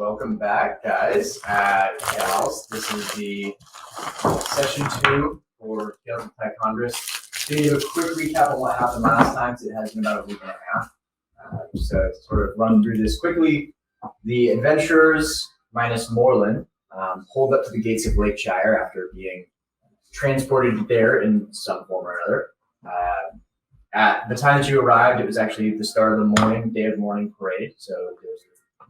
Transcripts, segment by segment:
Welcome back, guys. Gals, this is the session 2 for Tales of Tycondrus. To give a quick recap of what happened last time, because it has been about a week and a half. So to sort of run through this quickly, the adventurers, minus Moreland, pulled up to the gates of Lakeshire after being transported there in some form or another. At the time that you arrived, it was actually the start of the morning, day of mourning parade. So there was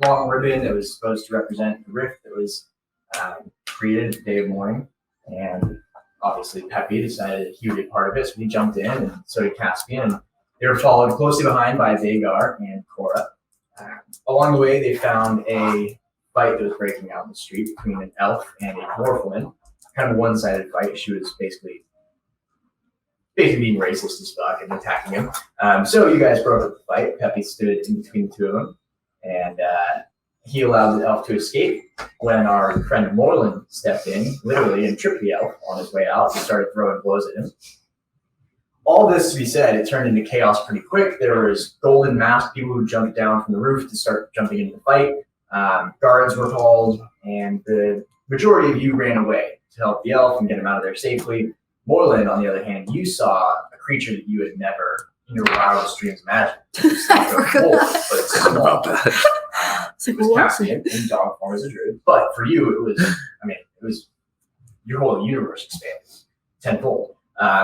a long ribbon that was supposed to represent the rift that was created the day of mourning. And obviously Peppy decided that he would be part of it, so he jumped in, and so did Caspian. And they were followed closely behind by Vagar and Cora. Along the way, they found a fight that was breaking out in the street between an elf and a dwarf woman. Kind of a one-sided fight. She was basically being racist as fuck and attacking him. So you guys broke up the fight. Peppy stood in between the two of them, and he allowed the elf to escape when our friend Moreland stepped in, literally, and tripped the elf on his way out and started throwing blows at him. All this to be said, it turned into chaos pretty quick. There was golden masked people who jumped down from the roof to start jumping into the fight. Guards were called, and the majority of you ran away to help the elf and get him out of there safely. Moreland, on the other hand, you saw a creature that you had never, in your wildest dreams, imagined. It's not a wolf, but it's small. It was Caspian in dog form as a druid. But for you, it was your whole universe expanded tenfold.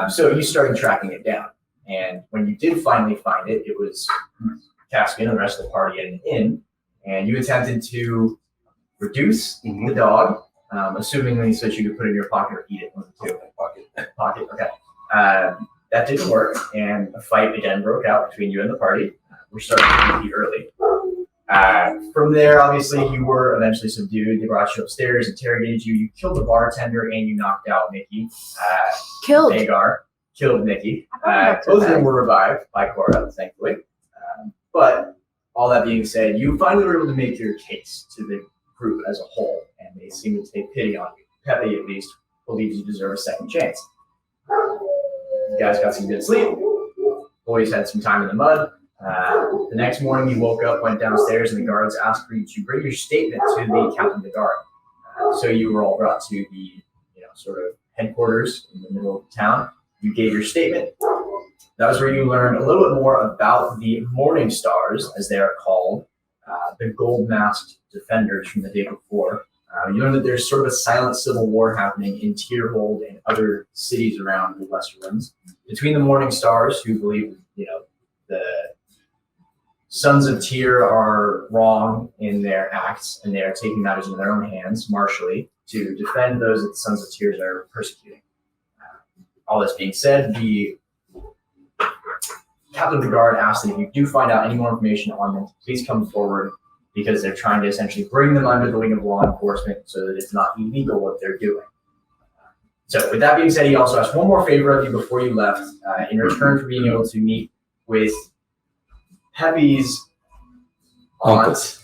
So you started tracking it down. And when you did finally find it, it was Caspian and the rest of the party at an inn. And you attempted to reduce the dog, assumingly so that you could put it in your pocket or eat it. Pocket. Okay. That didn't work, and a fight again broke out between you and the party. We're starting to compete early. From there, obviously, you were eventually subdued. They brought you upstairs, interrogated you. You killed the bartender, and you knocked out Mickey. Vagar killed Mickey. Both of them were revived by Cora, thankfully. But all that being said, you finally were able to make your case to the group as a whole, and they seem to take pity on you. Peppy, at least, believes you deserve a second chance. You guys got some good sleep. Boys had some time in the mud. The next morning, you woke up, went downstairs, and the guards asked for you to bring your statement to the captain of the guard. So you were all brought to the, sort of headquarters in the middle of the town. You gave your statement. That was where you learned a little bit more about the Morning Stars, as they are called, the gold-masked defenders from the day before. You learn that there's sort of a silent civil war happening in Tyrhold and other cities around the Westerlands between the Morning Stars, who believe, the Sons of Tyr are wrong in their acts, and they are taking matters into their own hands, martially, to defend those that the Sons of Tyr are persecuting. All this being said, the captain of the guard asked that if you do find out any more information on them, please come forward, because they're trying to essentially bring them under the wing of law enforcement so that it's not illegal what they're doing. So with that being said, he also asked one more favor of you before you left, in return for being able to meet with Peppy's aunt.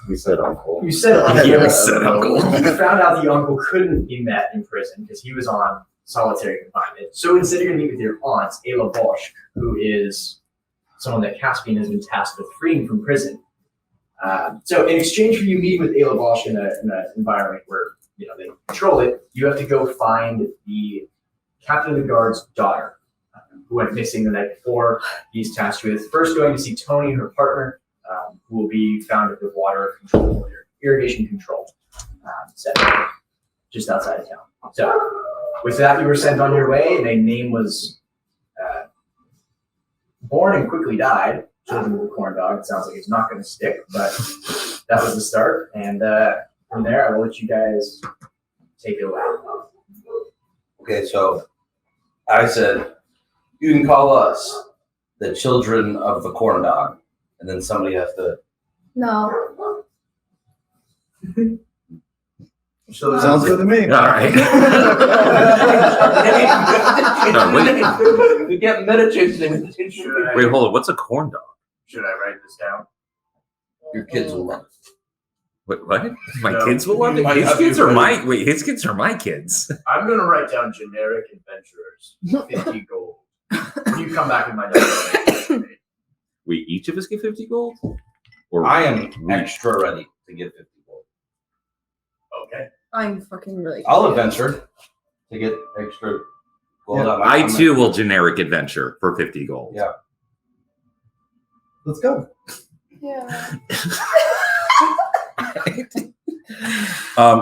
We said uncle. You said uncle. Yeah, we said uncle. You found out the uncle couldn't be met in prison because he was on solitary confinement. So instead you're going to meet with your aunt, Ayla Bosch, who is someone that Caspian has been tasked with freeing from prison. So in exchange for you meeting with Ayla Bosch in an environment where they control it, you have to go find the captain of the guard's daughter, who went missing the night before. He's tasked with first going to see Tony, her partner, who will be found at the water control or irrigation control center just outside of town. So with that, you were sent on your way, and a name was born and quickly died. Children of the Corn Dog. It sounds like it's not going to stick, but that was the start. And from there, I will let you guys take it away. Okay, so I said, you can call us the Children of the Corn Dog, and then somebody has to. No. So Sounds good to me. All right. No, wait. We get meditating. Wait, hold on. What's a corn dog? Should I write this down? Your kids will love it. What? My No. kids will love it. Might His not be kids are ready. his kids are my kids. I'm going to write down generic adventurers, 50 gold. When you come back with my number. Wait, each of us get 50 gold? Or I am extra ready to get 50. Okay. I'm fucking really. I'll confused. adventure to get extra gold Yeah. out. I too will generic adventure for 50 gold. Yeah. Let's go. Yeah.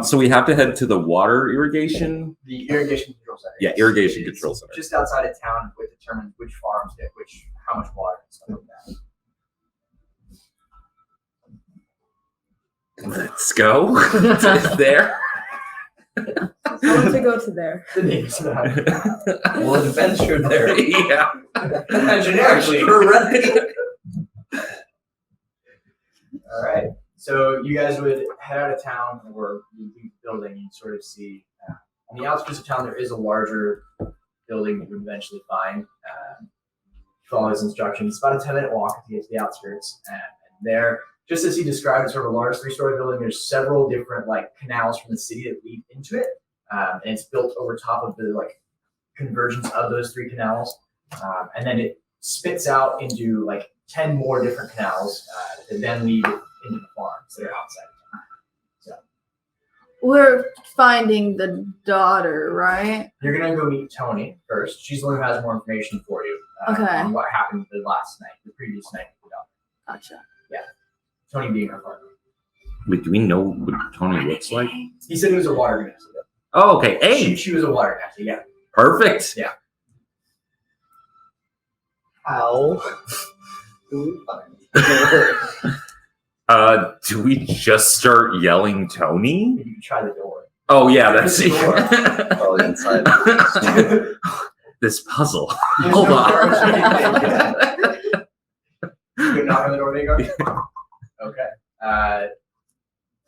So we have to head to the water irrigation. The irrigation control center. Yeah, yes. irrigation It's control center. Just outside of town, which determines which farms get how much water and stuff like that. Let's go. there. I want to go to there. The names of that. We'll adventure there. Yeah. Generically. Right. All right. So you guys would head out of town, or you leave the building. You sort of see on the outskirts of town there is a larger building that you would eventually find. Follow his instructions. It's about a 10-minute walk to get to the outskirts, and there, just as he described, it's sort of a large 3-story building. There's several different canals from the city that lead into it, and it's built over top of the convergence of those 3 canals, and then it spits out into 10 more different canals that then lead into the farms that are outside of town. So We're finding the daughter, right? you're gonna go meet Tony first. She's the one who has more information for you Okay. on what happened the previous night with the daughter. Gotcha. Tony being her partner. Wait, do we know what Tony looks like? He said he was a water gymnast. Oh, okay. Hey, She was a water gymnast. Yeah. perfect. How do we find Do we just start yelling Tony? Maybe you try the door. Oh yeah, that's probably inside? this puzzle. There's Hold no on. door. You knock on the door, Vagar? Okay.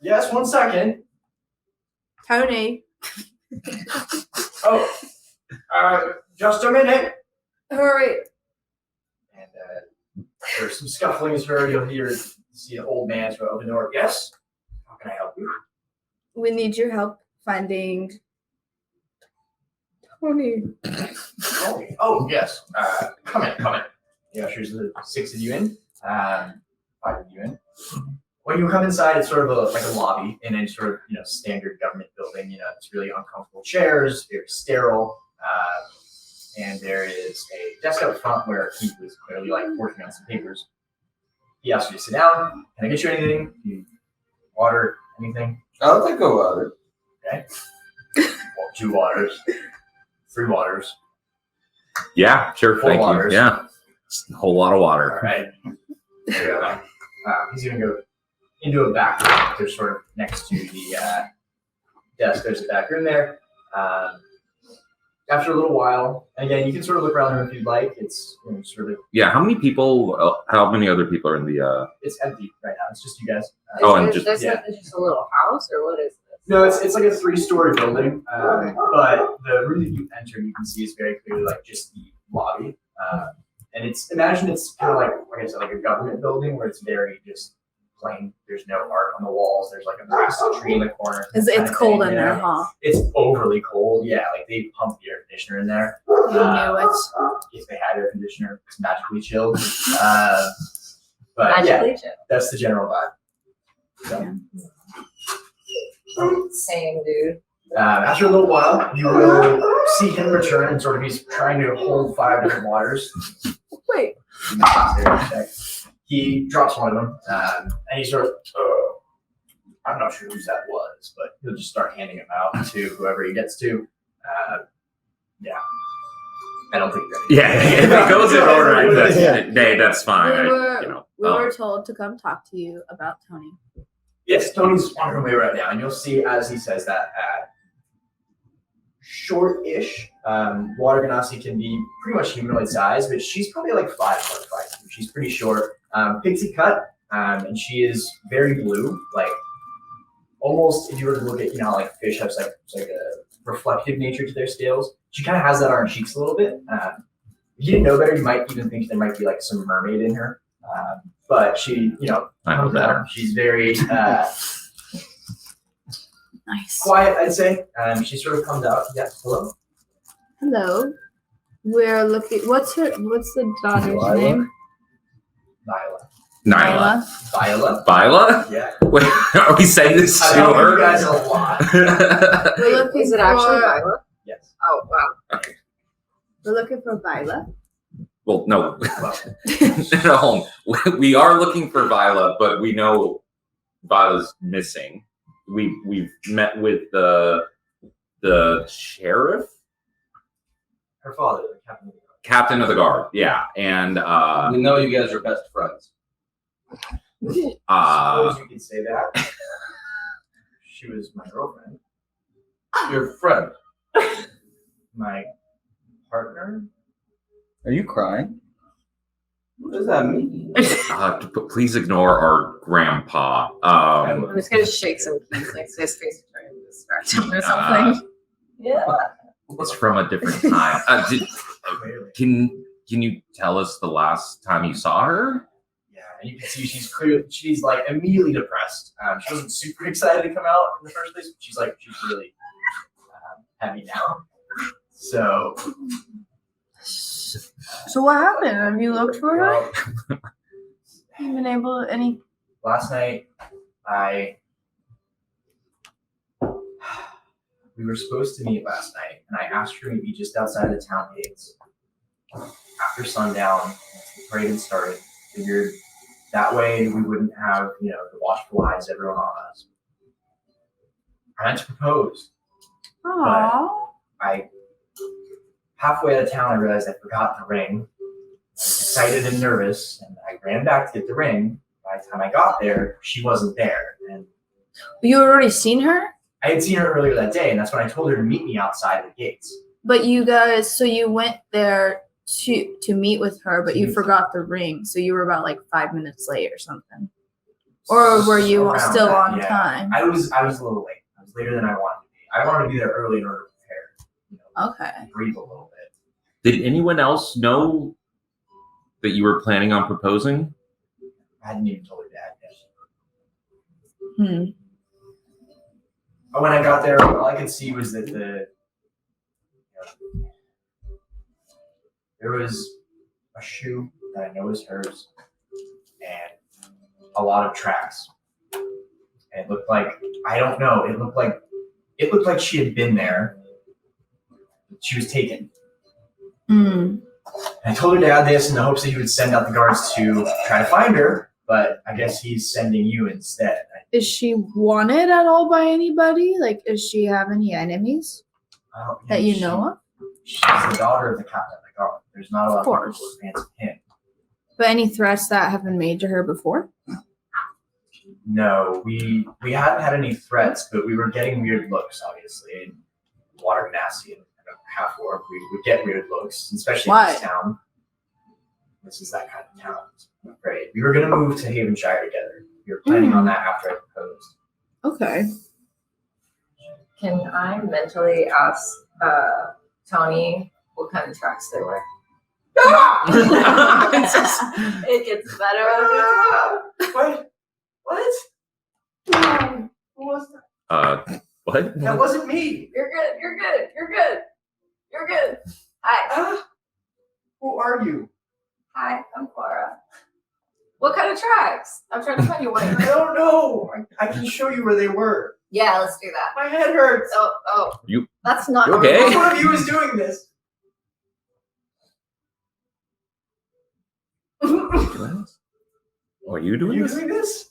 Yes, 1 second. Tony. Oh, just a minute. Hurry. And there's some scuffling is heard. You'll see an old man sort of open the door. Yes? How can I help you? We need your help finding Tony. Oh, yes. Come in. He ushers the 6 of you in. 5 of you in. When you come inside, it's sort of a lobby in a sort of standard government building. It's really uncomfortable chairs, very sterile, and there is a desk up front where he was clearly working on some papers. He asks you to sit down. Can I get you anything? Water? Anything? I'll take a water. Okay. Well, 2 waters, 3 waters. Yeah, sure. 4 Thank waters. you. Yeah, it's a whole lot of All water. right. He's gonna go into a back room. They're sort of next to the desk. There's a back room there. After a little while, and again, you can sort of look around the room if you'd like. It's sort of Yeah, how many people? How many other people are in the? it's empty right now. It's just you guys. Oh, and Is this yeah. just a little house, or what is this? No, it's like a 3-story building, but the room that you enter, you can see is very clearly just the lobby, and it's kind of like I said, like a government building where it's very just plain. There's no art on the walls. There's a massive tree in the corner. It's cold in there, huh? It's overly cold. Yeah, they pump the air conditioner in there. You knew it. If they had air conditioner, it's magically chilled. But Magically chill. that's the general vibe. So, Same, dude. after a little while, you will see him return, and sort of he's trying to hold 5 different waters. Wait. He drops one of them, and he sort of, I'm not sure whose that was, but he'll just start handing them out to whoever he gets to. Yeah. I don't think you're Yeah, if it goes in order, that's fine. We were told to come talk to you about Tony. Yes, Tony's on her way right now, and you'll see as he says that, short-ish. Water Ganassi can be pretty much humanoid size, but she's probably 5'5". She's pretty short, pixie cut, and she is very blue. Almost, if you were to look at how fish have a reflective nature to their scales, she kind of has that on her cheeks a little bit. If you didn't know better, you might even think there might be some mermaid in her. But she, I know better. She's very Nice. quiet, I'd say. She sort of comes out. Yes, hello. Hello. We're looking. What's the daughter's Lila? name? Nyla. Nyla. Viola. Viola? Yeah. Wait, are we saying this I to know you her? guys a lot. We're looking Is it actually for, Violet? Yes. Oh wow. We're looking for Viola. Well, no. Well, No, we are looking for Viola, but we know Viola's missing. We've met with the sheriff, her father, the captain. captain of the guard. Yeah, and We know you guys are best friends. Suppose you could say that. She was my girlfriend. Your friend. My partner. Are you crying? What does that mean? please ignore our grandpa. I'm just gonna shake some keys next to his face to try and distract him or something. Yeah. It's from a different time. Clearly. Can you tell us the last time you saw her? Yeah, and you can see she's like immediately depressed. She wasn't super excited to come out in the first place, but she's really heavy now. So what happened? Have you looked for her? well, You been able any? last night we were supposed to meet last night, and I asked her to meet just outside the town gates after sundown. Once the parade had started, figured that way we wouldn't have the watchful eyes of everyone on us. I had to propose. Aww. I halfway out of town, I realized I forgot the ring. I was excited and nervous, and I ran back to get the ring. By the time I got there, she wasn't there, and You already seen her? I had seen her earlier that day, and that's when I told her to meet me outside the gates. But you guys, so you went there to meet with her, but you forgot the ring, so you were about like 5 minutes late or something. Or were you Around still that, on yeah. time? I was a little late. I was later than I wanted to be. I wanted to be there early in order to prepare. Okay. Breathe a little bit. Did anyone else know that you were planning on proposing? I hadn't even told her dad yet. Hmm. But when I got there, all I could see was that there was a shoe that I know is hers, and a lot of tracks. And it looked like it looked like she had been there. She was taken. Hmm. I told her dad this in the hopes that he would send out the guards to try to find her, but I guess he's sending you instead. Is she wanted at all by anybody? Like, does she have any enemies that you know of? She's the daughter of the captain of the guard. There's not a lot of people course. who are fans of him. But any threats that have been made to her before? No, we hadn't had any threats, but we were getting weird looks, obviously. And Water Nasty and half orc, we would get weird looks, especially in this town. This is that kind of town, I'm afraid. We were going to move to Havenshire together. We were planning on that after I proposed. Okay. Can I mentally ask Tony what kind of tracks they were? It gets better. What? What? Who was that? What? That wasn't me. You're good. You're good. You're good. You're good. Hi. Who are you? Hi. I'm Clara. What kind of tracks? I'm trying to find you one. I don't know. I can show you where they were. Yeah, let's do that. My head hurts. Oh. You- That's not You okay? Which one of you is doing this? Oh, are you Are doing you this? doing this?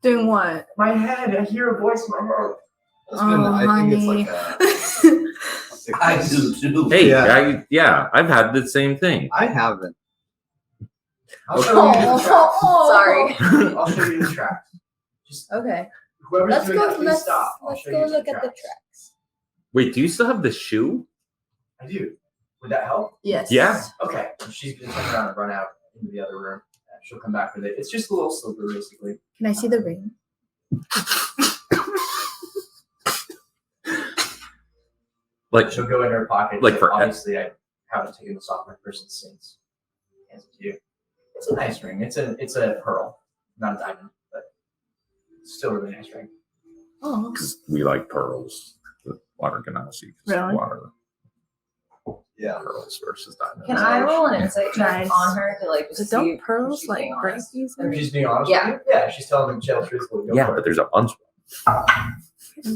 Doing what? My head. I hear a voice in my head. It's been, I think it's like a 6 I do too. Hey, Yeah. I've had the same thing. I haven't. I'll show you the tracks. Sorry. I'll show you the tracks. Just Okay. whoever's Let's doing go. that, please stop. I'll show you look the at the tracks. tracks. Wait, do you still have the shoe? I do. Would that help? Yes. Yeah. Okay. She's gonna turn around and run out into the other room. She'll come back with it. It's just a little slipper, basically. Can I see the ring? Like, She'll go in her pocket. Like for- obviously, I haven't taken this off my person since. Hands it to you. It's a nice ring. It's a pearl, not a diamond, but it's still a really nice ring. Oh. because we like pearls. The water can see Really? water. Yeah. Pearls versus diamonds. Can I roll an insight check Nice. on her to like So just see don't if pearls she's like being break honest? these? If she's being honest Yeah. with you, yeah, she's telling the jail truthfully. Go Yeah, for but it. there's a bunch. I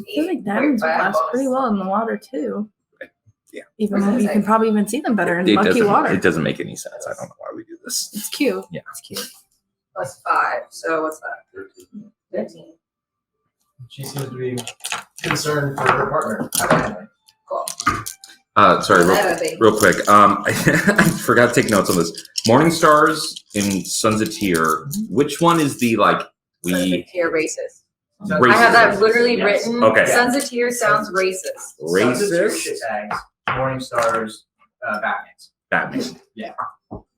feel like diamonds would last pretty well in the water too. Yeah. Even Where's though you it can say? probably even see them better in It mucky doesn't. water. It doesn't make any sense. I don't know why we do this. It's cute. Yeah. It's cute. Plus 5. So what's that? 13. She seems to be concerned for her partner. Okay. Cool. Sorry, That baby. real quick. I forgot to take notes on this. Morning Stars and Sons of Tyr. Which one is the like we Tier racist. racist? I have that literally Yes. written. Okay. Sons of Tyr sounds racist. Sons of Tyr Racist. shitbags, Morning Stars, Batmans. Batman.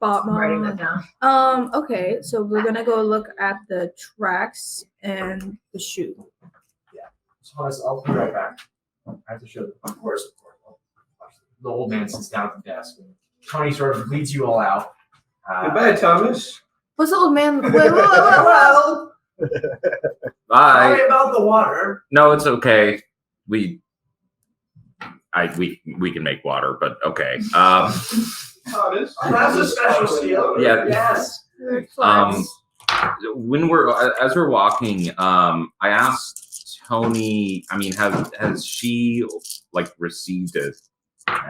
I'm writing that down. Okay, so we're gonna go look at the tracks and the shoe. So I'll be right back. I have to show them. Of course. The old man sits down at the desk and Tony sort of leads you all out. Goodbye, Thomas. What's the old man? Wait, whoa. Bye. Sorry about the water. No, it's okay. We can make water, but okay. Thomas. That's a special seal. Yeah. Yes. When as we're walking, I asked Tony. I mean, has she like received a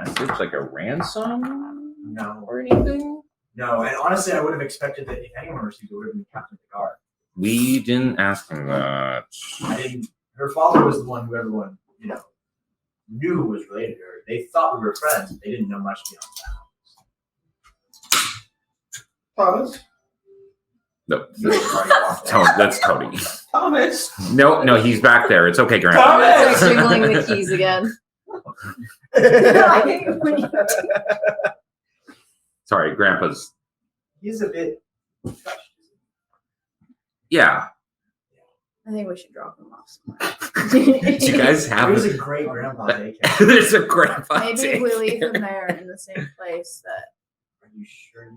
message, like a ransom No. or anything? No, and honestly, I would have expected that if anyone received it, would have been Captain Picard. We didn't ask him that. I didn't. Her father was the one who everyone, knew was related to her. They thought we were friends, but they didn't know much beyond Thomas. No, that. That's Tony. Thomas. No, he's back there. It's okay, Grandpa. Thomas! Like jiggling the keys again. Sorry, Grandpa's. He's a bit. Yeah. I think we should drop him off somewhere. Do you guys He have? was a great grandpa daycare. There's a Grandpa. Maybe if we leave daycare. him there in the same place that. Are you sure?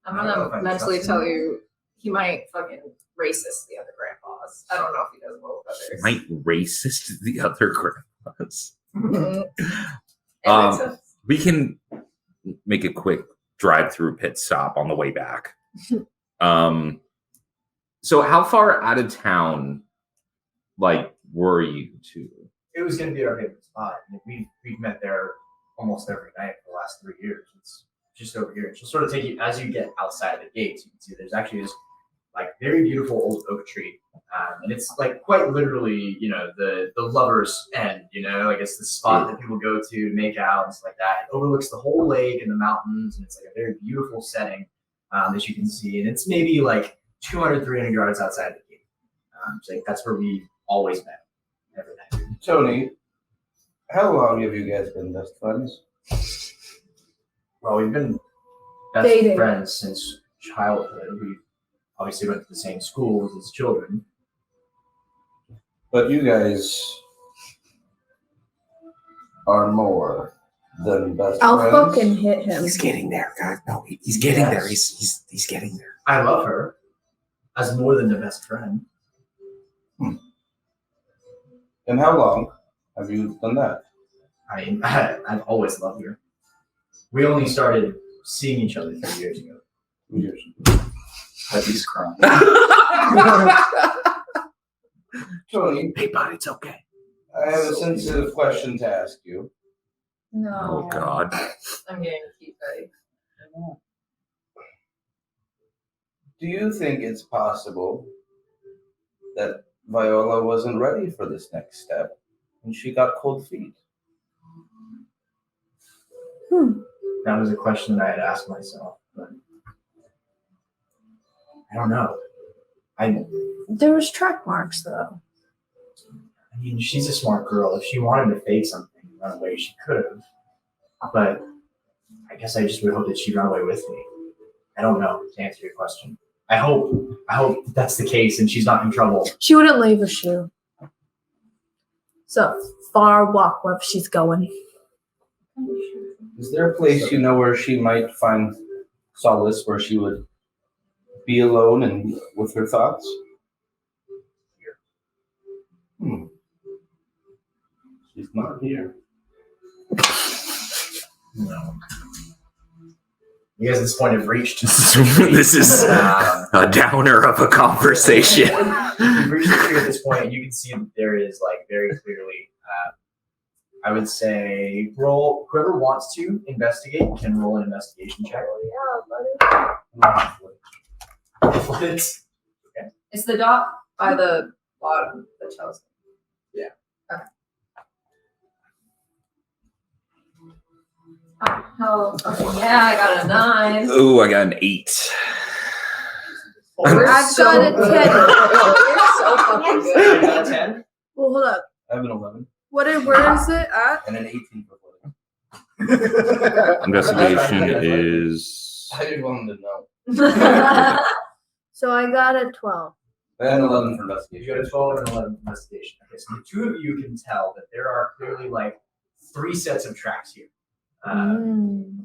I'm I don't know if I gonna mentally trust tell him. you he might fucking racist the other grandpas. I don't know if he does well with others. Might racist the other grandpas. It Um, makes sense. We can make a quick drive-through pit stop on the way back. So how far out of town, like, were you to? It was going to be our favorite spot. We've met there almost every night for the last 3 years. It's just over here. She'll sort of take you as you get outside the gates. You can see there's actually this like very beautiful old oak tree, and it's like quite literally, the lovers' end. Like it's the spot that people go to make out and stuff like that. It overlooks the whole lake and the mountains, and it's like a very beautiful setting that you can see. And it's maybe like 200, 300 yards outside the gate. So that's where we always met every night. Tony, how long have you guys been best friends? Well, we've been best Dating. friends since childhood. We obviously went to the same schools as children. But you guys are more than best I'll friends. fucking hit him. getting there, guys. No, he's getting Yes. there. He's getting there. I love her as more than a best friend. And how long have you done that? I mean, I've always loved her. We only started seeing each other 3 years ago. 2 years. But he's crying. Tony, Hey, bud, it's okay. I have a sensitive question to ask you. No. Oh God. I'm getting cute, buddy. Do you think it's possible that Viola wasn't ready for this next step and she got cold feet? That was a question that I had asked myself, but I don't know. I There was track marks though. mean, she's a smart girl. If she wanted to fake something and run away, she could have. But I guess I just would hope that she'd run away with me. I don't know, to answer your question. I hope that's the case and she's not in trouble. She wouldn't leave a shoe. So far walk where she's going. Is there a place you know where she might find solace, where she would be alone and with her thoughts? She's not here. No. You guys at this point have reached. This is a downer of a conversation. You've reached the tree at this point, and you can see that there is like very clearly. I would say roll. Whoever wants to investigate can roll an investigation check. It's the dot by the bottom that tells me. Yeah. Okay. Oh, okay. Yeah, I got a 9. Ooh, I got an 8. We're I've so got a good. 10. We're so fucking good. 10. Well, hold up. I have an 11 Where is it at? and an 18 for floating. Investigation is. I just wanted to know. So I got a 12. I had an 11 for You investigation. got a 12 and an 11 investigation. Okay, so the two of you can tell that there are clearly like 3 sets of tracks here.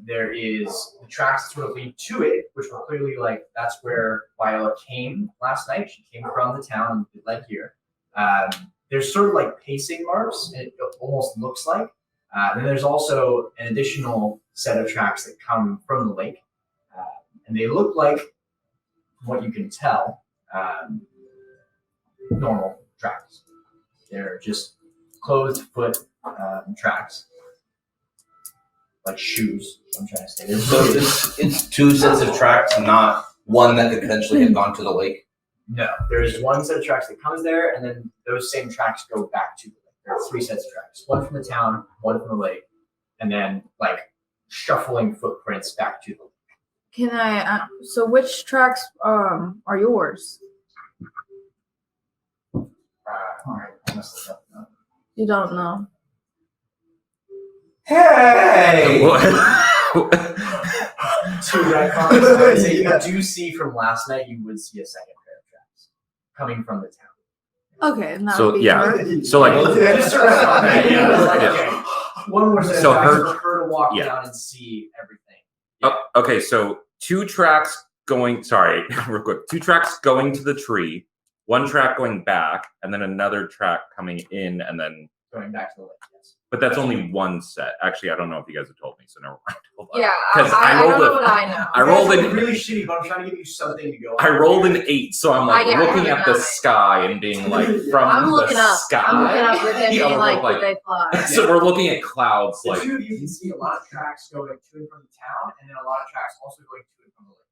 There is the tracks that sort of lead to it, which were clearly like that's where Viola came last night. She came from the town and led here. There's sort of like pacing marks, and it almost looks like. Then there's also an additional set of tracks that come from the lake, and they look like, from what you can tell, normal tracks. They're just closed foot tracks. Like shoes, I'm trying to say. So it's 2 sets of tracks, not one that could potentially have gone to the lake. No, there's one set of tracks that comes there, and then those same tracks go back to the lake. There are 3 sets of tracks: one from the town, one from the lake, and then like shuffling footprints back to the lake. Can I? So which tracks are yours? All right, I must look up. You don't know. Hey! To that conversation, say you do see from last night, you would see a second pair of tracks coming from the town. Okay, and that So, would be yeah. her. So, like, Yeah, just to wrap on that, yeah, it's like, okay, one more set of So tracks her- for her to walk yeah. down and see everything. Oh, okay, so 2 tracks going. Sorry, real quick. 2 tracks going to the tree, 1 track going back, and then another track coming in, and then. Going back to the lake, yes. But that's only 1 set. Actually, I don't know if you guys have told me, so never mind. Hold on. Yeah, 'Cause I rolled don't know a- what I know. I rolled It's an really shitty, but I'm trying to give you something to go. I rolled an 8, so I'm like I got looking a at the 9. sky and being like from I'm the looking up. sky. I'm looking up with him Yeah, being we're like, like- did they fly? So we're looking at clouds The like. two of you can see a lot of tracks going to and from the town, and then a lot of tracks also going to and from the lake.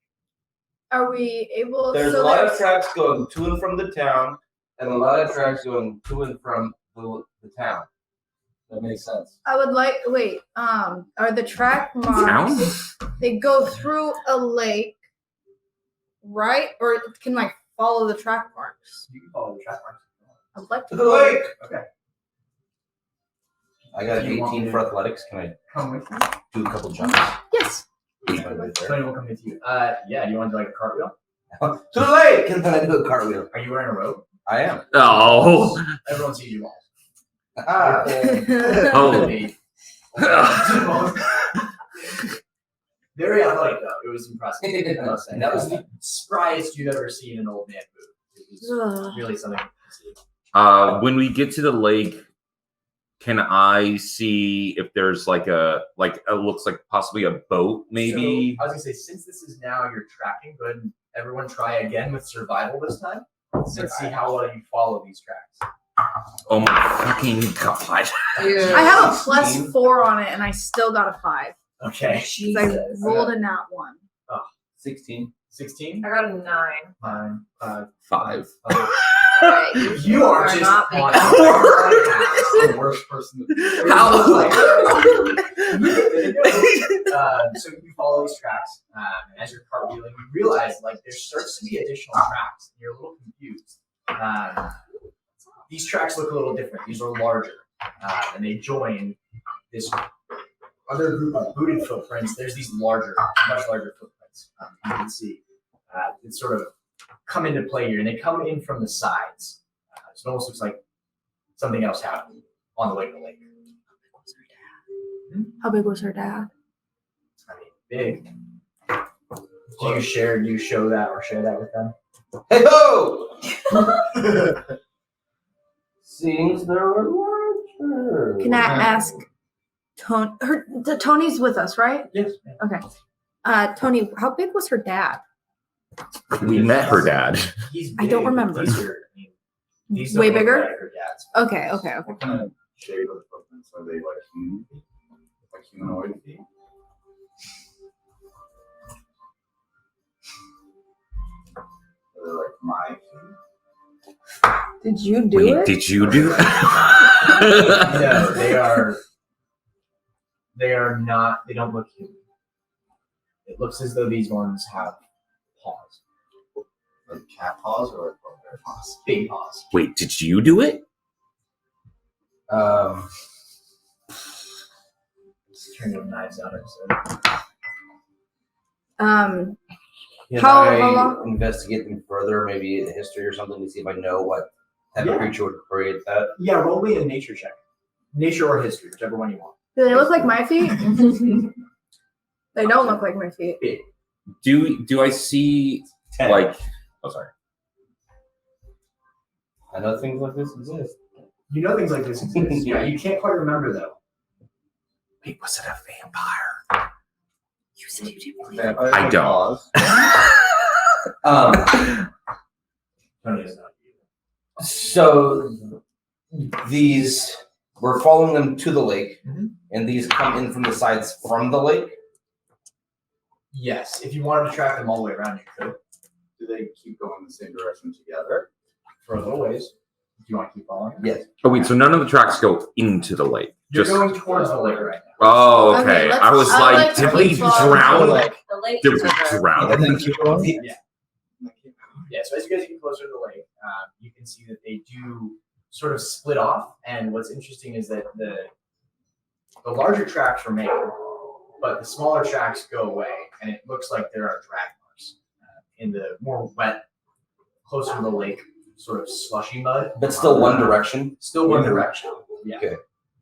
Are we able? There's so a lot of there's- tracks going to and from the town, and a lot of tracks going to and from the town. That makes sense. I would like. Wait. Are the track Town? marks? They go through a lake, right? Or can I follow the track marks? You can follow the track marks. I'd like To to. the lake! Okay. I got Do you want 18 me for to- athletics. Can I Come with me. do a couple jumps? Yes. Tony will come with you. Yeah. Do you want to do like a cartwheel? To the lake! And then I do a cartwheel. Are you wearing a robe? I am. Oh. Everyone sees you all. Ah. Oh. Very athletic though. It was impressive. I must say. That was the spryest you've ever seen an old man move. It was Ugh. really something to see. When we get to the lake, can I see if there's like it looks like possibly a boat, maybe? So, I was gonna say, since this is now your tracking, go ahead and everyone try again with survival this time. Let's see how well you follow these tracks. Oh my fucking god! Dude. I have a +4 on it, and I still got a 5. Okay. 'Cause I rolled a nat 1. 16. 16? I got a 9. 9, 5, 5. Alright, You are just not on making the worst person. How? So you follow these tracks, and as you're cartwheeling, you realize like there starts to be additional tracks. And you're a little confused. These tracks look a little different. These are larger, and they join this other group of booted footprints. There's these larger, much larger footprints. You can see it sort of come into play here, and they come in from the sides. So it almost looks like something else happened on the way to the lake. How big was her dad? I mean, big. Do you show that or share that with them? Hey ho! Seems there were larger. Can I ask Tony's with us, right? Yes. Okay. Tony, how big was her dad? We met her dad. He's I don't big, but remember. These Way don't look bigger? like her dad's. Okay. What kind of shape of footprints are they like human? Like humanoid feet? Are they like my feet? Did you do Wait, it? did you do that? No, they are. They are not. They don't look human. It looks as though these ones have paws, Like cat paws or like bear paws? big paws. Wait, did you do it? Let's turn your knives out. Can How I long- investigate them further, maybe a history or something, to see if I know what type Yeah. of creature would create that? Yeah, roll me a nature check. Nature or history, whichever one you want. Do they look like my feet? They don't look like my feet. Do I see 10. like? Oh, sorry. I know things like this exist. You know things like this exist. Yeah, you can't quite remember though. Wait, was it a vampire? You said you didn't believe. Vampires I have don't. paws. Tony is not you. So these, we're following them to the lake, Mhm. and these come in from the sides from the lake. Yes, if you wanted to track them all the way around, you could. Do they keep going the same direction together? For a little ways. Do you want to keep following? Yes. Oh wait, so none of the tracks go into the lake. You're Just going towards the lake right now. oh, Okay, okay. let's- I was I'll like, let did you we keep following. drown? The lake Did is we over. drown? And then keep going? Yeah, so as you guys get closer to the lake, you can see that they do sort of split off. And what's interesting is that the larger tracks remain, but the smaller tracks go away. And it looks like there are drag marks in the more wet, closer to the lake, sort of slushy mud. But still one direction. Still one direction. Yeah. Okay.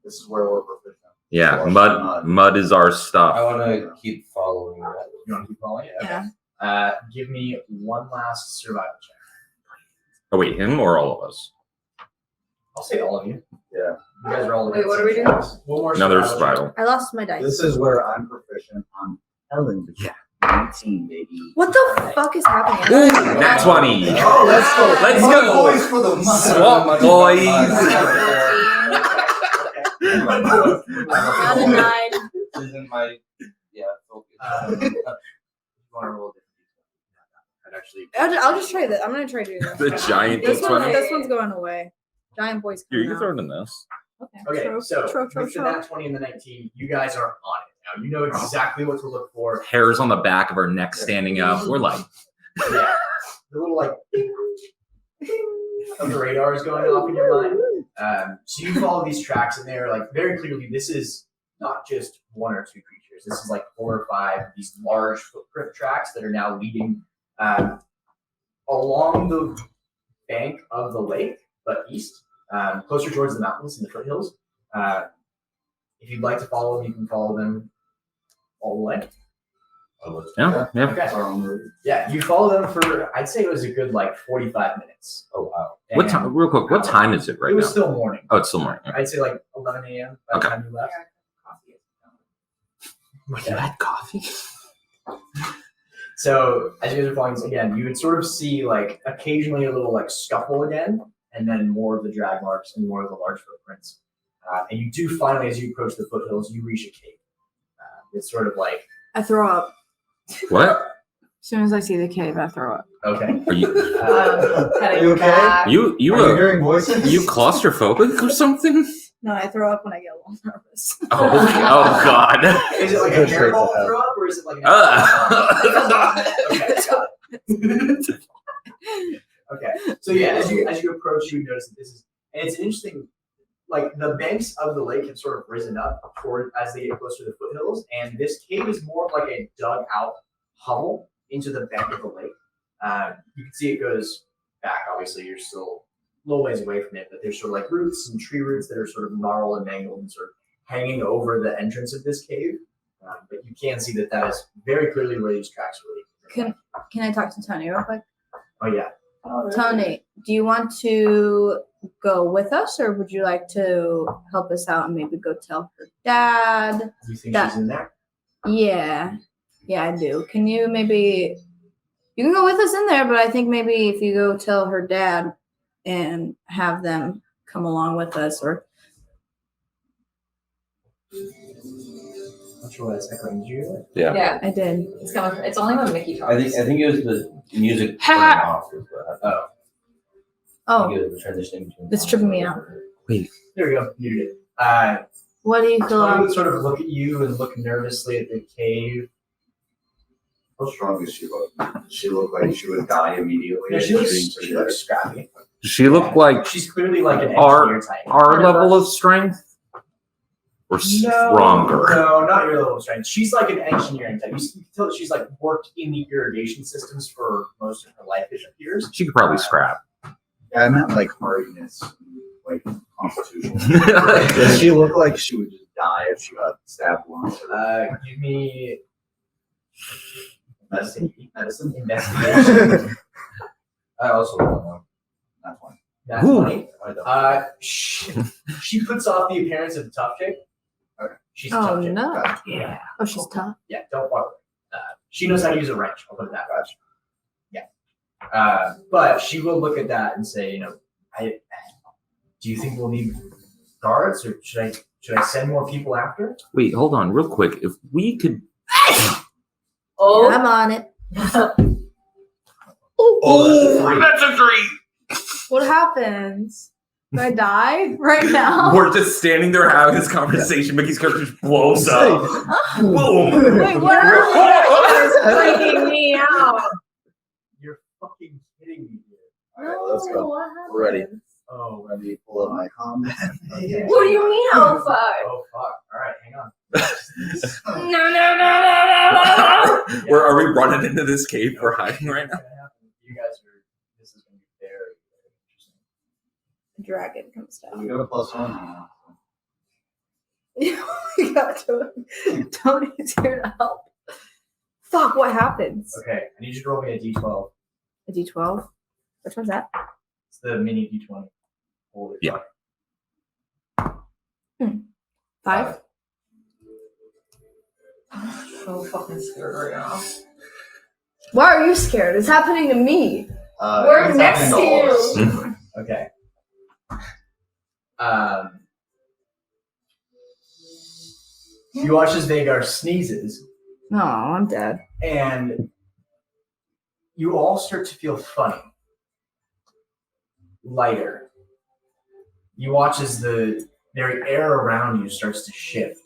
This is where we're proficient. Yeah, Or mud. Mud is our I stuff. want to keep following that. You want to keep following it? Okay. Yeah. Give me one last survival check. Oh wait, him or all of us? I'll say all of you. Yeah. You guys are all. Wait, what are we doing? One more Another check. survival. I lost my dice. This is where I'm proficient on Ellen. Yeah. 19, baby. What the fuck is happening? Ooh, nat 20. Oh, let's go. Let's Mud go. boys for the mud. Swamp boys. Not a 9. This isn't my, focus. You want to roll a different? I'd actually. I'll just try that. I'm gonna try doing this. The giant This one, D20. this one's going away. Giant boys. Here, you coming can out. throw it in this. Okay, True, so true, with the nat 20 and the 19, you guys are on it now. You know exactly what to look for. Hairs on the back of our neck standing up. We're like, Yeah, the little like of the radar is going off in your mind. So you follow these tracks, and they're like very clearly, this is not just one or two creatures. This is like 4 or 5 of these large footprint tracks that are now leading along the bank of the lake, but east, closer towards the mountains and the foothills. If you'd like to follow them, you can follow them all the way. yeah, yeah. Okay. Our own route. Yeah, you follow them for, I'd say it was a good like 45 minutes. Oh, wow. What And time? Real quick, what time is it right It was now? still morning. Oh, it's still morning. I'd say like 11 a.m. by the Okay. time you left. You had coffee? So as you guys are following this again, you would sort of see like occasionally a little like scuffle again, and then more of the drag marks and more of the large footprints. And you do finally, as you approach the foothills, you reach a cave. It's sort of like, I throw up. What? As soon as I see the cave, I throw up. okay. Are you Cutting You okay? back. you Are you hearing voices? you claustrophobic or something? No, I throw up when I get a little nervous. Oh God. Is it like a Good trait hairball to have. throw up, or is it like an Okay, got it. Okay. So yeah, as you approach, you notice that this is, and it's an interesting, like the banks of the lake have sort of risen up toward as they get closer to the foothills, and this cave is more of like a dug out hovel into the bank of the lake. You can see it goes back. Obviously, you're still a little ways away from it, but there's sort of like roots and tree roots that are sort of gnarled and mangled and sort of hanging over the entrance of this cave. But you can see that that is very clearly where these tracks really. Can I talk to Tony real quick? Oh yeah. Tony, do you want to go with us, or would you like to help us out and maybe go tell her dad? Do you think That- she's in there? Yeah, I do. Can you maybe? You can go with us in there, but I think maybe if you go tell her dad and have them come along with us, or Not sure what it's echoing. Did you hear it? Yeah. Yeah, I did. it's coming. It's only when Mickey talks. I think it was the music turning off. Is what I think Oh, it was the transition between. it's tripping me out. There we go. Muted it. What do you feel? Tony would sort of look at you and look nervously at the cave. How strong does she look? She looked like she would die immediately. Yeah, if she looks didn't survive. scrappy. Does she look like She's clearly like an Our- engineer type. our level of strength? Or stronger? No, not your level of strength. She's like an engineering type. You can tell that she's like worked in the irrigation systems for most of her life, it appears. She could probably scrap. Yeah, I meant like hardiness, like constitution. Does she look like she would just die if she got stabbed once? Give me Medicine? investigation. I also don't know. That's one. That's Ooh. funny. I don't. She puts off the appearance of a tough chick. Okay. She's a Oh tough chick. no! Yeah. Oh, she's tough. Yeah, don't bother. She knows how to use a wrench. I'll put it that way. Gotcha. But she will look at that and say, do you think we'll need guards, or should I send more people after? Wait, hold on, real quick. If we could. Oh, I'm on it. Oh, that's a three. What happens? Do I die right now? We're just standing there having this conversation. Mickey's character just blows up. Boom. Wait, what? It's freaking me out. You're fucking kidding me, dude. All right, let's go. What We're ready. happens? Oh, Let me pull up my combat. What do you mean? Oh fuck! oh fuck. All right, hang on. No. Where are we running into this cave? We're hiding right now. What's gonna happen? You guys are. This is gonna be very, very interesting. A dragon comes We down. got a +1 now. We got Tony's here to help. Fuck! What happens? Okay, I need you to roll me a d12. A D12. Which one's that? It's the mini d20. Hold it. Yeah. 5. I'm so fucking scared right now. Why are you scared? It's happening to me. We're it's next happening to you. all of us. Okay. You watch as Vagar sneezes, No, I'm dead. and you all start to feel funny, lighter. You watch as the very air around you starts to shift.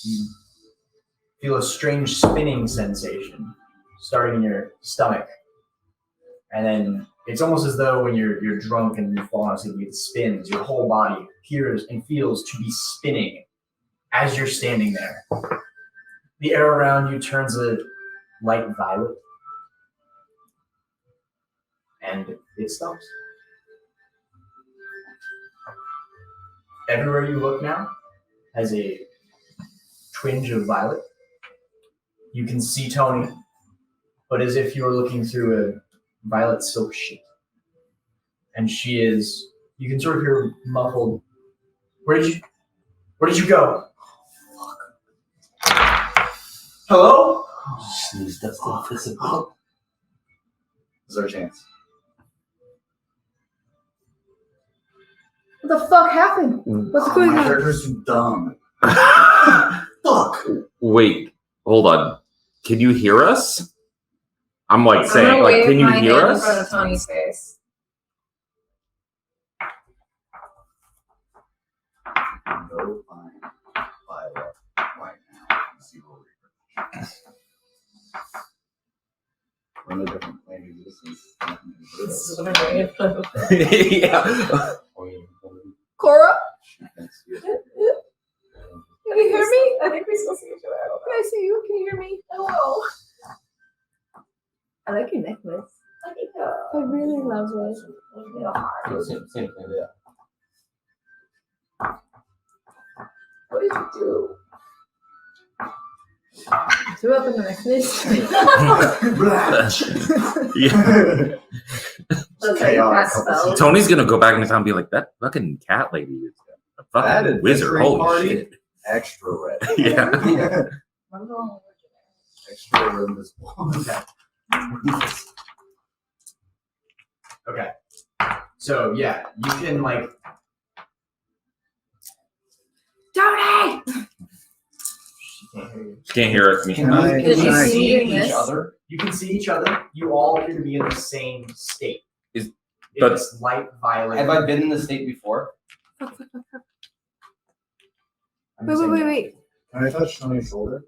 You feel a strange spinning sensation starting in your stomach, and then it's almost as though when you're drunk and you fall asleep, it spins. Your whole body appears and feels to be spinning as you're standing there. The air around you turns a light violet, and it stops. Everywhere you look now has a twinge of violet. You can see Tony, but as if you were looking through a violet silk sheet. And she is, you can sort of hear muffled, where did you go? Hello? Sneeze dust invisible. This is our chance. What the fuck happened? What's Oh, going my on? character's too dumb. Fuck. Wait, hold on. Can you hear us? I'm like I'm saying, gonna like, wave can you my hear hand in us? front of Tony's face. Go find Violet right now and see where we are. We're in a different plane of existence. This is what I'm doing in front of Yeah. Cora? She thinks you- Can you hear me? I think we still see each other. I don't know. I see you. Can you hear me? Hello. I like your necklace. I think, I really love it. Same thing, yeah. what did you do? Threw up in the necklace. Yeah. So Chaotic cast couple spells. Tony's gonna go back in time and be like, that fucking cat lady is a That fucking wizard. adventuring Holy party? shit. Extra red. Yeah. I'm going Extra invisible. Okay. So yeah, you can like. Tony! She can't hear you. Can't hear it. Can I? Did Can you I? see each this? other? You can see each other. You all appear to be in the same state. But- It's light violet. Have I been in this state before? I'm Wait, saying that. wait. Can I touch Tony's shoulder?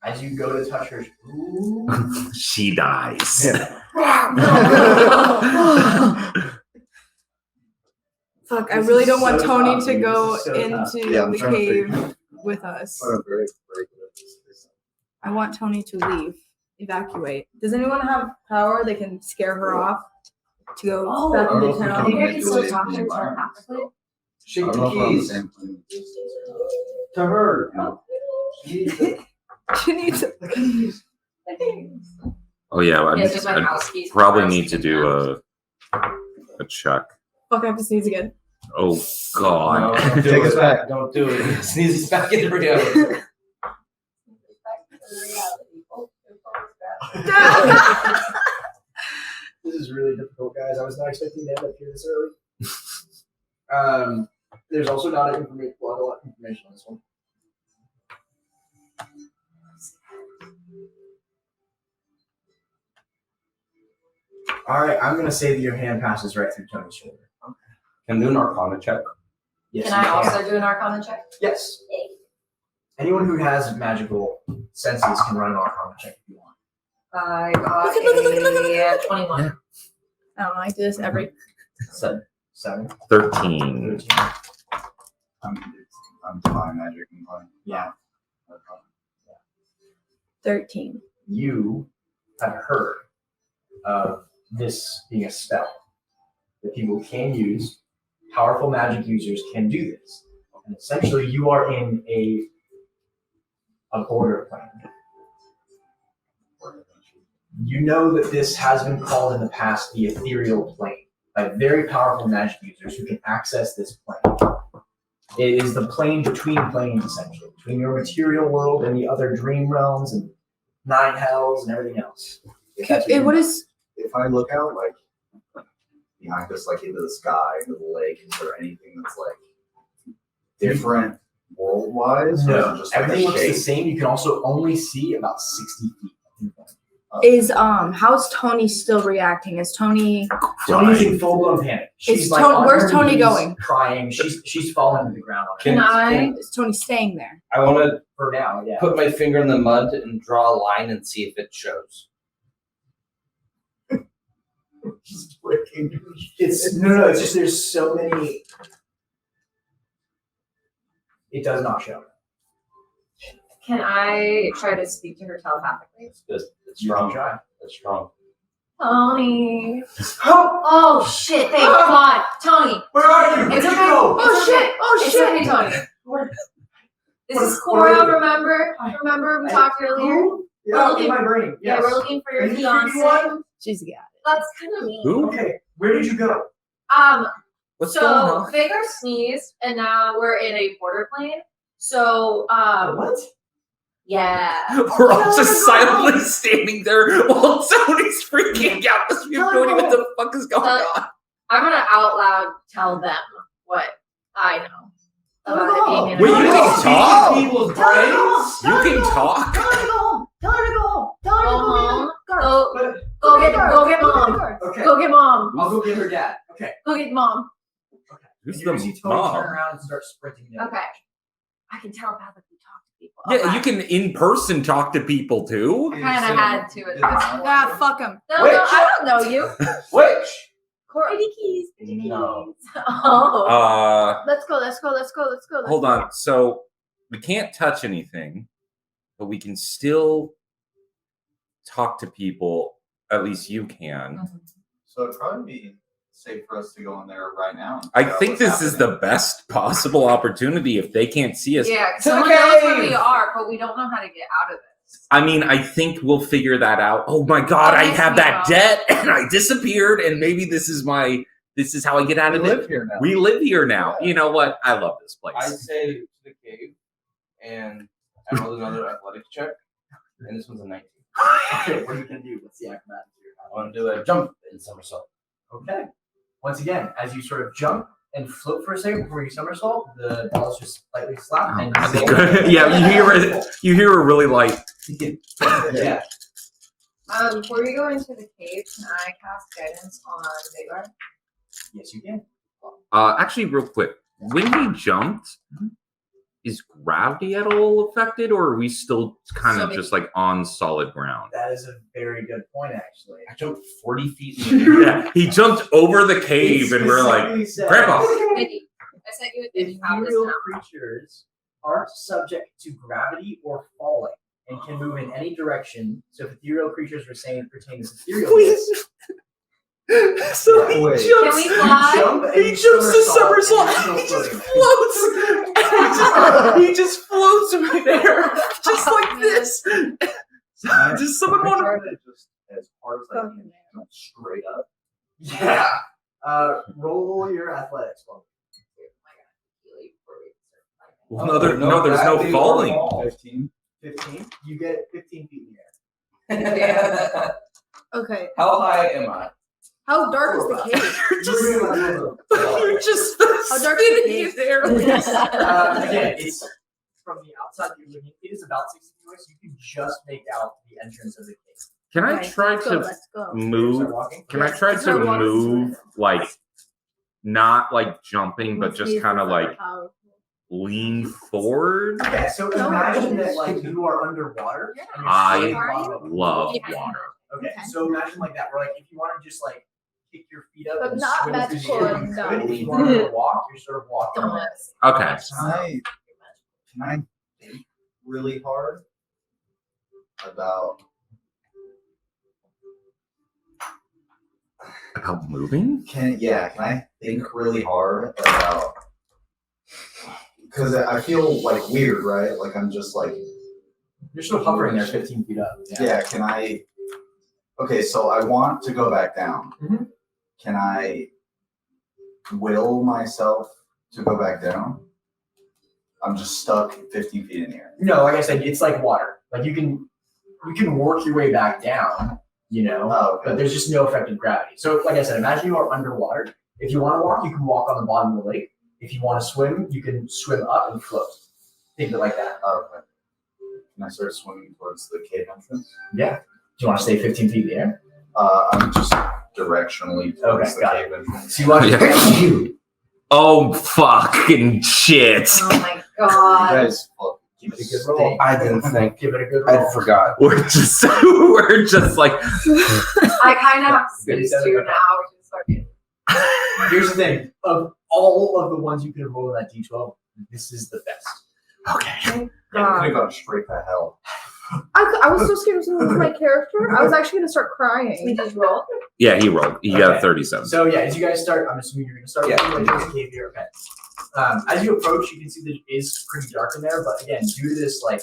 As you go to touch her, ooh, She dies. Fuck, I This really is don't want so Tony tough, to dude. go This is so tough. into Yeah, I'm the trying to cave figure- with us. I'm very, very good at this. I want Tony to leave, evacuate. Does anyone have power that can scare her off to go back I don't know into if we town? can Maybe I can still manipulate talk to the her environment, telepathically. so. I Shake don't the know if we're on the keys same plane. to her. She needs to. Oh yeah, Yeah, just my I house keys. probably need to do a check. Fuck, I have to sneeze again. Oh god. No, don't do Take it. us back. Don't do it. Sneeze us back into reality. this is really difficult, guys. I was not expecting to end up here this early. There's also not a lot of information on this one. All right, I'm gonna say that your hand passes right through Tony's shoulder. Can I do an Arcana check? Yes, Can you I also do an Arcana check? Yes. Anyone who has magical senses can run an Arcana check if you want. I got a 21. I don't know, I do this every. 7, 13. 13. I'm divine magic and fine. Yeah. 13. You have heard of this being a spell that people can use. Powerful magic users can do this. And essentially, you are in a border plane. You know that this has been called in the past the ethereal plane by very powerful magic users who can access this plane. It is the plane between planes, essentially, between your material world and the other dream realms and 9 hells and everything else. If that's what you What know. is. If I look out like behind us, like into the sky, into the lake, is there anything that's like different world-wise? Or is it just like everything a looks the shape? same. You can also only see about 60 feet. Is how's Tony still reacting? Is Tony Tony's in full blown panic. She's Is like, Tony- on where's her Tony knees, going? Crying. She's fallen to the ground. Can I? is Tony staying there? I want to For now, yeah. put my finger in the mud and draw a line and see if it shows. It's breaking. It's no. It's just there's so many. It does not show. Can I try to speak to her telepathically? It's You can strong. try. It's strong. Tony. Oh shit! Thank God, Tony. Where are you? It's Where'd okay. you go? Oh shit! Oh It's okay, Tony. Where- This is Where are Cora. you? Remember? Remember we talked earlier? Who? Yeah, in my brain. Yeah, Yes. we're looking for Are your you the creepy fiance. one? She's got it. That's kind of mean. Who? Okay. Where did you go? What's going So on? Vigor sneezed, and now we're in a border plane. So What? yeah. We're all just silently standing there while Tony's freaking out because we have no idea what the fuck is going on. I'm gonna out loud tell them what I know about it being in a Wait, you border can plane. talk? People's Tell her to go brains. home. You can talk? Tell her to go home. Tell her to go home. Tell her to Go go home. get Go, her. go get mom. Okay. Go get mom. I'll go get her dad. Okay. Go get mom. Who's You're gonna see the Tony turn mom? around and start sprinting. down. Okay. I can telepathically talk to people. Yeah, Okay. you can in person talk to people too. I kind of had to at this point. Ah, fuck him. No, Which? I don't know you. Which? Pretty keys. Pretty keys. No. Oh. Let's go. Hold on. So we can't touch anything, but we can still talk to people. At least you can. So it'd probably be safe for us to go in there right now. and I figure out think what's this is happening. the best possible opportunity if they can't see us. Yeah, To someone the knows where cave. we are, but we don't know how to get out of this. I mean, I think we'll figure that out. Oh my god, I have that debt and I disappeared, and maybe this is how I get out We of it. live here now. We live here now. Yeah. You know what? I love this I place. say to the cave, and I rolled another athletics check, and this one's a 19. Okay, what are you gonna do? What's the acrobatics here? I want to do a jump and somersault. Okay. Once again, as you sort of jump and float for a second before you somersault, the balls just slightly slap and Yeah, you hear a really light. Yeah. Before we go into the cave, can I cast guidance on Vagar? Yes, you can. Actually, real quick, when he jumped, is gravity at all affected, or are we still kind of just like on solid ground? That is a very good point, actually. I jumped 40 feet in the air. Yeah, he jumped over the cave, and we're like, Specifically says Grandpa. Maybe. I sent you a thing. How this Ethereal now? creatures aren't subject to gravity or falling and can move in any direction. So if ethereal creatures pertain to etherealness, So Wait. Can we fly? he jumps to somersault, and he just floats. He just floats in there, just like this. Does someone I want try to just as hard as I can jump straight up. Yeah. Roll your athletics. Well, no, there's no gravity or falling. fall. 15. 15. You get 15 feet in the air. Okay. How high am I? How dark is the cave? You're just How dark is the spinning cave? there. Again, it's from the outside. It is about 60 feet. So you can just make out the entrance of the cave. Can I Okay, try let's go, to let's go. move? Start walking. Can I try Let's to start walking. move, like, not like jumping, but just These kind of are like powerful. lean forward? Okay, so No. imagine that like you are underwater. And you're I sitting on the bottom of the love pool. water. Okay, Okay. so imagine like that, where like if you want to just like kick your feet up But and not swim through the magical air, you and could. If you dumb. wanted to walk, you're sort of walking. Donuts. Okay. Can I think really hard about About moving? can I think really hard about, because I feel like weird, right? Like I'm just like, You're sort of hovering there 15 feet up. yeah, can I, okay, so I want to go back down. Mhm. Can I will myself to go back down? I'm just stuck 15 feet in the air. No, like I said, it's like water. Like you can work your way back down, you know, Oh, but okay. there's just no effective gravity. So like I said, imagine you are underwater. If you want to walk, you can walk on the bottom of the lake. If you want to swim, you can swim up and float. Think of it like that. Oh, okay. Can I start swimming towards the cave entrance? Yeah. Do you want to stay 15 feet in the air? I'm just directionally towards Okay, the got cave entrance. So you want to Oh, fucking shit. Oh my You god. guys, look, give it a good roll. I didn't think. Give it a good roll. I forgot. We're just like, I kind of have to snooze too now, which is fucking. Here's the thing: of all of the ones you could have rolled in that D12, this is the best. okay. I could have gone straight to hell. I was so scared of something with my character. I was actually gonna start crying. We just roll. Yeah, he rolled. He got a Okay. 37. So yeah, as you guys start, I'm assuming you're going to start Yeah. with the cave here. Okay. As you approach, you can see that it is pretty dark in there, but again, due to this like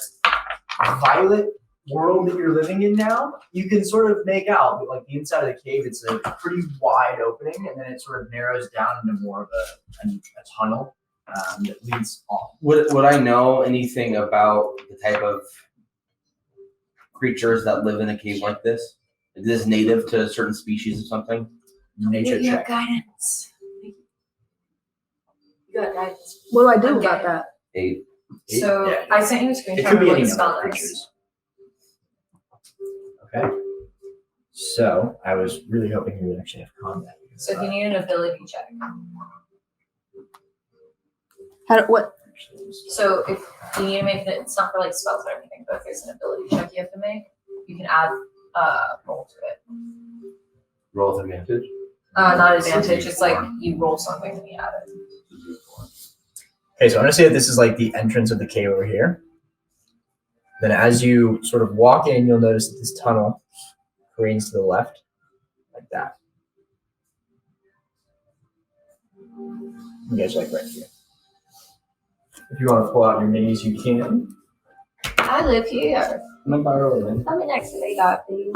violet world that you're living in now, you can sort of make out that like the inside of the cave, it's a pretty wide opening, and then it sort of narrows down into more of a tunnel that leads off. Would I know anything about the type of creatures that live in a cave like this? Is this native to a certain species or something? Nature check. guidance. You got guidance. What do I do about that? 8. So Yeah. I sent you a It screenshot could of be what any the spell number of is. creatures. Okay. So I was really hoping you would actually have combat. So if you need an ability check. What? So if you need to make it, it's not for like spells or anything, but if there's an ability check you have to make, you can add roll to it. Roll with advantage. Not advantage, it's like you roll something and you add it. Okay, so I'm gonna say that this is like the entrance of the cave over here. Then as you sort of walk in, you'll notice that this tunnel careens to the left, like that. You guys like right here. If you want to pull out your minis, you can. I live here. No borrow it. Tell me next to that, please.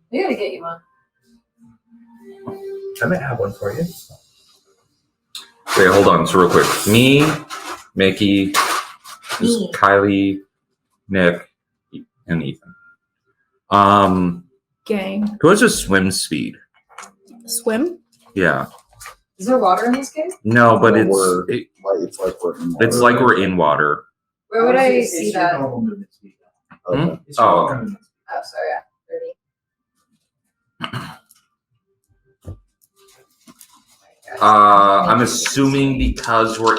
We gotta get you one. I might have one for you. Wait, hold on. So real quick. Me, Mickey, Me. Kylie, Nick, and Ethan. Gang. Who has a swim speed? Swim? Yeah. Is there water in this cave? No, but No, it's It's like we're in water. it's like we're in water. Where would I It's see your that? normal movement speed. Okay. It's your Oh. normal movement speed. Oh, sorry, yeah. 30. I'm assuming because we're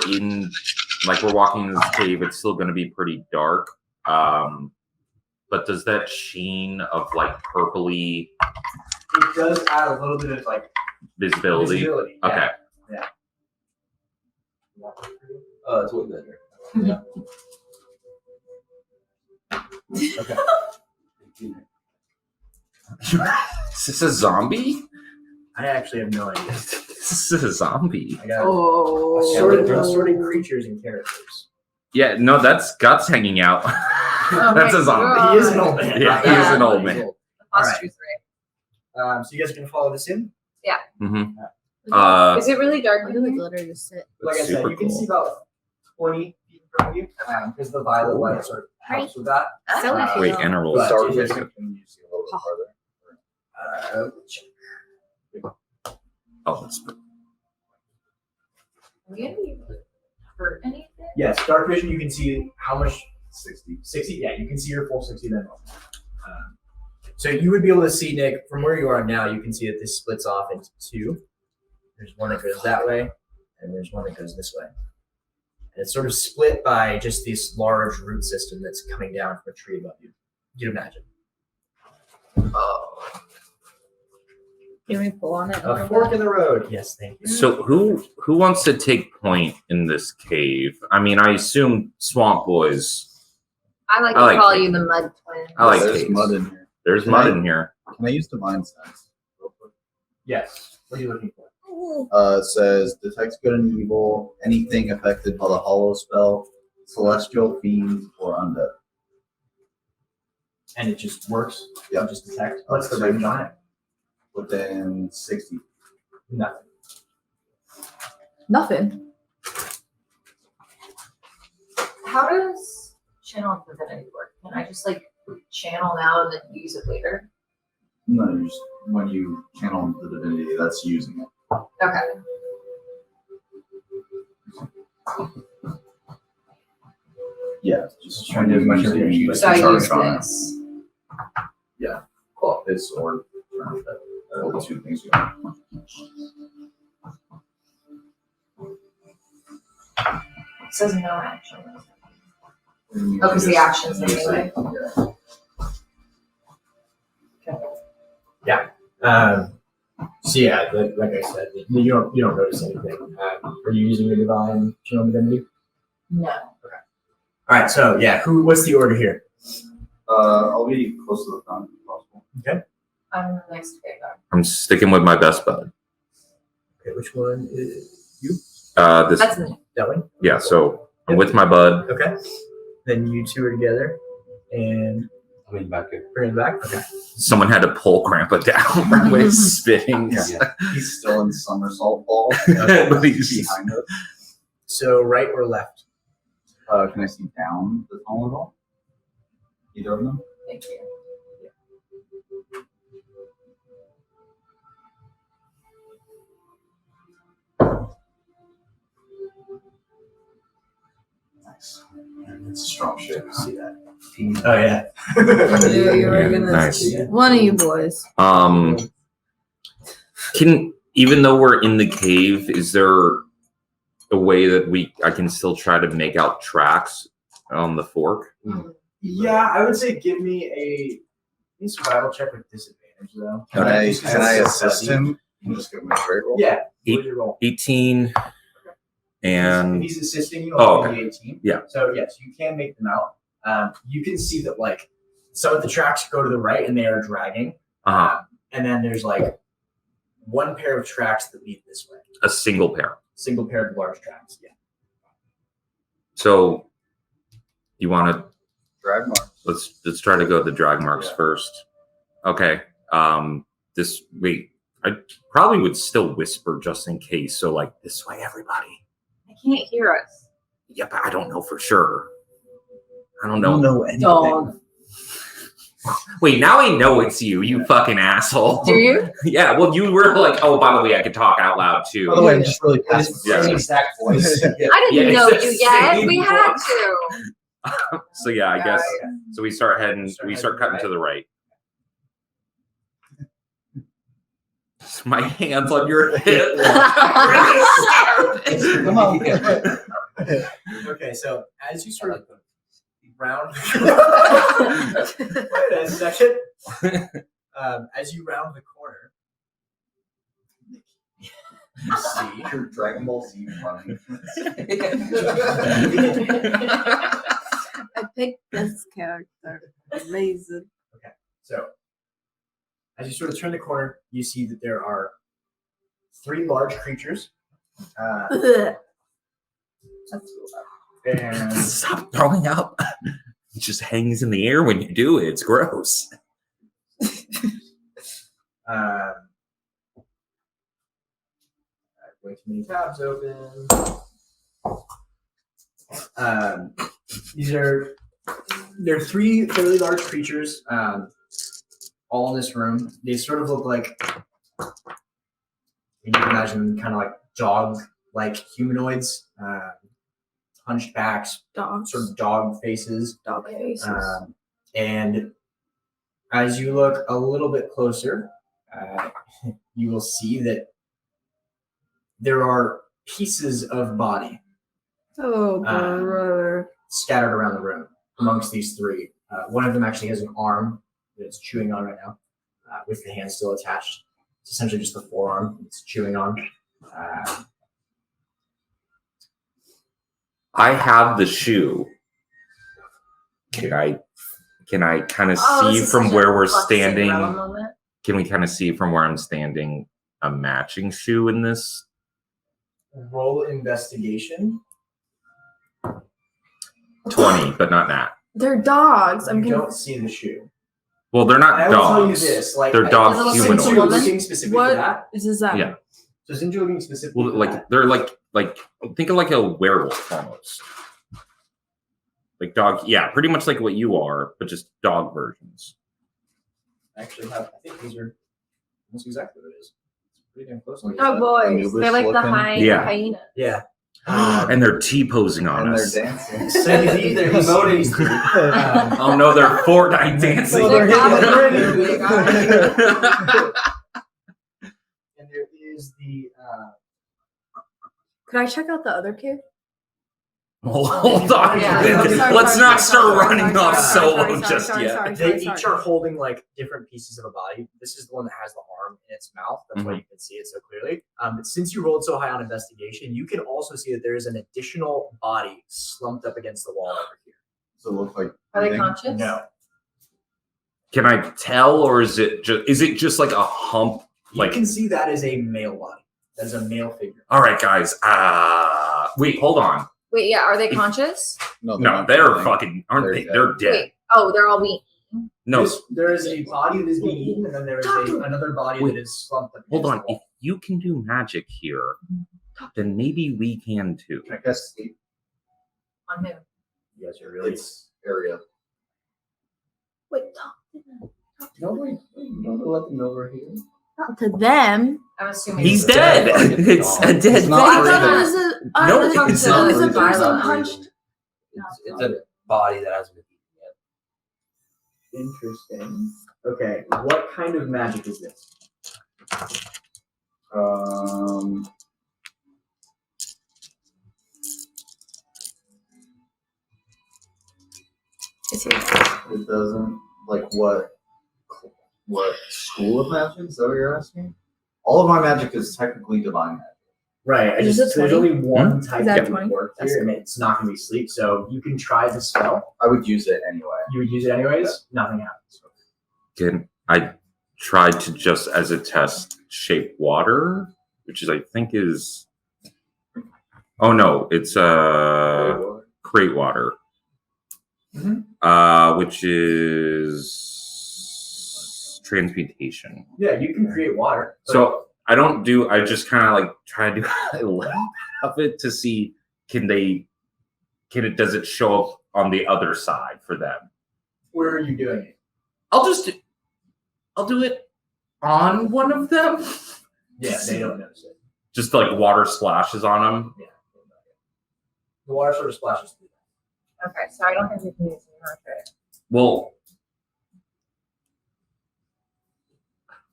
walking in this cave, it's still going to be pretty dark. But does that sheen of like purpley It does add a little bit of like visibility? visibility. Okay. It's way better. Okay. Is this a zombie? I actually have no idea. This is a zombie. I got Oh. assorted creatures and characters. Yeah, no, that's guts hanging out. That's my a zombie. God. He is an old man. Yeah, he is an old man. All That's right. truth, right? So you guys are gonna follow this in? Mm-hmm. Is it really dark I in do here? like literally just sit. Like I That's said, super you can cool. see about 20 feet in front of you because the violet light sort of helps with that. So we Uh, Wait, feel. intervals. But- Starfish, can you see a little bit farther? Oh, that's Are we gonna be hurt anything? Yes, dark vision. You can see how much 60. 60. Yeah, you can see your full 60 then. So you would be able to see, Nick, from where you are now. You can see that this splits off into two. There's one that goes that way, and there's one that goes this way. And it's sort of split by just this large root system that's coming down from a tree above you. You'd imagine. Can we pull on it? A fork in the road. Yes, thank you. So who wants to take point in this cave? I mean, I assume Swamp Boys. I like I to like call it. you the mud twin. I like There's caves. mud in here. There's Can mud I- in here. Can I use Divine Sense real quick? Yes. What are you looking for? It says detects good and evil, anything affected by the hollow spell, celestial, fiend, or undead. And it just works. Yeah. You just detect. What's the range on it? Within 60. Nothing. Nothing. How does channel divinity work? Can I just like channel now and then use it later? No, you just, when you channel the divinity, that's using it. Okay. Yeah, just Trying to do as much using it, information you as So I can use charge on it. this. Yeah. Cool. This or turn that. Are the two things you want. It says no action. And you Oh, 'cause the just actions use it. anyway. Yeah. So yeah, like I said, you don't notice anything. Are you using your divine channel divinity? No. All right. So yeah, what's the order here? I'll be close to the front if possible. I'm next to Vagar. I'm sticking with my best bud. Okay, which one is you? This That's me. That one. yeah. So I'm with my bud. Okay. Then you two are together, and I mean, back here. bring it back. Okay. Someone had to pull Grandpa down when he's spitting. Yeah. He's still in somersault ball But he's- behind us. So right or left? Can I see down the tunnel at all? Either of them? Thank you. Nice. It's a strong shape. See that? Oh yeah. I knew you were Yeah, gonna. nice. One of you boys. Can even though we're in the cave, is there a way that I can still try to make out tracks on the fork? Yeah, I would say give me a survival check with disadvantage though. Can I Just 'cause that's so assist fuzzy. him? You can just give him a straight roll? Yeah. Eight. What's your roll? 18 If and he's assisting you, Oh, I'll give you 18. Yeah. So yes, you can make them out. You can see that like some of the tracks go to the right and they are dragging. And then there's like one pair of tracks that lead this way. a single pair. Single pair of large tracks. Yeah. So You want to? Drag marks. Let's try to go the drag marks first. Okay. I probably would still whisper just in case. So like this way, everybody. I can't hear us. Yeah, but I don't know for sure. I don't I know. don't know anything. Dog. Wait, now I know it's you, you fucking asshole. Do you? Yeah, well, you were like, oh, by the way, I could talk out loud too. By the way, I'm just really His passive. Yeah. same exact voice. I didn't Yeah, know it's you the yet. same We had voice. to. So yeah, I guess. So we start heading. Start We start heading cutting to the right. My hands on your hip. Come on. Okay, so as you sort of round, wait a second. As you round the corner, you see Your Dragon Ball Z running. I picked this character. Amazing. So, as you sort of turn the corner, you see that there are 3 large creatures. And Stop throwing up. It just hangs in the air when you do it. It's gross. way too many tabs open. They're 3 fairly large creatures, all in this room. They sort of look like, you can imagine, kind of like dog-like humanoids, hunchbacks, Dogs. sort of dog faces. Dog faces. And as you look a little bit closer, you will see that there are pieces of body Oh, brother. scattered around the room amongst these 3. One of them actually has an arm that it's chewing on right now, with the hand still attached. It's essentially just the forearm it's chewing on. I have the shoe. Can I kind of see from where we're standing? Can we kind of see from where I'm standing a matching shoe in this? Roll investigation. 20, but not that. They're dogs. I'm You gonna. don't see the shoe. Well, they're And not I will tell you dogs. this, like They're dog Little since humanoids. you're Woman? looking specifically What for that, is that? Yeah. so since you're looking specifically Well, for like that, they're like think of like a werewolf almost. Like dog, yeah, pretty much like what you are, but just dog versions. I actually have, I think these are almost exactly what it is. It's pretty damn close. Oh, boys. They're like the looking. Yeah. hyena. Yeah. And they're T-posing on And us. they're dancing. So they're voting. Oh no, they're Fortnite dancing. Well, they're hitting hitting the And there is the Could I check out the other kid? Hold on. Yeah. Let's not start running off sorry, solo just yet. they each are holding like different pieces of a body. This is the one that has the arm in its mouth. That's why you can see it so clearly. But since you rolled so high on investigation, you can also see that there is an additional body slumped up against the wall over here. So it looks like. Are they breathing. conscious? No. Can I tell, or is it just like a hump? You Like, can see that as a male body. That is a male figure. all right, guys. Wait, hold on. Wait, yeah. Are they conscious? No, No, they're fucking, aren't They're they? dead. They're dead. Wait. Oh, they're all being. No, There is a body that is being eaten, and then there is another body Wait. that is slumped up hold against on. the If wall. you can do magic here, then maybe we can too. Can I guess sleep? On who? You guys are really. It's area. Wait, talk to them. No, wait. Don't let them over here. Not to them. I'm assuming He's It's a dead. dead It's a It's dead not I face. thought breathing. it was a. No, I thought it's it was not a person breathing. hunched. It's a body that hasn't been eaten Interesting. Okay, what kind of magic is this? Is he? It doesn't like what school of magic? Is that what you're asking? All of my magic is technically divine magic. Right. I Is just it there's 20? only one type Is that that 20? would work That's here, and it's not going to be sleep. So you can try the spell. I would use it anyway. You would use it anyways. Nothing happens. I tried to just as a test shape water, which is I think is. Oh no, it's crate water. which is transmutation. Yeah, you can create water. So I just kind of like try to do a little of it to see does it show up on the other side for them? Where are you doing it? I'll do it on one of them. Yeah, they don't notice it. Just like water splashes on them. Yeah. The water sort of splashes through. Okay, so I don't think we can use the marker. Well,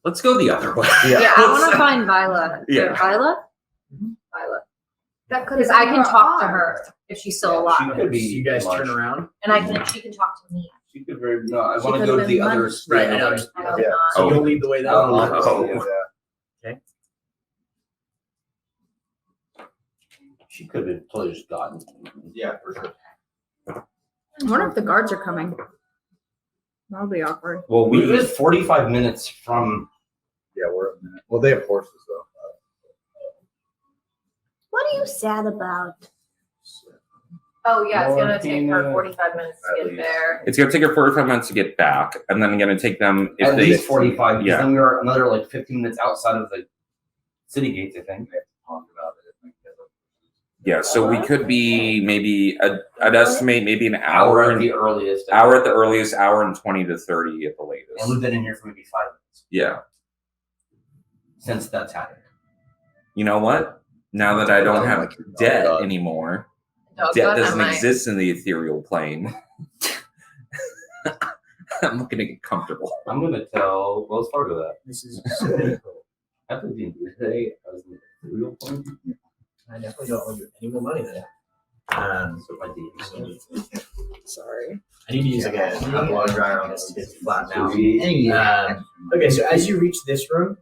let's go the other way. Yeah, I want to find Viola. Yeah. Viola? Mhm. Viola. That could Because I can talk to her if she's still Yeah, she alive. could be You guys turn large. around. And she can talk to me. She could very no. I She want to could've go to the been other mine. state. Right, I know. I hope Yeah. not. So Oh. you'll lead the way that Oh. She could have totally just gotten. Yeah, for sure. I wonder if the guards are coming. That'll be awkward. Well, We live 45 minutes from. Yeah, we're a minute. Well, they have horses though. What are you sad about? Oh, yeah, it's going to take her Martina, 45 minutes to at get least. there. it's gonna take her 45 minutes to get back, and then I'm gonna take them if At they. least 45. Because Yeah. then we are another like 15 minutes outside of the city gates. I think. They have to talk about it. Yeah, so we could be maybe I'd estimate maybe an Hour hour at and the earliest. hour at the earliest, hour and 20 to 30 at the And latest. we've been in here for maybe 5 minutes Yeah. since that's happened. You know what? Now that I don't have Like, debt God. anymore, Oh, debt God, doesn't I might. exist in the ethereal plane. I'm looking to get comfortable. I'm gonna tell Wells Fargo that. This is After the D&D today, I was in the real point. I definitely don't owe you any more money than that. So my D&D. Sorry. I need to use like a blow dryer on this to get it flattened out. Sweet. Okay, so as you reach this room,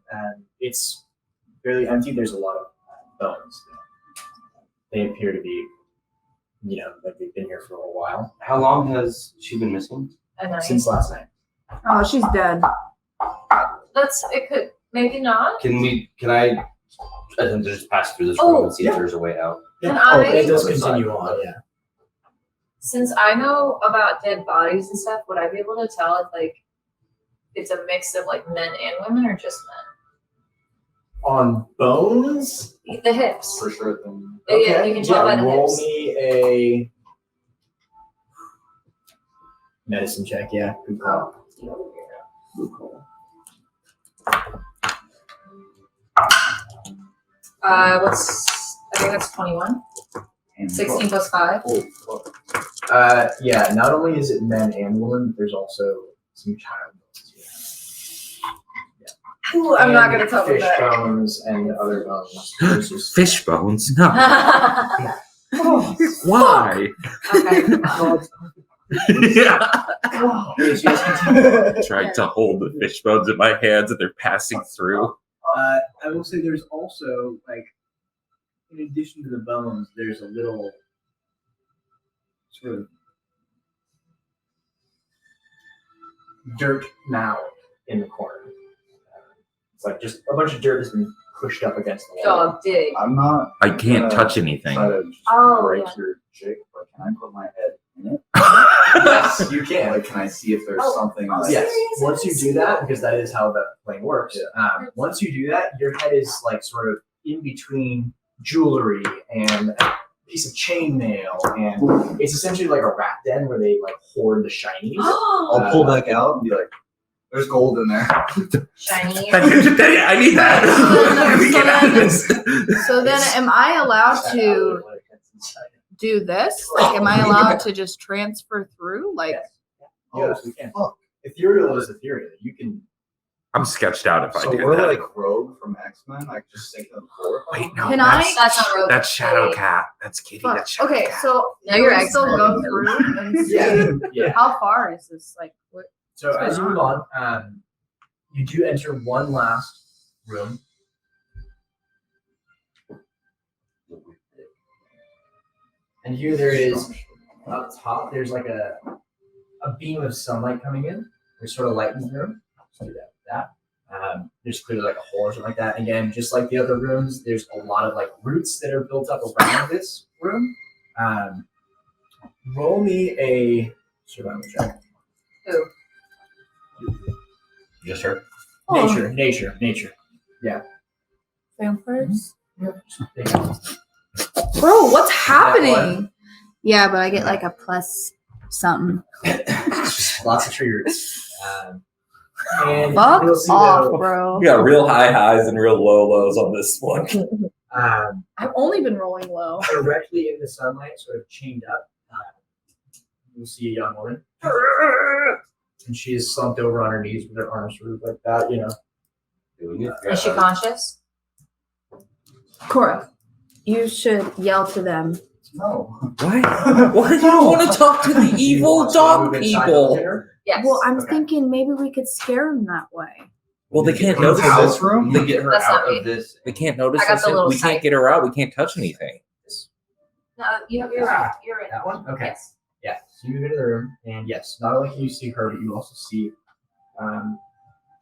it's fairly empty. There's a lot of bones. They appear to be, like they've been here for a while. How long has she been missing? A night. Since last night. Oh, she's dead. It could, maybe not. Can I attempt to just pass through this Oh, room and see if there's a way out? Can Oh, I- it does continue on, yeah. Since I know about dead bodies and stuff, would I be able to tell if, like, it's a mix of, like, men and women or just On bones? men? The hips. For sure. Then. Yeah, you can tell by the roll hips. me a medicine check, yeah. Good call. I think that's 21. 16 plus 5. Yeah, not only is it men and women, but there's also some child bones here. Ooh, I'm not And gonna tell you fish that. bones and other bones. There's just- Fish bones? No. okay. Why? Yeah. Yes, yes, continue. Tried to hold the fish bones in my hands and they're passing through. I will say there's also, like, in addition to the bones, there's a little sort of dirt mound in the corner. It's like just a bunch of dirt has been pushed up against the wall. Dog dig. I'm not. I can't touch anything. Try to just Oh, break yeah. your jig, but can I put my head in it? Yes, you can. Like, can I see if there's Oh, something? oh, like, Yes. serious? Once you do that, because that is how the plane works. Once you do that, your head is like sort of in between jewelry and a piece of chainmail, and it's essentially like a rat den where they like hoard the shinies. I'll pull back out and be like, "There's gold in there." Shiny. I need that. Let me get out of this. So then, am I allowed to do this? Like, am I allowed to just transfer through? Like, Yes, you can. Ethereal is ethereal. You can. I'm sketched out if I So do we're that. like Rogue from X-Men. I just sink on the floor. Wait, no. Can that's, That's not rogue. That's Shadow Wait. Cat. That's Kitty. fuck. That's Shadow Okay, Cat. so Now you're can we still go X-Men. through and see Yeah. how far is this? Like, what? So as you move on, you do enter one last room. And here there is up top. There's like a beam of sunlight coming in. There's sort of light in the room. So do that. There's clearly like a hole or something like that. Again, just like the other rooms, there's a lot of like roots that are built up around this room. Roll me a survival check. Who? Just her. Oh. Nature. Vampires. There you go. Bro, what's That happening? Yeah, but I get like a plus something. Lots of triggers. And Fuck you'll see off, though, bro. We got real high highs and real low lows on this one. I've only been rolling low. Directly in the sunlight, sort of chained up, you'll see a young woman. And she is slumped over on her knees with her arms sort of like that, you know. Is she conscious? Cora, you should yell to them. No. Why? Why do you want to talk to the evil dog people? Yes. Well, I'm Okay. thinking maybe we could scare them that way. Well, they can't Into notice this us. room? To get her That's out not me. of this. They can't notice I got us. the little We can't sight. get her out. We can't touch anything. No, you're right. You're right. That one? Okay. Yes. Yeah, so you go to the room, and yes, not only can you see her, but you also see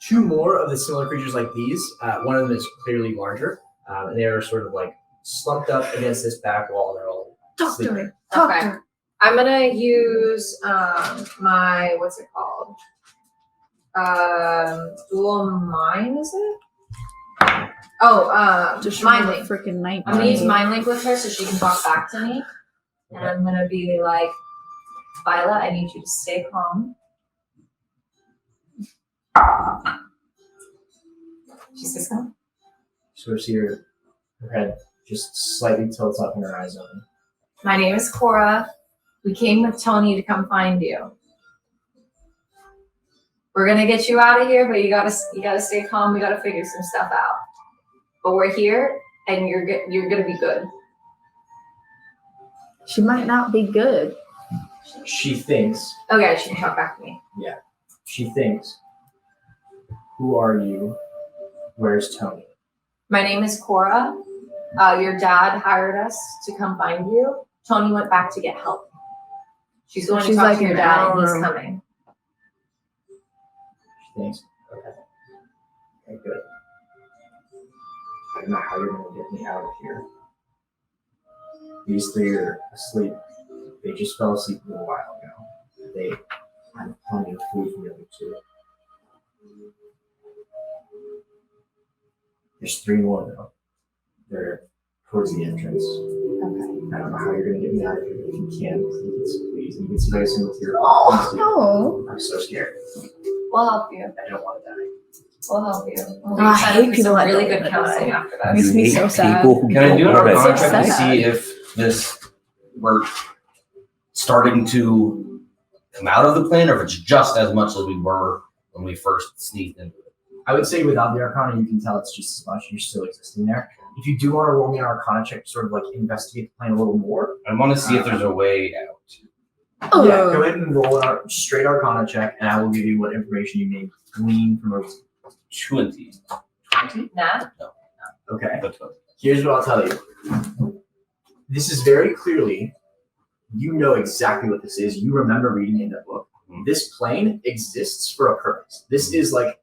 two more of the similar creatures like these. One of them is clearly larger, and they are sort of like slumped up against this back wall. They're all sleeping. Doctor, Okay. doctor. I'm gonna use my what's it called? Dual mind, is it? Oh, Just mind remember link. freaking night. I'm gonna use mind link with her so she can talk back to me, and I'm gonna be like, Viola, I need you to stay calm. She says calm. Sort of see her head just slightly tilts up and her eyes open. My name is Cora. We came with Tony to come find you. We're gonna get you out of here, but you gotta stay calm. We gotta figure some stuff out. But we're here, and you're gonna be good. She might not be good. She thinks, Okay, she can talk back to me. who are you? Where's Tony? My name is Cora. Your dad hired us to come find you. Tony went back to get help. She's going to She's talk like to your an dad, and he's hour. coming. She thinks, okay, good. I don't know how you're going to get me out of here. These three are asleep. They just fell asleep a little while ago. They have plenty of food for the other two. There's three more though. They're towards the entrance. Okay. I don't know how you're going to get me out of here. If you can, please. And you can see very soon with your Oh, I'm so scared. We'll help you. I don't want to die. We'll help you. We'll I set hate up people some that really don't good wanna counseling die. after that. Makes You me hate so sad. people who Can I do don't our wanna die. contract to sad. see if we're starting to come out of the plane, or if it's just as much as we were when we first sneaked into it? I would say without the Arcana, you can tell it's just as much. You're still existing there. If you do want to roll me an Arcana check to sort of like investigate the plane a little more, I want to see if there's a way out. Oh. yeah, go ahead and roll a straight Arcana check, and I will give you what information you may glean from a 20. 20. Nah. Okay. That's what- Here's what I'll tell you. This is very clearly, you know exactly what this is. You remember reading in that book. Mhm. This plane exists for a purpose. This is like,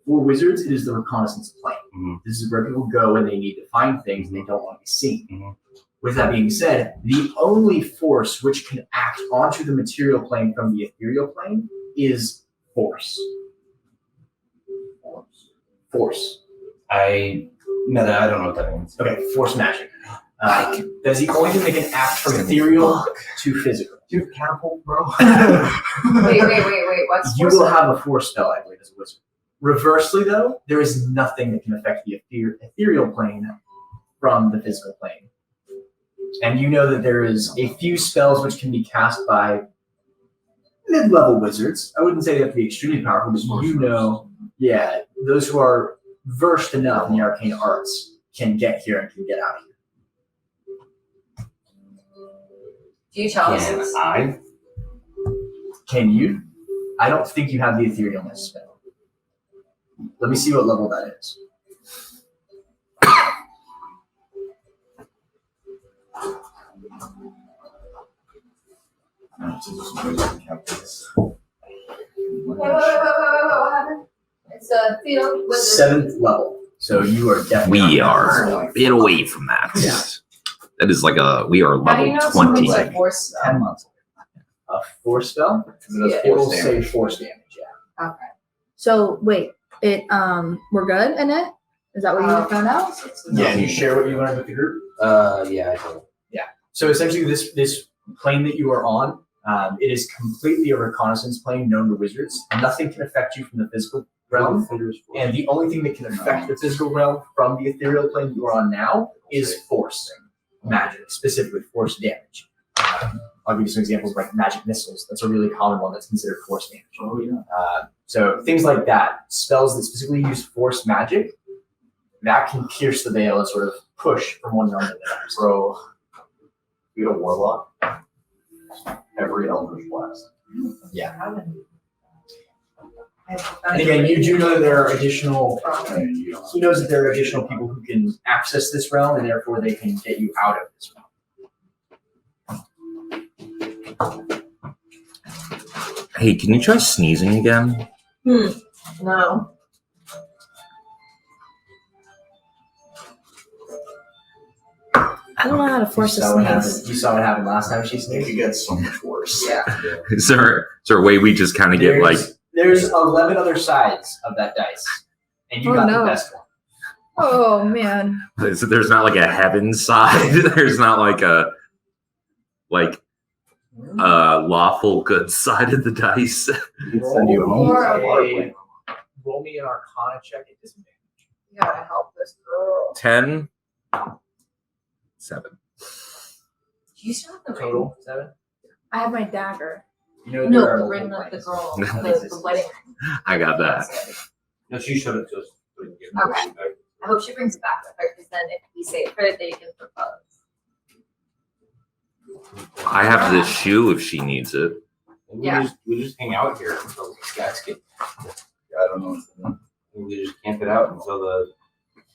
for wizards, it is the reconnaissance plane. Mhm. This is where people go when they need to find things and they don't want to be seen. Mhm. With that being said, the only force which can act onto the material plane from the ethereal plane is force. Force. I don't know what that means. Okay, force magic. That's the only thing that can act from ethereal to physical. Dude, catapult, bro. Wait. What's You force? will have a force spell, I believe, as a wizard. Reversely, though, there is nothing that can affect the ethereal plane from the physical plane. And you know that there is a few spells which can be cast by mid-level wizards. I wouldn't say they have to be extremely powerful, but you know, yeah, those who are versed enough in the arcane arts can get here and can get out of here. Do you tell us? Can I? Can you? I don't think you have the etherealness spell. Let me see what level that is. Wait, what happened? It's a field with 7th level. So you are definitely. We not are going a bit away from that. Yeah. That is like we are How do you level know 20. something's a force spell? 10 months. a force spell. It It will does say force damage. Yeah. Okay. So wait, we're good in it? Is that what you found out? Yeah. And you share what you learned with the group. Yeah, I do. So essentially, this plane that you are on, it is completely a reconnaissance plane known to wizards. Nothing can affect you from the physical realm, and the only thing that can affect the physical realm from the ethereal plane you are on now is force magic, specifically force damage. I'll give you some examples like magic missiles. That's a really common one that's considered force damage. Oh yeah. So things like that, spells that specifically use force magic, that can pierce the veil and sort of push from one realm to the next. Bro, we had a warlock. Every Eldritch Blast. And again, you do know that there are additional. He knows that there are additional people who can access this realm, and therefore they can get you out of this realm. Hey, can you try sneezing again? No. I don't know how to force a sneeze. You saw what happened last time she It sneezed. could get so much worse. Yeah. Is there a way we just kind of get like? There's 11 other sides of that dice, and you Oh, got no. the best one. Oh man. There's not like a heaven side. There's not like a lawful good side of the dice. Send you home. Roll me an Arcana check at disadvantage. You gotta help this girl. 10, 7. You still have the ring? Total 7. I have my dagger. You know No, there are the multiple ring of the planes. girl. No. The wedding ring. I got that. No, she showed it to us. Okay. I hope she brings it back with her, because then if we save her, they can propose. I have this shoe if she needs it. Yeah. We just hang out here until these guys get. I don't know what's going on. We just camp it out until the.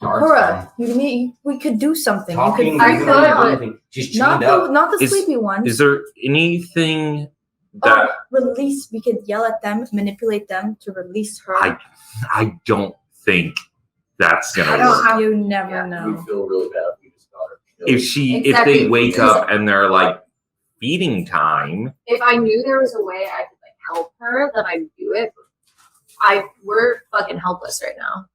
Cora, we could do something. Talking. You could, I could. Anything. She's not chained up. the Is- sleepy one. Is there anything that Release. We could yell at them, manipulate them to release her. I don't think that's I gonna don't work. have- You never Yeah. know. We feel really bad. We just got her. If they Exactly. wake up and they're like feeding time, If I knew there was a way I could like help her, then I'd do it. We're fucking helpless right now.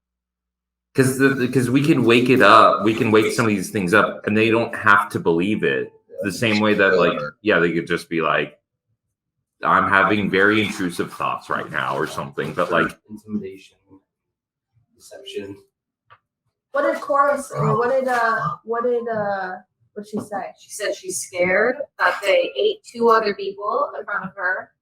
because we can wake it up, we can wake some of these things up, and they don't have to believe it. The same way that like they could just be like, I'm having very intrusive thoughts right now or something, but like Intimidation, deception. What did Cora say? Or what'd she say? She said she's scared that they ate 2 other people in front of her.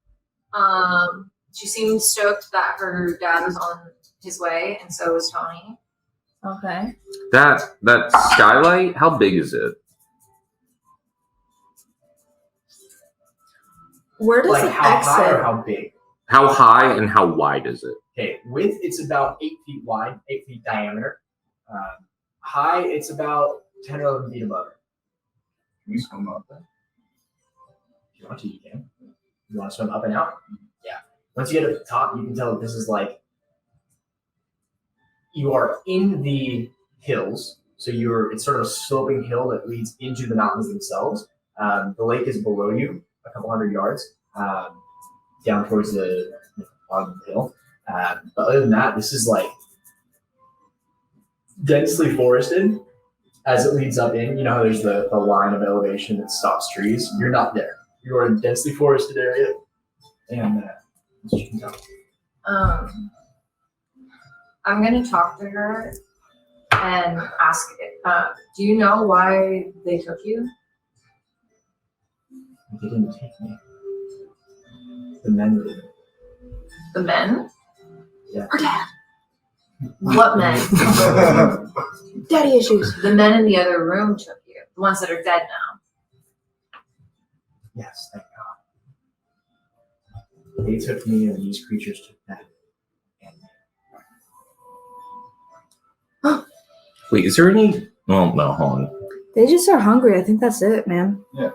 She seemed stoked that her dad was on his way, and so was Tony. Okay. that skylight, how big is it? Where does Like it how high or exit? how big? How high and how wide is it? Okay, width it's about 8 feet wide, 8 feet diameter. High it's about 10 or 11 feet above it. Can we swim up there? If you want to, you can. You want to swim up and out? Yeah. Once you get to the top, you can tell that this is like you are in the hills. So it's sort of a sloping hill that leads into the mountains themselves. The lake is below you, a couple hundred yards, down towards the bottom of the hill. But other than that, this is like densely forested as it leads up in. You know how there's the line of elevation that stops trees? You're not there. You are in a densely forested area. And as you can tell. I'm gonna talk to her and ask, do you know why they took you? They didn't take me. The men did. The men? Yeah. Her dad. What men? Daddy issues. The men in the other room took you. The ones that are dead now. Yes, thank God. They took me and these creatures took them. Wait, is there any? Well, no, hold on. They just are hungry. I think that's it, man. Yeah.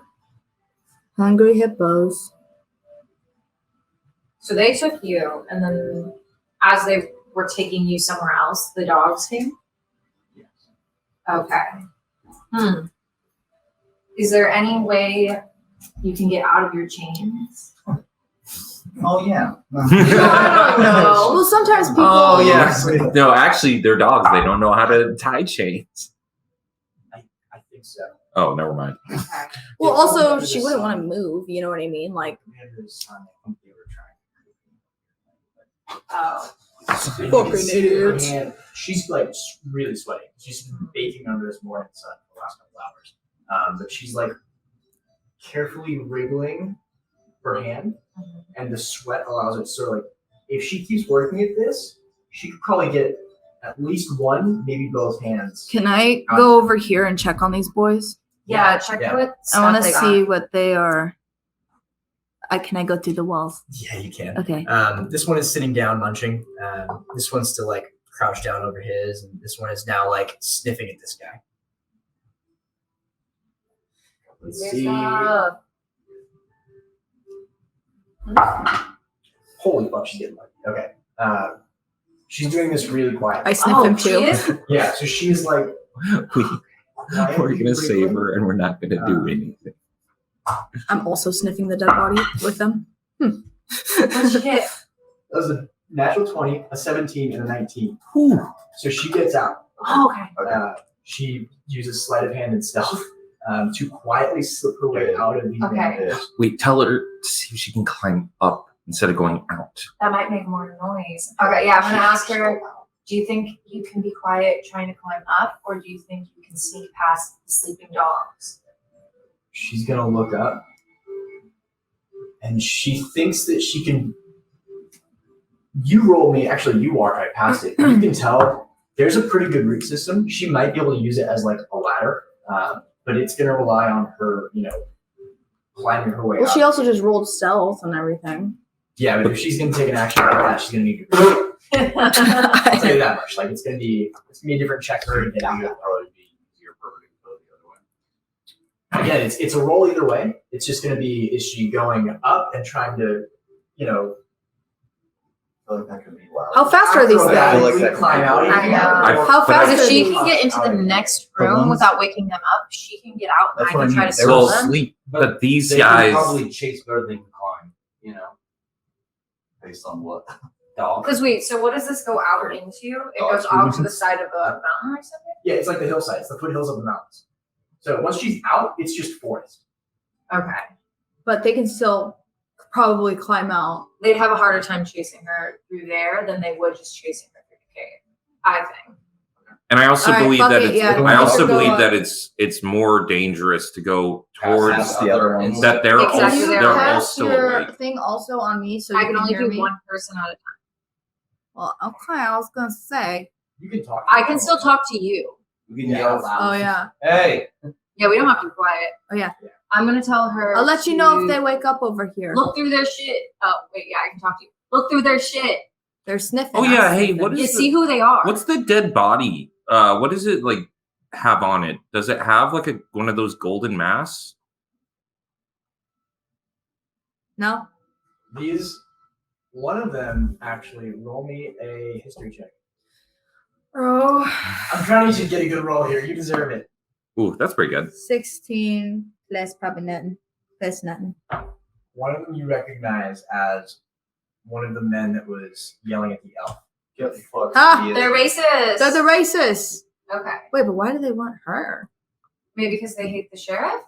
Hungry hippos. So they took you, and then as they were taking you somewhere else, the dogs came? Yes. Okay. Is there any way You can get out of your chains. Oh yeah. I don't know. Well, sometimes people. Oh, yeah. No, actually, they're dogs. They don't know how to tie chains. I think so. Oh, never mind. Okay. Well, also she wouldn't want to move. You know what I mean? Like, Oh. Fucking idiots. And she's like really sweating. She's been baking under this morning sun for the last couple hours. But she's like carefully wriggling her hand, and the sweat allows it to sort of like, if she keeps working at this, she could probably get at least one, maybe both hands. can I go over here and check on these boys? Yeah, check Yeah. what I want to stuff they see got. what they are. Can I go through the walls? Yeah, you can. Okay. This one is sitting down munching. This one's still like crouched down over his, and this one is now like sniffing at this guy. Let's There's see. stuff. Holy fuck, she's getting lucky. Okay. She's doing this really quiet. I sniff Oh, him she too. is? Yeah, so she's like, We're gonna save her, and we're not gonna do anything. I'm also sniffing the dead body with them. What'd she get? that was a natural 20, a 17, and a 19. Whew. So she gets out. Oh, okay. She uses sleight of hand and stealth to quietly slip her way out of the Okay. bandits. Wait, tell her to see if she can climb up instead of going out. That might make more noise. Okay, yeah, I'm gonna ask her, do you think you can be quiet trying to climb up, or do you think you can sneak past the sleeping dogs? She's gonna look up, and she thinks that she can. You roll me. Actually, you walk right past it. You can tell there's a pretty good root system. She might be able to use it as like a ladder, but it's gonna rely on her, climbing her way Well, up. she also just rolled stealth and everything. Yeah, but if she's gonna take an action like that, she's gonna need your. I'll tell you that much. Like it's gonna be a different check for her to get out. It'd probably be easier for her to go the other way. Again, it's a roll either way. It's just gonna be, is she going up and trying to, I feel like that could be loud. How fast are these acrobatically I feel like guys? that could climb be out? really I know. or- How but I- fast If are she these? can get into the next The room ones- without waking them up, she can get out and That's I what can I try mean. to They're steal all them. Sleep, but these They can guys. probably chase better than they can climb. Based on what? Dog. Because wait, so what does this go out into? It goes out to the side of a mountain or something? Yeah, it's like the hillside. It's the foothills of the mountains. So once she's out, it's just forest. Okay. But they can still probably climb out. They'd have a harder time chasing her through there than they would just chasing her through the cave. I think. And I also All right, believe fuck that it, it's. yeah, I also go believe up. that it's more dangerous to go towards Past the other ones. that. They're Exactly, also Can you they're cast awake. your thing also on me so I you can can only hear do me? one person at a time. Well, okay, I was gonna say. You can talk. I can still talk to you. We can Yeah, yell out loud. Oh yeah. Hey, Yeah, we don't have to be quiet. Oh yeah. I'm gonna tell her. I'll let you know if to they wake up over here. look through their shit. Oh wait, yeah, I can talk to you. Look through their shit. They're sniffing. Oh I'm yeah, hey, sniffing. what You is see who they are. what's the dead body? What does it like have on it? Does it have like one of those golden masks? No? One of them actually, roll me a history check. Oh. I'm trying to get a good roll here. You deserve it. Ooh, that's pretty good. 16 plus probably nothing. Plus nothing. One of them you recognize as one of the men that was yelling at the elf. Get the fuck. Ah, They're racist. They're the racists. Okay. Wait, but why do they want her? Maybe because they hate the sheriff.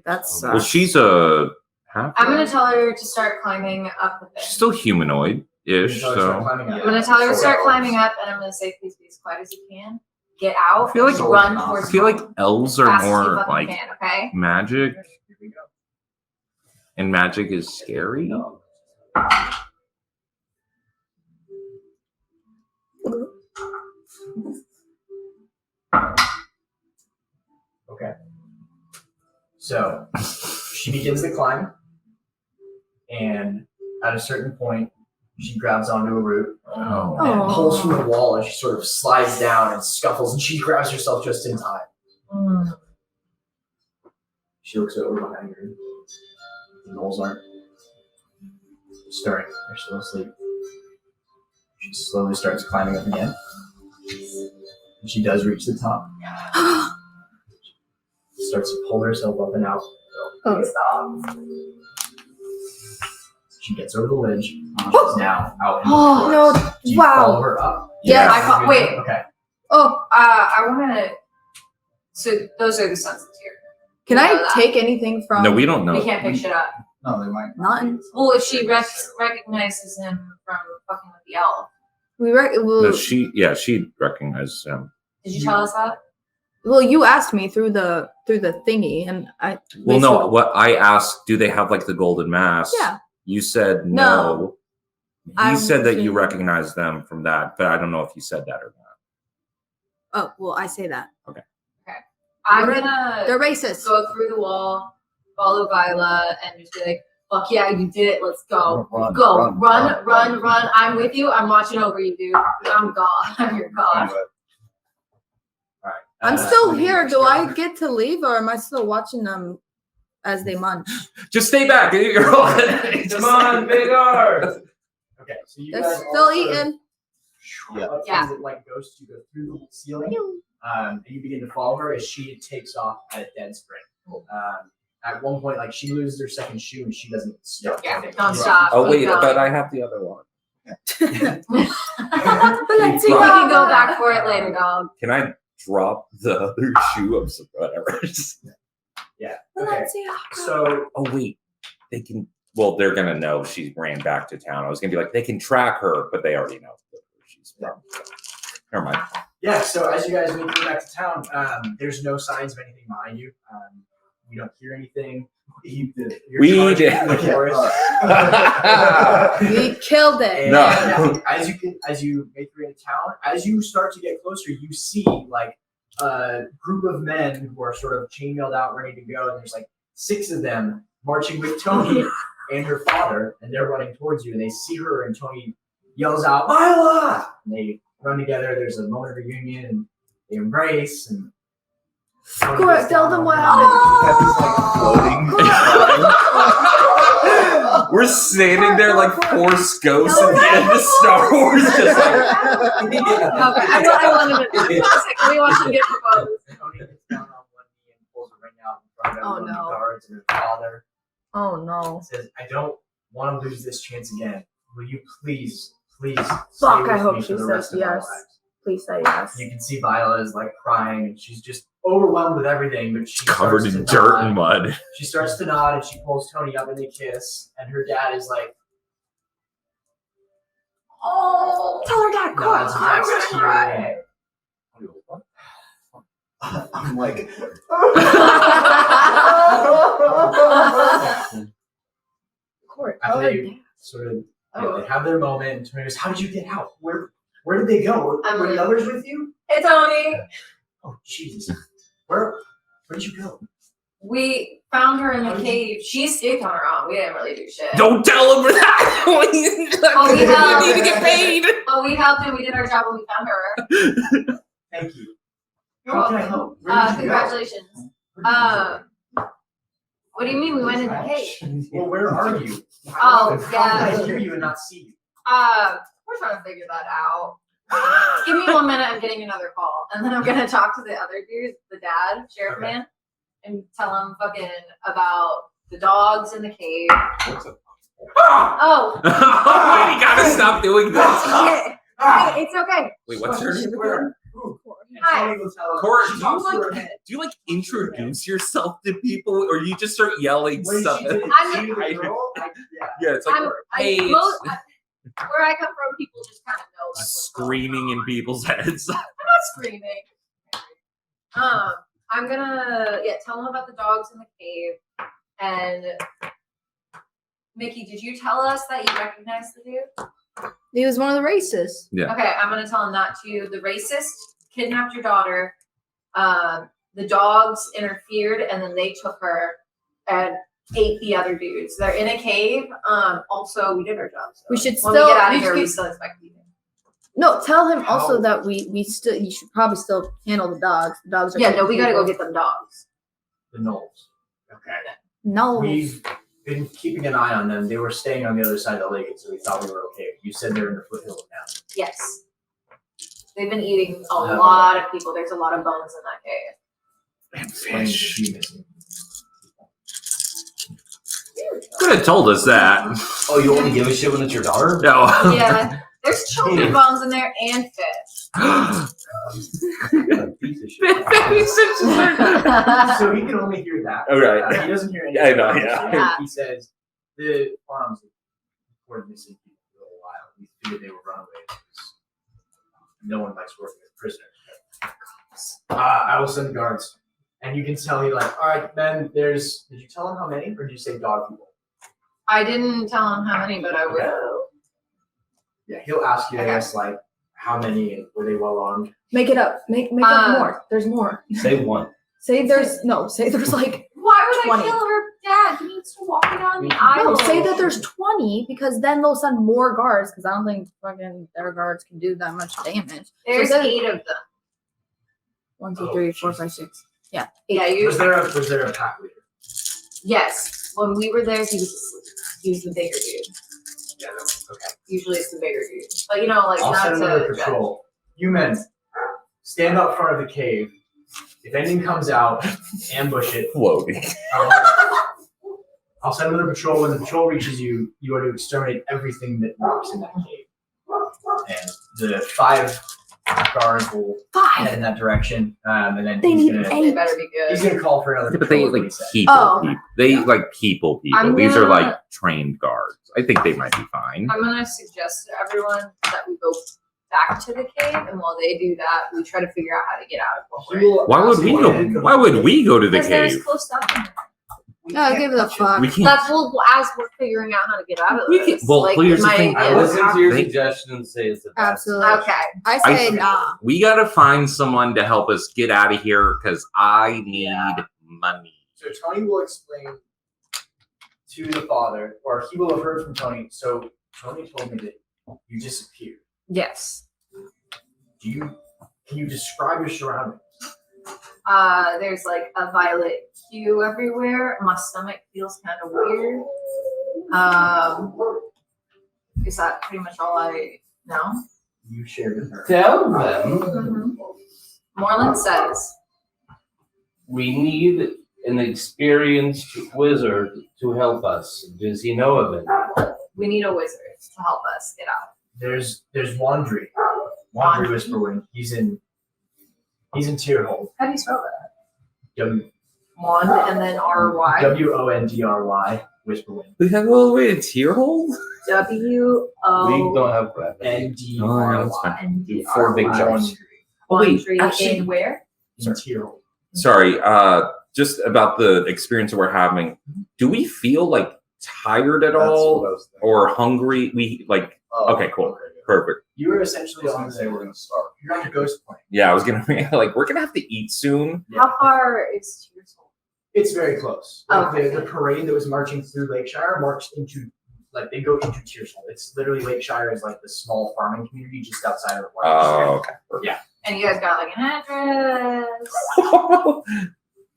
That's Well, she's a half. I'm gonna tell her to start climbing up the thing. She's still humanoid-ish, Start so climbing up. I'm gonna tell her to start climbing up, and I'm gonna say, please be as quiet as you can. Get out. I feel like- and run I towards. I feel like home elves as are fast as you more fucking like can, okay? magic, Here we go. and magic is scary. Okay. So she begins to climb, and at a certain point, she grabs onto a root Oh. and Aw. pulls from the wall, and she sort of slides down and scuffles, and she grabs herself just in time. Mm. She looks over behind her. The gnolls aren't stirring. They're still asleep. She slowly starts climbing up again. And she does reach the top. Starts to pull herself up and out. Oh. Stop. She gets over the ledge. She's now out in the Oh, no. forest. Do you Wow. follow her up? Yes. Wait. Okay. Oh, I want to. So those are the sunsets here. can You know I that. take anything from? No, we don't know. We can't pick shit up. No, they might Nothing. Well, if she recognizes him from fucking with the elf, No, she recognized him. did you tell us that? Well, you asked me through the thingy, and I. Well, no. basically- What I asked, do they have like the golden mask? Yeah. You said No. no. I You said that you didn't- recognized them from that, but I don't know if you said that or not. Oh well, I say that I'm What are- gonna they're racist. go through the wall, follow Viola, and just be like, "Fuck yeah, you did it! Let's go, Run, go, run, run! I'm with you. I'm watching over you, dude. I'm God. I'm your God." All right. I'm still so here. next Do I turn. get to leave, or am I still watching them as they munch? Just stay back, girl. Come on, big R. Okay, so you They're guys still all eating. Up Yeah. as it like goes to go through the ceiling, and you begin to follow her as she takes off at a dead sprint. At one point, like she loses her second shoe and she doesn't stop. Yeah, don't stop. Oh wait, Keep going. but I have the other one. We Let's see. can go back for it later, dog. Can I drop the other shoe? I'm sorry, whatever. Yeah. Okay. Let's see. So Oh wait, they can. Well, they're gonna know she ran back to town. I was gonna be like, they can track her, but they already know where she's from. So. Never mind. yeah, so as you guys make it back to town, there's no signs of anything behind you. You don't hear anything. You're We charged did. through the forest. We killed it. No. And as you make your way into town, as you start to get closer, you see like a group of men who are sort of chainmailed out, ready to go. And there's like 6 of them marching with Tony and her father, and they're running towards you. And they see her, and Tony yells out, "Viola!" And they run together. There's a moment of reunion, and they embrace. And Tony Court, gets tell down them on what one knee. We're standing there like Force Ghost at the end of Star Wars, just like. Okay, I wanted to. We want to get proposed. Tony gets down on one knee and pulls a ring out in front of Oh, everyone, no. the guards and her father. Oh no. Says, "I don't want to lose this chance again. Will you please stay Fuck, with I hope me she for the says rest of our yes. lives?" Please say yes. You can see Viola is like crying, and she's just overwhelmed with everything. But she Covered starts in to dirt nod. and mud. She starts to nod, and she pulls Tony up, and they kiss. And her dad is like, Oh, Tell her dad. nods and I'm wipes gonna a tear cry. away. I'm like, Court. After Tell her they dad. sort of they have their moment, and Tony goes, "How did you get out? Where did they go? Were the others with you?" Hey, Tony. Oh Jesus! Where did you go? We found her in the cave. She escaped on her own. We didn't really do shit. Don't tell him that. we We need to get paid. But we helped and we did our job when we found her. Thank you. You're How can I welcome. help? Where did you go? Congratulations. What do you mean we went in the cave? Well, where are you? Oh, How yeah. can I hear you and not see you? We're trying to figure that out. Give me 1 minute. I'm getting another call, and then I'm gonna talk to the other dude, the dad, sheriff Okay. man, and tell him fucking about the dogs in the cave. Oh, Wait, you gotta stop doing this. it's okay. Wait, what's her name? Where? Who? And Hi. Tony will tell her. Court, She do talks you through her like head. do you like introduce yourself to people, or you just start yelling When stuff? she did it I'm- to the girl, yeah. Yeah, it's like hey, Where I come from, people just kind of know. Like, what's going screaming in on. people's heads. I'm not screaming. I'm gonna tell them about the dogs in the cave. And Mickey, did you tell us that you recognized the dude? He was one of the racists. Yeah. Okay, I'm gonna tell him not to. The racist kidnapped your daughter. The dogs interfered, and then they took her and ate the other dudes. They're in a cave. Also, we did our job. So We should when we still- get out we of here, we should- still expect you. No, tell him also How? that we still you should probably still handle the dogs. The dogs are Yeah, no, we gotta go people. get them dogs. The Knolls. Okay. No. We've been keeping an eye on them. They were staying on the other side of the lake, so we thought we were okay. You said they're in the foothills now. Yes. They've been eating a Yeah. lot of people. There's a lot of bones in that cave. And Explain fish. she missing. Could have told us that. Oh, you only give a shit when it's your daughter? No. Yeah, there's children bones in there and fish. Piece of shit. So he can only hear that. Okay. He doesn't hear anything. I know, else. yeah. He says the farms reported missing people for a little while. We figured they were runaways. No one likes working with prisoners. I will send guards. And you can tell he like, all right, then there's. Did you tell him how many, or did you say dog people? I didn't tell him how many, but I will. Yeah, he'll ask you. I guess like how many, and were they well armed? Make it up. Make up more. There's more. Say one. Say there's like Why would 20. I kill her dad? He needs to walk it on the aisle. no, say that there's 20 because then they'll send more guards because I don't think fucking their guards can do that much damage. There's So then- 8 of them. 1, 2, 3, 4, 5, 6. Yeah. 8. Yeah, you. Was there a pack leader? Yes. When we were there, he was asleep. He was the bigger dude. Yeah. Okay. Usually it's the bigger dude. But you know, like I'll not send another to patrol. You men, stand up front of the cave. If anything comes out, ambush it. Floating. I'll send another patrol. When the patrol reaches you, you are to exterminate everything that walks in that cave. And the 5 guards will head in that direction. And then They he's need gonna 8. They better be he's good. gonna call for another Yeah, but patrol. they is what like he said. people. Oh. They like people. I'm These are like gonna- trained guards. I think they might be fine. I'm gonna suggest to everyone that we go back to the cave, and while they do that, we try to figure out how to get out of what He we're in. will Why would ask we you go? when- Why would we go to the Because there's cave? close stuff in there. No, give it a fuck. We can't. That's well, as we're figuring out how to get out of We this. can- well, here's the my thing. I idea is listen to your They- suggestion and say it's the best. Absolutely. Okay. I say I- nah. We gotta find someone to help us get out of here because I need money. So Tony will explain to the father, or he will have heard from Tony. So Tony told me that you disappeared. Yes. Can you describe your surroundings? There's like a violet hue everywhere. My stomach feels kind of weird. Is that pretty much all I know? You shared with her. Tell them Moreland says, we need an experienced wizard to help us. Does he know of it? we need a wizard to help us get out. There's Wandry. Wandry Whisperwind. He's in Tierhold. How do you spell that? W Wand and then R-Y. Wondry Whisperwind. We have all the way to Tierhold? We don't W-O-N-D-R-Y. have crap. NDRY. 4 big jars. Oh, wait, Wandry actually- in where? In Tierhold. Sorry, just about the experience that we're having. Do we feel like tired at That's what I all was thinking. or hungry? We like Oh, okay, cool. good. Perfect. You were essentially I was on gonna say we're the gonna start. you're on the ghost plane. Yeah, I was gonna like we're gonna have to eat soon. How far is Tearsville? It's very close. Like, Okay. the parade that was marching through Lakeshire marched into they go into Tierhold. It's literally Lakeshire is like the small farming community just outside of the water. Oh, okay. Perfect. And you guys got like an address.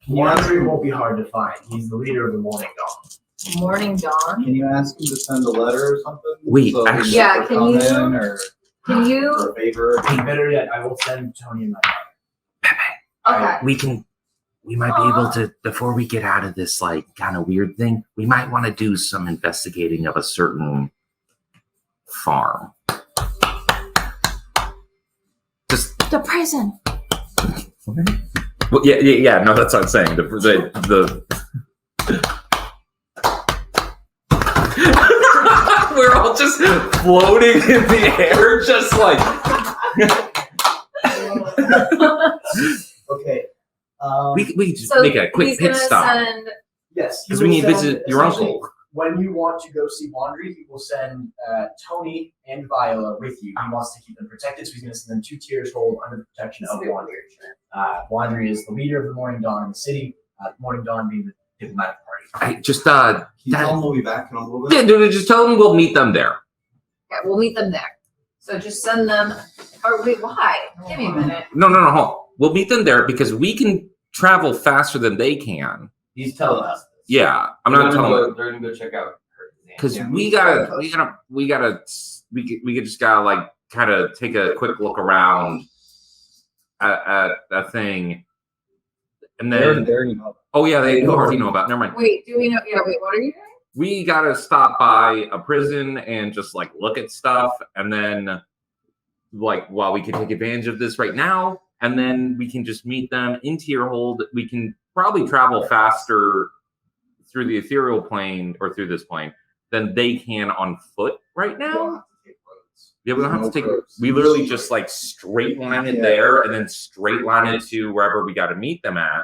Wandry won't be hard to find. He's the leader of the Morning Dawn. Morning Dawn. Can you ask him to send a letter or something? Wait, So actually- Yeah, or can come you- in or Can you? for a favor? Better yet, I will send Tony and my Okay. We might be able to, before we get out of this like kind of weird thing, we might want to do some investigating of a certain farm. Just The prison. well, yeah. No, that's what I'm saying. The we're all just floating in the air, just like Okay. we could just So make a quick he's pit gonna stop send. Yes, he 'Cause we will need to send- visit your essentially, uncle. When you want to go see Wandry, he will send Tony and Viola with you. He wants to keep them protected, so he's going to send them to Tierhold under the protection of Wandry. Wandry is the leader of the Morning Dawn in the city. Morning Dawn being the diplomatic party. I just Can you tell him we'll be back in a little bit? yeah, dude, just tell them we'll meet them there. Okay, we'll meet them there. So just send them. Or wait, why? Give me a minute. No, hold on. We'll meet them there because we can travel faster than they can. He's telling us. Yeah, I'm not telling them They're gonna go check out her exam. because Yeah, we just gotta like kind of take a quick look around at a thing, and then They're- oh yeah, they already know about. Never mind. Wait, do we know? Yeah, wait, what are you doing? we gotta stop by a prison and just like look at stuff, and then like while we can take advantage of this right now, and then we can just meet them in Tierhold. We can probably travel faster through the ethereal plane or through this plane than they can on foot right now. Yeah, we don't have to take. We literally just like straight line it there, and then straight line it to wherever we got to meet them at.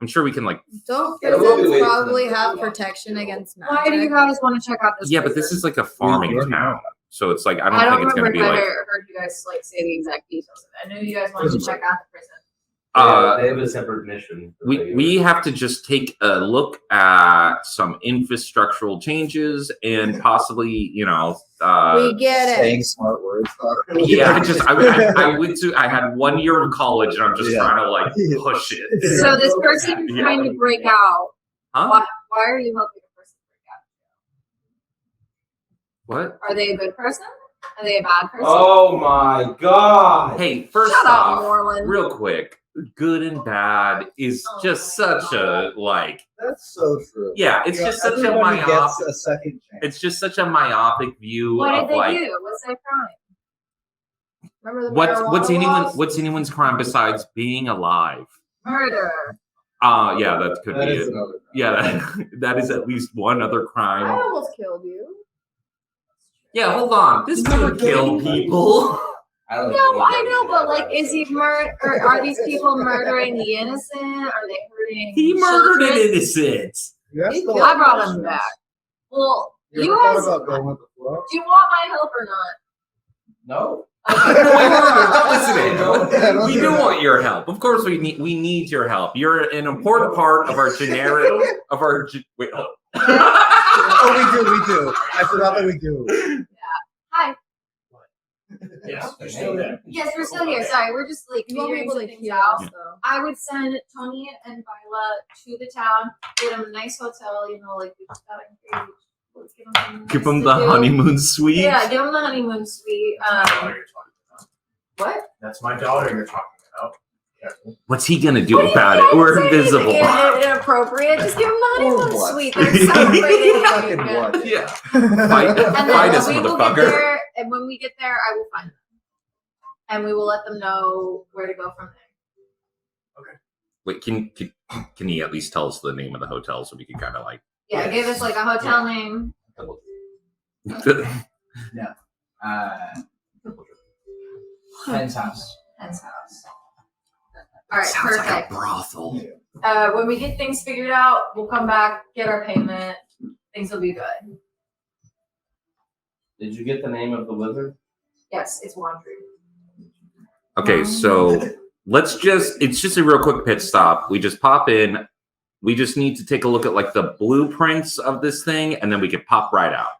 I'm sure we can like. Don't Yeah, we'll prisons be waiting probably for have them. protection against magic? Why do you guys want to check out this? Yeah, but this prison? is like a farming town, so it's like I I don't don't think it's gonna remember be if I like. heard you guys like say the exact details of it. I knew you guys wanted to check out the prison. They have a separate mission. We have to just take a look at some infrastructural changes and possibly, you know, We get Saying it. smart words. yeah. I went to. I had 1 year of college, and I'm just trying to like push it. So this person is Yeah. trying to break out. Huh? Why are you helping a person break out? What? Are they a good person? Are they a bad person? Oh my god! Hey, first Shut up, off, Moreland. real quick, good and bad is Oh just my such a like. That's so true. Yeah, it's just such a Everybody myopic. gets a second chance. It's just such a myopic view What did of they like. do? What's their crime? Remember the What's marijuana laws? anyone's crime besides being alive? Murder. Yeah, that could That be is it. another. Yeah, that is at least one other I crime. almost killed you. Yeah, hold on. This doesn't kill people. I don't No, think I know, anybody but should like, have is he that. murder? Or are these people murdering the innocent? Are they hurting? He murdered an children? innocent. You asked a lot I of brought him questions. back. Well, You you ever thought guys, about going with the flow? do you want my help or not? No. Listen, we do want your help. Of course, we need your help. You're an important part of our generic of our. Wait, hold on. Oh, we do. I forgot that we do. Hi. Yes, they're still there. Yes, we're still here. Sorry, we're just like You won't be figuring able some to things hear out. us though. I would send Tony and Viola to the town, get them a nice hotel. You know, like we just got engaged. Let's give them something Give nice them to the do. honeymoon suite. Yeah, give them the honeymoon suite. What? That's my daughter you're talking about. Careful. What's he gonna do What do you about mean? it? We're I didn't say invisible. anything inappropriate. Just give them the honeymoon what? suite. They're celebrating. Fucking it. what? Yeah. And Fight then us, we will get motherfucker. there, and when we get there, I will find them, and we will let them know where to go from there. Wait, can he at least tell us the name of the hotel so we can kind of like? Yeah, give us like a hotel name. Hen's house. Hen's house. All right, Sounds like a perfect. brothel. When we get things figured out, we'll come back, get our payment. Things will be good. Did you get the name of the wizard? Yes, it's Wandry. Okay, so it's just a real quick pit stop. We just pop in. We just need to take a look at like the blueprints of this thing, and then we can pop right out.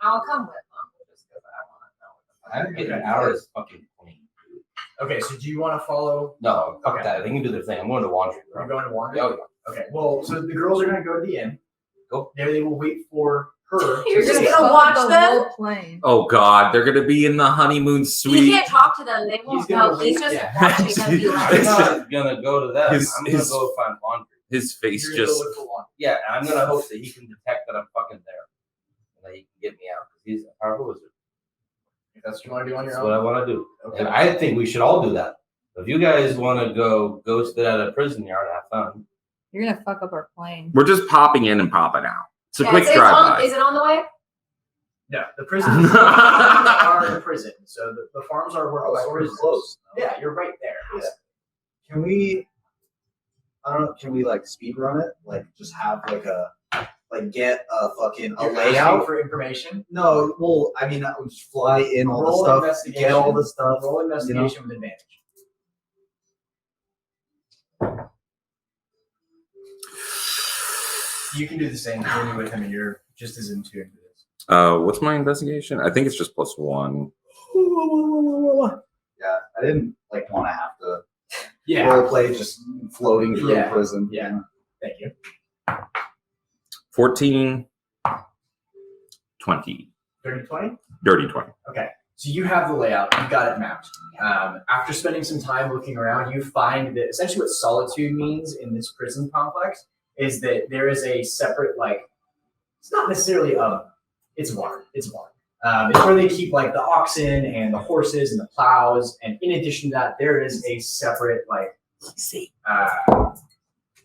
I'll come with them. Just 'cause I wanna know. I'm getting ours fucking clean. Okay, so do you want to follow? No, fuck Okay. that. They can do their thing. I'm going to Wandry, Are you bro. going to wander? Oh, yeah. Okay, well, so the girls are going to go to the inn. Go. There they will wait for her. You're to just say- gonna watch the them? whole plane. Oh God, they're gonna be in the honeymoon He suite. can't talk to them. They won't gonna know. He's wait, just yeah. watching them be I'm like, not gonna go to them. His- I'm gonna his- go find Wandry. His face You're gonna just. go look for Wander. Yeah, and I'm gonna hope that he can detect that I'm fucking there, and that he can get me out. He's a powerful wizard. If that's what you want to do on your That's what I own. want to do, Okay. and I think we should all do that. If you guys want to go ghost it at a prison yard, have fun. You're gonna fuck up our plane. We're just popping in and popping out. It's a yeah, quick it's drive on, by. is it on the way? No, the prisons are the prison. So the farms are where all the We're prisoners. close. Yeah, you're right there. Yeah. Can we? I don't know. Can we like speed run it? Like just have get a fucking a You're layout? asking for information. No, well, I mean, I would just fly in all Roll the stuff, investigation. get all the stuff. Roll investigation with advantage. You can do the same. You're new with him, and you're just as in tune to this. What's my investigation? I think it's just +1. Yeah, I didn't like want to have to Yeah. role play just floating through Yeah, prison. yeah. Thank you. 14, 20, 30-20? dirty 20. Okay. So you have the layout. You've got it mapped. After spending some time looking around, you find that essentially what solitude means in this prison complex is that there is a separate it's not necessarily it's a barn. It's a barn. It's where they keep like the oxen and the horses and the plows. And in addition to that, there is a separate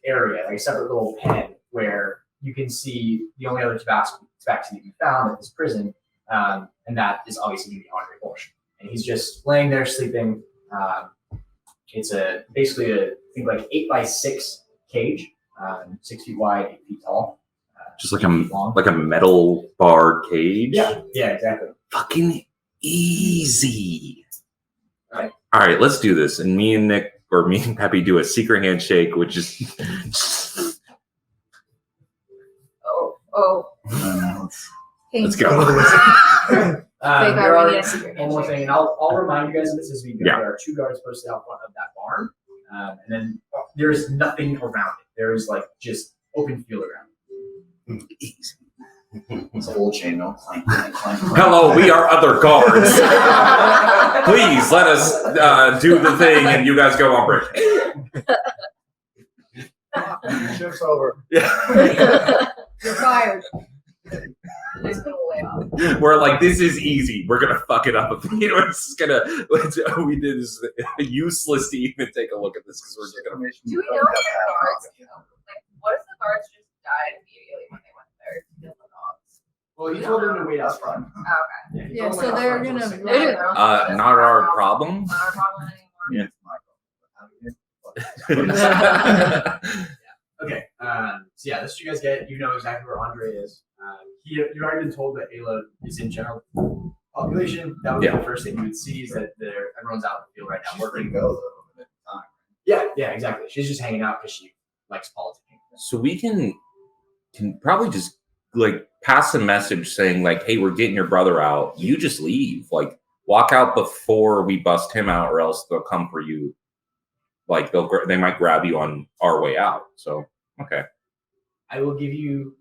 area, like a separate little pen where you can see the only other tabaxi that can be found at this prison, and that is obviously going to be Andre Bush. And he's just laying there sleeping. It's basically I think like 8x6 cage, 6 feet wide, 8 feet tall. Just like a metal bar cage. Yeah, exactly. Fucking easy. All right, let's do this. And me and Nick, or me and Peppy, do a secret handshake, which is. Let's go. Fake There are irony, a secret one more handshake. thing, and I'll remind you guys of this as we go. Yeah. There are 2 guards posted out front of that barn, and then there's nothing around it. There's like just open field around it. It's a whole chain, no clank, clank, clank. Hello, we are other guards. Please let us do the thing, and you guys go on break. Shift's over. Yeah. You're fired. There's no way off. We're like, this is easy. We're gonna fuck it up. You know, it's just gonna. We did this useless to even take a look at this because we're just gonna. Do we know if the guards, like, what if the guards just died immediately when they went there to kill the dogs? Well, you told them to wait out front. Oh, okay. he Yeah, told so them to they're wait out gonna front. They're doing their own stuff. That's Not our problem. Not our problem anymore. Yeah. Okay, so yeah, this you guys get. You know exactly where Andre is. You've already been told that Ayla is in general population. That would be the first thing you would see is that everyone's out in the field right now. She's ready to go though. At the time. Yeah, exactly. She's just hanging out because she likes politicking. So we can probably just like pass a message saying like, hey, we're getting your brother out. You just leave. Like walk out before we bust him out, or else they'll come for you. Like they might grab you on our way out. So okay. I will give you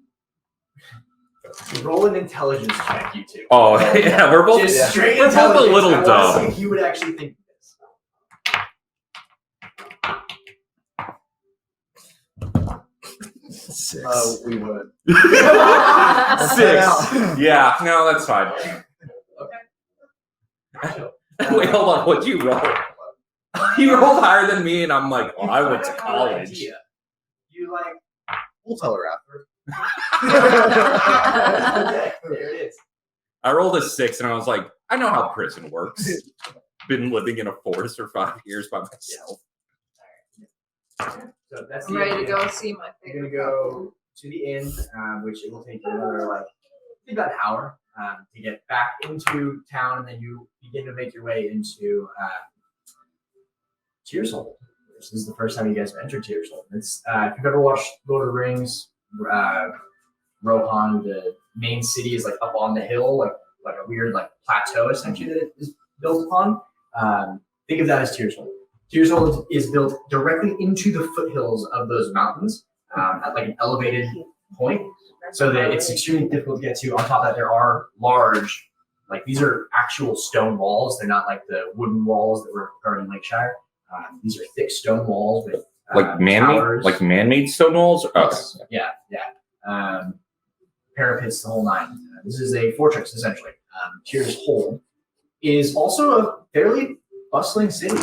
roll an intelligence check, you two. Oh yeah, we're both Just straight we're both a intelligence. little I wanna see dumb. if you would actually think this. 6. We would. 6. Yeah, no, that's fine. Wait, hold on. What'd you roll? You rolled higher than me, and I'm like, oh, I went to college. Idea. You like We'll tell her after. okay, there it is. I rolled a 6, and I was like, I know how prison works. Been living in a forest for 5 years by myself. So that's I'm the ready to idea. go see my You're favorite. gonna go to the inn, which it will take you another about an hour to get back into town, and then you begin to make your way into Tearshold. This is the first time you guys have entered Tearshold. It's if you've ever watched Lord of the Rings, Rohan, the main city is like up on the hill, like a weird plateau essentially that it is built upon. Think of that as Tearshold. Tearshold is built directly into the foothills of those mountains at like an elevated point, so that it's extremely difficult to get to. On top of that, there are large, these are actual stone walls. They're not like the wooden walls that were guarding Lakeshire. These are thick stone walls with man-made stone walls. Yes. Yeah. Parapets, the whole 9. This is a fortress essentially. Tears Hold is also a fairly bustling city.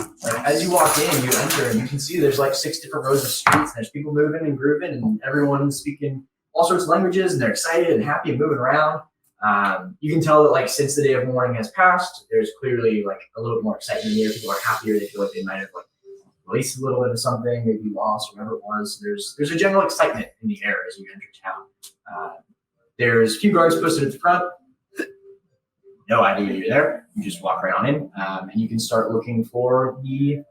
As you walk in, you enter, and you can see there's 6 different rows of streets. And there's people moving and grooving, and everyone's speaking all sorts of languages, and they're excited and happy and moving around. You can tell that since the day of mourning has passed, there's clearly a little bit more excitement in the air. People are happier. They feel like they might have released a little bit of something, maybe lost, whatever it was. There's a general excitement in the air as you enter town. There's a few guards posted at the front. No idea you're there. You just walk right on in, and you can start looking for the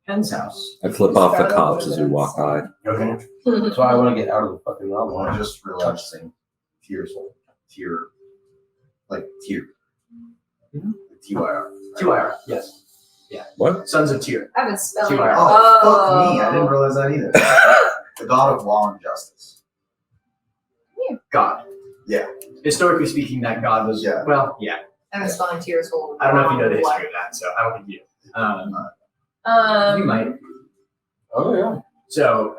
Penn's house. I flip off the cops as we walk by. Okay. That's why I want to get out of the fucking realm. I just realized Tears Hold. Tier. Tier. T-Y-R. Tyr, yes. Yeah. What? Sons of Tyr. I've been spelling. Tyr. Oh, fuck me. I didn't realize that either. The god of law and justice. God. Yeah. Historically speaking, that god was, Yeah. well, yeah. I've been spelling Tears Hold. I don't know if you know the history of that, so I don't think you do. You might. Oh yeah. So,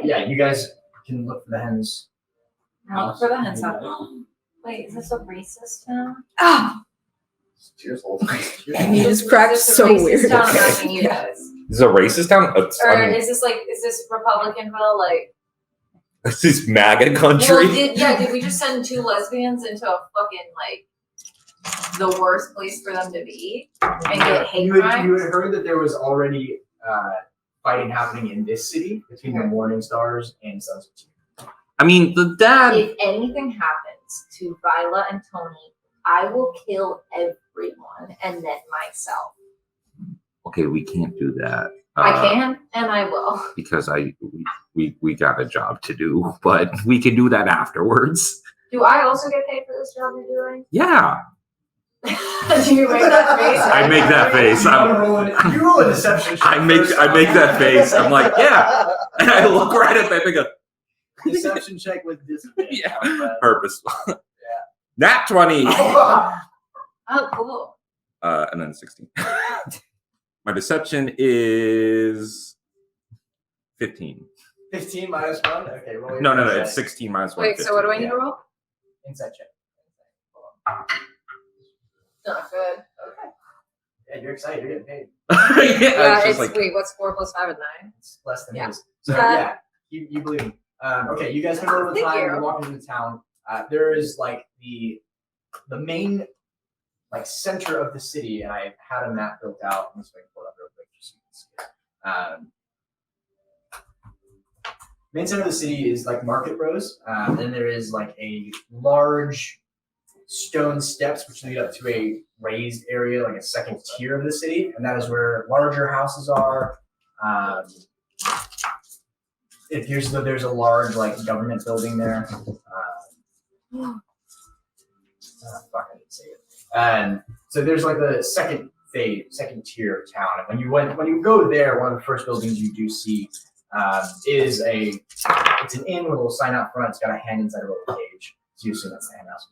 yeah, you guys can look for the hens Look for the hentai. Wait, is this a racist town? Ah, Cheers, old. you just cracked Is this a so racist weird. town? I'm asking you guys. This is a racist town. Or is this Republicanville? Like, This is MAGA country. well, did we just send 2 lesbians into a fucking like the worst place for them to be and get hate You had crimes? heard that there was already fighting happening in this city between the Morning Stars and Sons of Two. I mean, the dad. If anything happens to Viola and Tony, I will kill everyone and then myself. Okay, we can't do that. I can and I will. Because we got a job to do, but we can do that afterwards. Do I also get paid for this job you're doing? Yeah, Do you make that face? I make that face. You roll a deception check. I make that face. I'm like, yeah, and I look right at that and go, Deception check with disadvantage. yeah, purposeful. Yeah, nat 20. Oh, cool. And then 16. My deception is 15. 15 minus 1? Okay, roll your No, insight. it's 16 minus 1. Wait, so what do I need to roll? Insight check. Not good. Okay. Yeah, you're excited. You're getting paid. Yeah, it's just like, wait, what's 4 plus 5 is 9? It's less than Yeah. his. So, yeah, you believe me. Okay, you guys can go over the Thank time. you. You're walking through the town. There is like the main like center of the city, and I had a map built out. Let's pull it up real quick just so you can see it. Main center of the city is like Market Rose. Then there is like a large stone steps which lead up to a raised area, like a second tier of the city, and that is where larger houses are. It appears as though there's a large like government building there. Fuck, I didn't say it. And so there's like the second tier of town. And when you go there, one of the first buildings you do see is it's an inn with a little sign out front. It's got a hen inside a little cage. So you assume that's the hen house.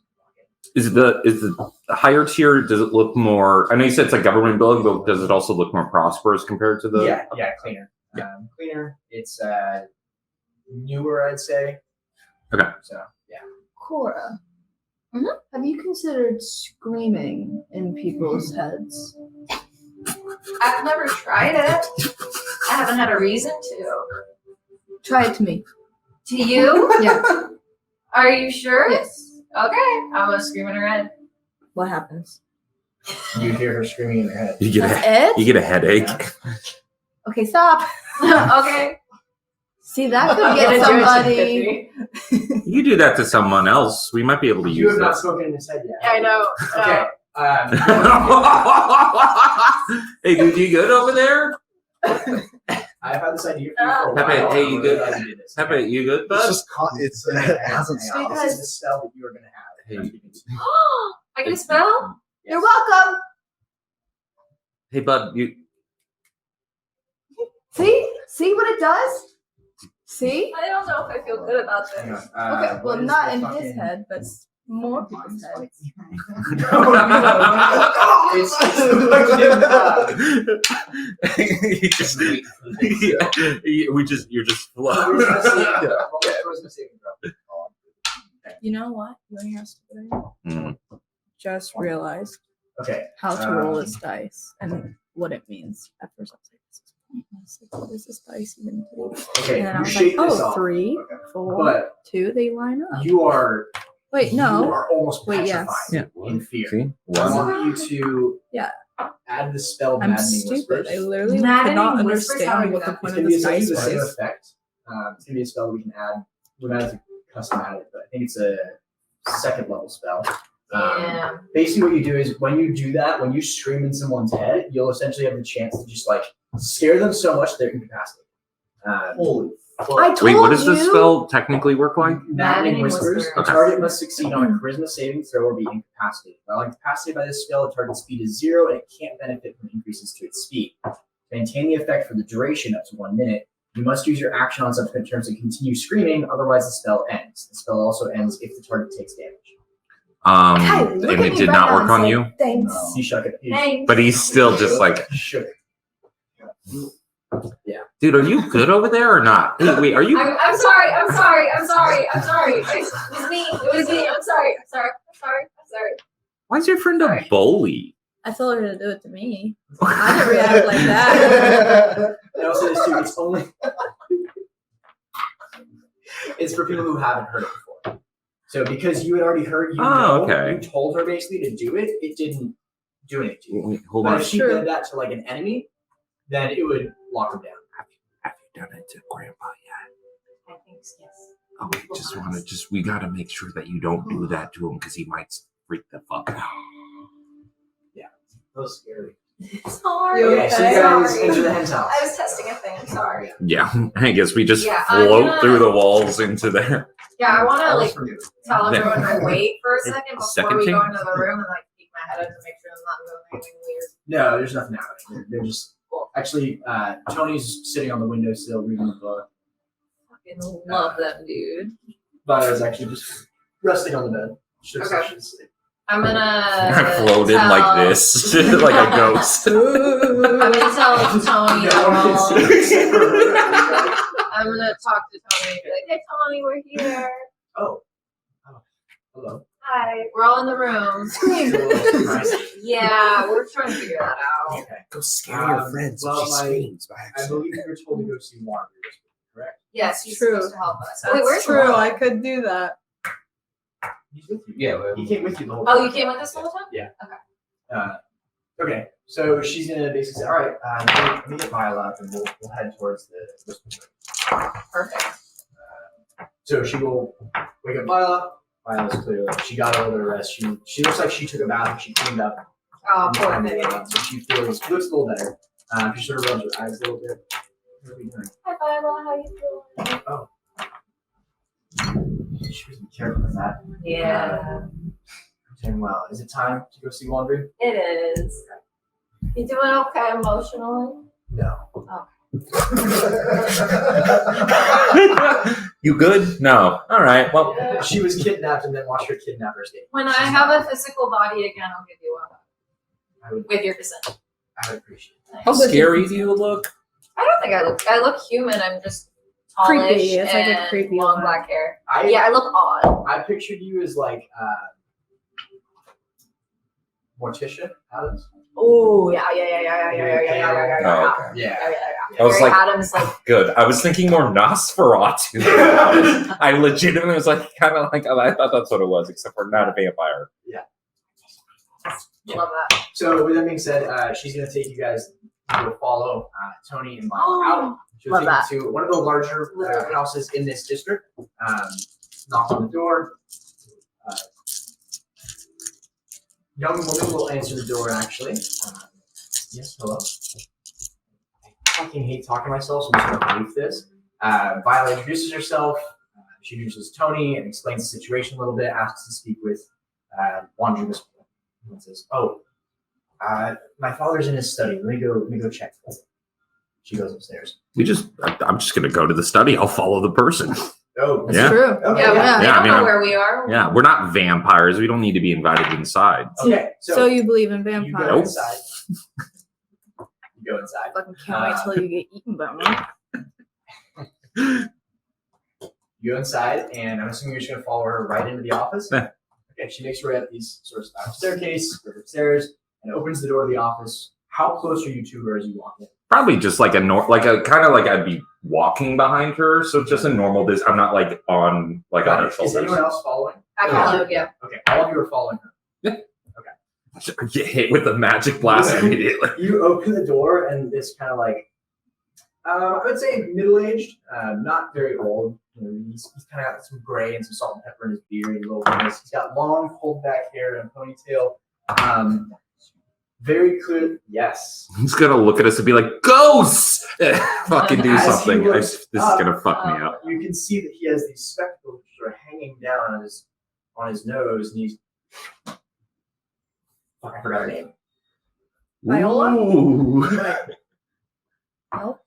is the higher tier? Does it look more? I know you said it's a government building, but does it also look more prosperous compared to the? Yeah, cleaner. Yeah. Cleaner. It's newer, I'd say. Okay. So yeah. Cora, Mhm. have you considered screaming in people's heads? I've never tried it. I haven't had a reason to. Try it to me. To you? Yeah. Are you sure? Yes. Okay. I'm gonna scream in her head. What happens? You hear her screaming in her head. You get That's a, it? you get a headache. Okay, stop. Okay. See, that could Get get a somebody. You do that to someone else. We might be able to You use have not that. spoken in his head yet. I know. Okay. Hey, dude, you good over there? I've had this idea for you for a while. Pepe, hey, you good? I didn't do this. Pepe, you good, It's bud? just it hasn't stopped. This is the spell that you are going to have. Hey. I get a spell? You're welcome. Hey, bud, you. See what it does? See? I don't know if I feel good about Hang this. on. Okay, well, what is not the in fucking- his head, but more people's heads. It's You're just flow. You know what? You want to hear a stupid idea? Just realized Okay. how to roll this dice and what it means. At first, I was like, this is pointless. Like, what does this dice even do? Okay. And then I You was shake like, this oh, off. 3, Okay. 4, But 2, they line up. you are. Wait, You no. are almost Wait, petrified yes. in fear. See? I One. want you to Yeah. add the spell I'm Maddening stupid. Whispers. I literally Maddening could not Whispers? How understand do what the that? point It's of going to be this a dice the same was. effect. It's going to be a spell we can add. We might have to custom add it, but I think it's a second level spell. Damn. Basically, what you do is when you do that, when you scream in someone's head, you'll essentially have the chance to just like scare them so much they're incapacitated. Holy fuck. I told Wait, what does you. this spell technically work like? Maddening Whispers. Whispers. The Okay. target must succeed on a charisma saving throw or be incapacitated. While incapacitated by this spell, the target's speed is 0 and it can't benefit from increases to its speed. To maintain the effect for the duration up to 1 minute, you must use your action on subsequent turns to continue screaming, otherwise the spell ends. The spell also ends if the target takes damage. Hi, look And at it me did right not now work and on say, you? Thanks. You shook it. Thanks. But he's still just like, Shook it. Dude, are you good over there or not? Hey, wait, are you? I'm sorry. It was me. I'm sorry. Why is your friend a bully? I told her to do it to me. I didn't react like that. And also, this too, it's only it's for people who haven't heard it before. So because you had already heard, you told her basically to do it. It didn't do anything to you. Wait, hold But on. if she did that to like an enemy, then it would lock her down. Have you done it to Grandpa yet? I think yes. Oh, we gotta make sure that you don't do that to him because he might freak the fuck out. That was scary. Sorry. Okay, so you guys enter the hen's house. I was testing a thing. I'm sorry. Yeah, I guess we just Yeah, I'm float gonna- through the walls into there. Yeah, I want to like For you. tell Then- everyone to wait for a second before Second we go thing? into the room and like peek my head up to make sure I'm not doing anything weird. No, there's nothing happening. They're just actually. Tony's sitting on the windowsill reading a book. Fucking love them, dude. Violet's actually just resting on the bed. She looks like Okay. she's asleep. I'm gonna I float in like this, like a ghost. I'm gonna tell Tony. No one can see except for her. I'm gonna talk to Tony and be like, "Hey, Tony, we're here. Oh, hello. Hi, we're all in the room. Nice. Yeah, we're trying to figure that out. Okay. Go scare your friends if she screams I believe you were told to go see Wander, correct? Yes, he's True. supposed to help us. That's Wait, where's True, Mom? I could do that. He's with you. Yeah. He came with you the whole time. Oh, you came with us the whole time? Okay, so she's gonna basically say, all right, let me get Violet up and we'll head towards the Perfect. So she will wake up Violet. Violet's clearly, she got a little bit of rest. She looks like she took a bath and she cleaned up. Oh, poor And thing. so she looks a little better. She sort of rubs her eyes a little bit. What are we doing? Hi, Viola. How you doing? She was careful with that. Yeah, I'm doing well. Is it time to go see Wandering? it is. You doing okay emotionally? No. You good? No. All right. Well, Yeah. She was kidnapped and then watched her kidnapper escape. When I have a physical body again, I'll give you a hug. I would, With your consent. I would appreciate it. how scary do you look? I don't think I look human. I'm just tallish Creepy. It's like a and creepy long one. black hair. I Yeah, I look odd. I pictured you as like Morticia Adams. Oh yeah. Oh, okay. Yeah. I was Very like, Adams, like good. I was thinking more Nosferatu. I legitimately was like, kind of like, I thought that's what it was, except for not a vampire. love that. So with that being said, she's gonna take you guys to follow Tony and Violet Oh, out. She'll love take that. you to one of the larger houses in this district. Knock on the door. Young woman will answer the door. Actually, yes, hello. I fucking hate talking to myself, so I'm just gonna brief this. Violet introduces herself. She introduces Tony and explains the situation a little bit. Asks to speak with Wandering this woman. And says, "Oh, my father's in his study. Let me go check." She goes upstairs. I'm just gonna go to the study. I'll follow the person. Oh, That's Yeah. true. Okay, Yeah, yeah. they Yeah, I don't mean, know I'm- where we are. Yeah, we're not vampires. We don't need to be invited inside. Okay, So you believe in you go vampires? inside. You go inside. Fucking can't wait till you get eaten by one. You go inside, and I'm assuming you're just gonna follow her right into the office. Yeah. Okay, she makes her way up these sort of spiral staircase, goes upstairs, and opens the door of the office. How close are you to her as you walk in? Probably just like a kind of like I'd be walking behind her, so just a normal. I'm not like on on her Is shoulders. anyone else following? I followed you. Okay, all of you are following her. Get hit with the magic blast immediately. You open the door, and this kind of like, I would say middle-aged, not very old. You know, he's kind of got some gray and some salt and pepper in his beard. And little eyes. He's got long, pulled back hair and a ponytail. Very clear. Yes. He's gonna look at us and be like, "Ghosts!" Fucking do As he something. looks This is up, gonna fuck me up. You can see that he has these spectacles sort of hanging down on his nose, and he's. Fuck, I forgot her name. Viola? Ooh. Nope.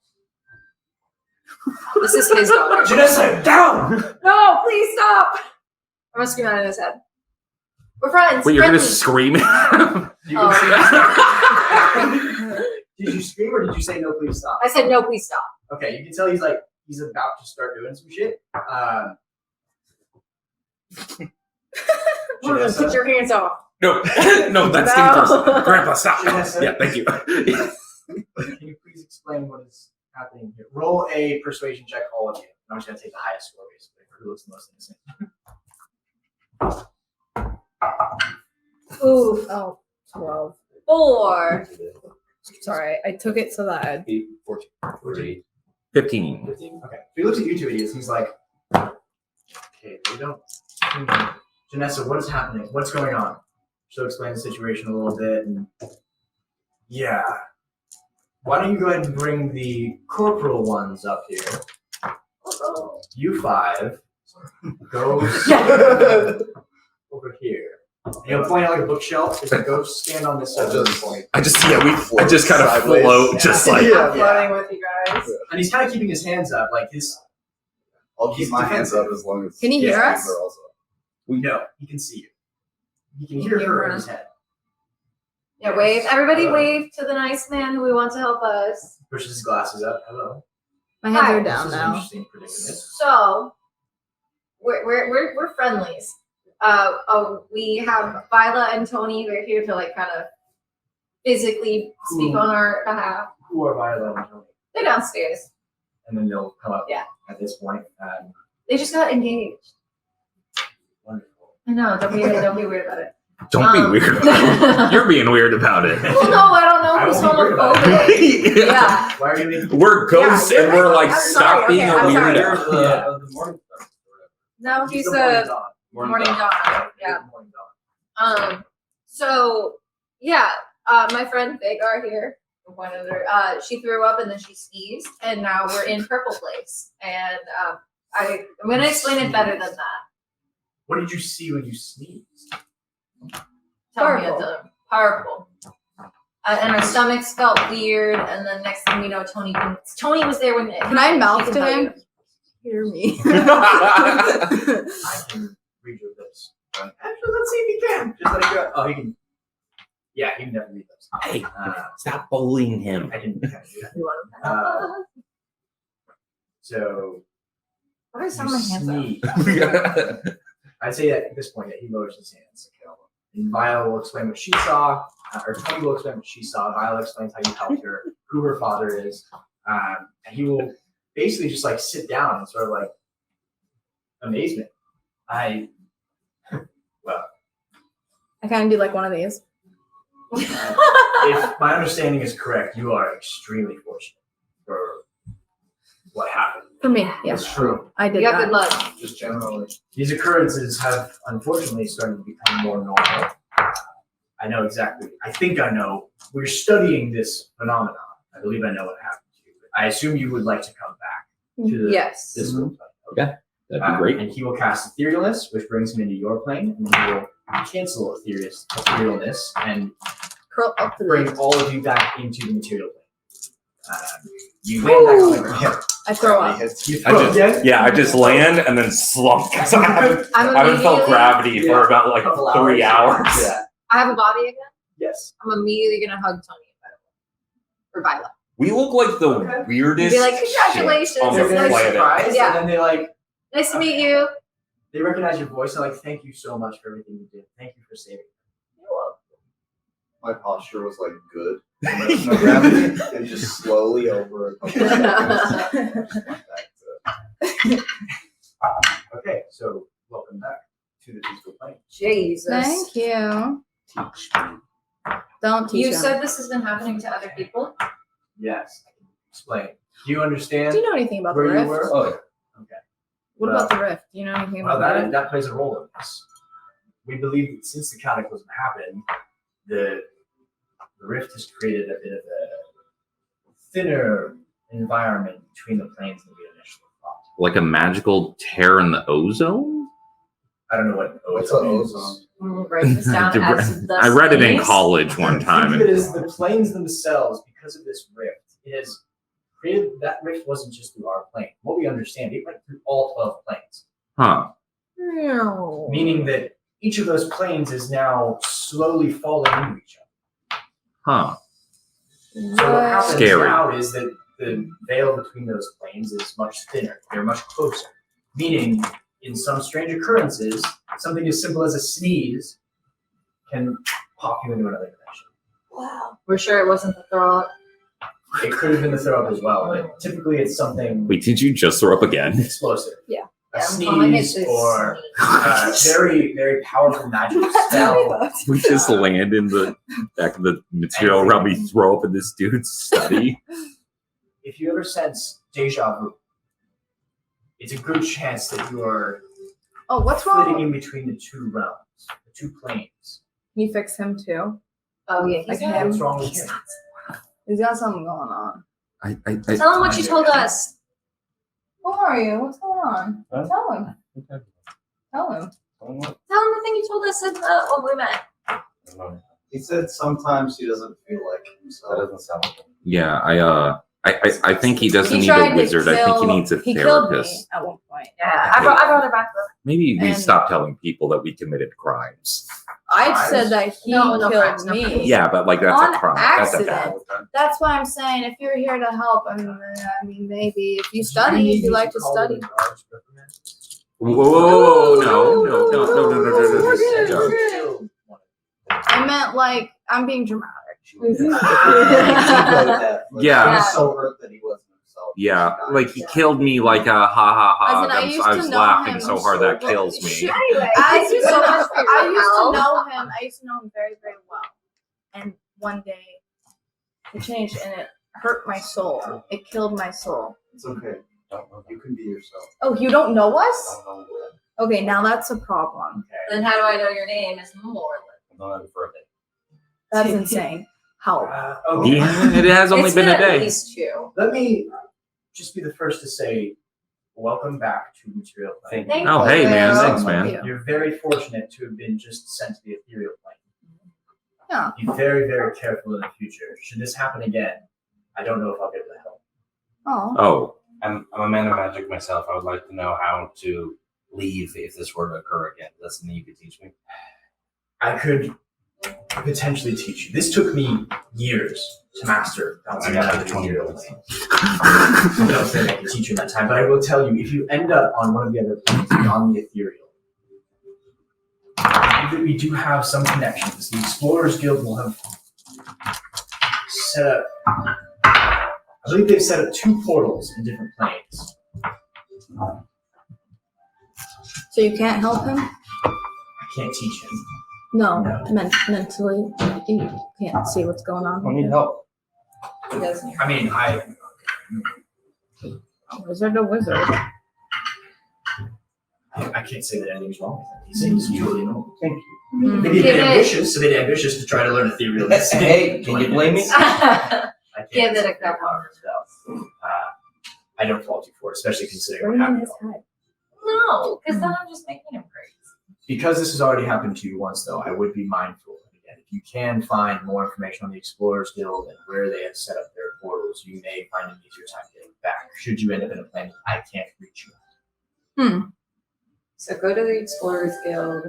This is his daughter. Janessa, down! No, please stop. I'm gonna scream out in his head. We're friends. Wait, you're gonna friendly. scream at him? You can see Did you scream or did you say no? Please stop. I said, no, please stop. Okay, you can tell he's about to start doing some shit. Janessa? Put your hands off. No, no, that's No. dangerous. Grandpa, stop. Janessa? Yeah, thank you. Can you please explain what is happening here? Roll a persuasion check, all of you. I'm just gonna take the highest score basically for who looks the most innocent. Ooh. Oh, 12. 4. Sorry, I took it so that I'd 8, 14. 3. 15. 15? Okay. So he looks at you two idiots. He's like, okay, we don't. Janessa, what is happening? What's going on? She'll explain the situation a little bit. And yeah. Why don't you go ahead and bring the corporal ones up here? You 5 go stand over here. And he'll point out like a bookshelf. He's like, go stand on this side of the point. I just kind of Sideways. float, just like. Yeah. I'm floating with you guys. And he's kind of keeping his hands up, like his. I'll keep my hands up as long as. Can he hear Yeah. us? Also. We know he can see you. He can He hear can her hear in us. his head. Yeah, wave. Everybody wave to the nice man who we want to help us. Pushes his glasses up. Hello. My hands Hi. are This down is an now. interesting predicament. So, we're friendlies. We have Viola and Tony. We're here to like kind of physically speak on our behalf. Who are Violet and Tony? They're downstairs. And then they'll come up Yeah. at this point. They just got engaged. Wonderful. I know. Don't be weird about it. Don't be weird about it. You're being weird about it. Well, no, I don't know I who's won't be weird about homophobic. Yeah. Why are you making We're ghosts Yeah, you're and we're right. like, I'm stop sorry, being okay, a I'm sorry. weirdo. The morning. No, he's the morning a dawn. morning dawn. Yeah. The morning dawn. So yeah, my friend Vagar here, one of her, she threw up and then she sneezed, and now we're in purple place. And I'm gonna explain it better than that. What did you see when you sneezed? Tell me Purple. it's purple. And our stomachs felt weird, and then next thing we know, Tony was there when. Can I mouth he to can tell him? you. Hear me. I can read your lips. Actually, let's see if he can. Just let it go. Oh, he can. Yeah, he can definitely read lips. Hey, stop bullying him. I can kind of do that. You want to- Uh, So Why is you my hands up? sneeze. I'd say that at this point that he lowers his hands. And Viola will explain what she saw, or Tony will explain what she saw. Viola explains how you helped her, who her father is, and he will basically just like sit down and sort of like amazement. I kind of do like one of these. If my understanding is correct, you are extremely fortunate for what happened. For me, yeah. It's true. I You did got that. good luck. Just generally. These occurrences have unfortunately started to become more normal. I know exactly. I think I know. We're studying this phenomenon. I believe I know what happened to you. I assume you would like to come back to the Yes. this Mhm. okay. That'd be great. And he will cast Etherealness, which brings him into your plane, and then he will cancel Etherealness and Curl up to bring the. all of you back into the material plane. You land back on the ground. I throw up. You I throw just, again? yeah, I just land and then slump because I haven't felt immediately- gravity Yeah. for about like Couple 3 hours. Yeah. I have a body again. Yes. I'm immediately gonna hug Tony or Viola. We look like the Okay. weirdest Be like, shit congratulations, on They're the very planet. surprised, Yeah. and then they like Nice to meet you. they recognize your voice and like, thank you so much for everything you did. Thank you for saving. My posture was like good. No gravity, and just slowly over a couple of seconds. Back to Okay, so welcome back to the peaceful plane. Jesus. Thank you. Don't teach You him. said this has been happening to other people. Yes, I can explain. Do you understand Do you know anything about the where you rift? were? Oh, What about the rift? Do you know anything Well, about that plays a role in this. We believe that since the cataclysm happened, the rift has created a bit of a thinner environment between the planes than we initially thought. Like a magical tear in the ozone? I don't know what What's ozone an means. ozone? We'll write this down as the I read it in sneeze. college one time. Think of And it as the planes themselves, because of this rift, it has created that rift wasn't just through our plane. What we understand, it went through all 12 planes, huh. No. meaning that each of those planes is now slowly falling into each other. Huh. So what happens Scary. now is that the veil between those planes is much thinner. They're much closer. Meaning, in some strange occurrences, something as simple as a sneeze can pop you into another dimension. Wow. We're sure it wasn't the throw up. It could have been the throw up as well, but typically it's something Wait, did you just throw up again? explosive. Yeah. A Yeah, I'm calling it sneeze the or sneeze. very, very powerful magic spell. We just land in the back of the material around me, throw up in this dude's study. If you ever sense deja vu, it's a good chance that you are Oh, what's flitting wrong? in between the two realms, the two planes. Can you fix him too? Oh yeah, Like he's him? What's wrong with He's him? not. He's got something going on. I Tell him what you told us. Who are you? What's going on? Huh? Tell him. Tell him. Tell him the thing you told us when we met. He said sometimes he doesn't feel like That himself. doesn't sound like him. yeah, I think he doesn't need tried a to wizard. I think he kill- needs a He killed me therapist. at one point. Yeah, I brought her back though. Maybe we And- stop telling people that we committed crimes. I said that he No killed crimes, no me. crimes. Yeah, but like that's On a crime. That's a bad accident. crime. That's why I'm saying if you're here to help, I mean maybe if you study, if you like to study. Whoa, no. We're No. I meant like I'm being dramatic. Yeah. He was so hurt that he wasn't himself. Yeah, like he killed me like a ha ha ha. As in, I used I to was know laughing him so hard that so kills me. well. Anyway, I thank you used so to much for I your used to help. know him. I used to know him very, very well. And one day, it changed, and it hurt my soul. It killed my soul. It's okay. Don't know. You can be yourself. Oh, you don't know us? Don't know what. Okay, now that's a problem. Then how do I know your name is Moreland? I don't have a birthday. That's insane. How? Okay. Yeah, it has only It's been a at day. least 2. Let me just be the first to say, welcome back to Material Plane. Thank Oh, hey, man. Well, Thanks, man. you. You're very fortunate to have been just sent to the ethereal plane. Yeah. Be very, very careful in the future. Should this happen again, I don't know if I'll be able to help. Oh. Oh, I'm a man of magic myself. I would like to know how to leave if this were to occur again. That's something you could teach me. I could potentially teach you. This took me years to master bouncing out of the 20-year-old plane. I don't think I can teach you in that time, but I will tell you, if you end up on one of the other planes beyond the ethereal, we do have some connections. The Explorers Guild will have set up, I believe they've set up 2 portals in different planes. So you can't help him? I can't teach him. No, No. mentally. You can't see what's going on. I need help. He doesn't. I mean, Wizard to wizard. I can't say that anything's wrong with him. He seems totally normal. Thank you. Mm. Maybe a Give bit it- ambitious, to try to learn ethereal. Hey, can you blame me? I can't Give it a say that couple. myself. I don't fault you for it, especially considering Bring what in happened. his head. No, because then I'm just making him crazy. Because this has already happened to you once, though, I would be mindful. Again, if you can find more information on the Explorers Guild and where they have set up their portals, you may find an easier time getting back. Should you end up in a planet I can't reach you. So go to the Explorers Guild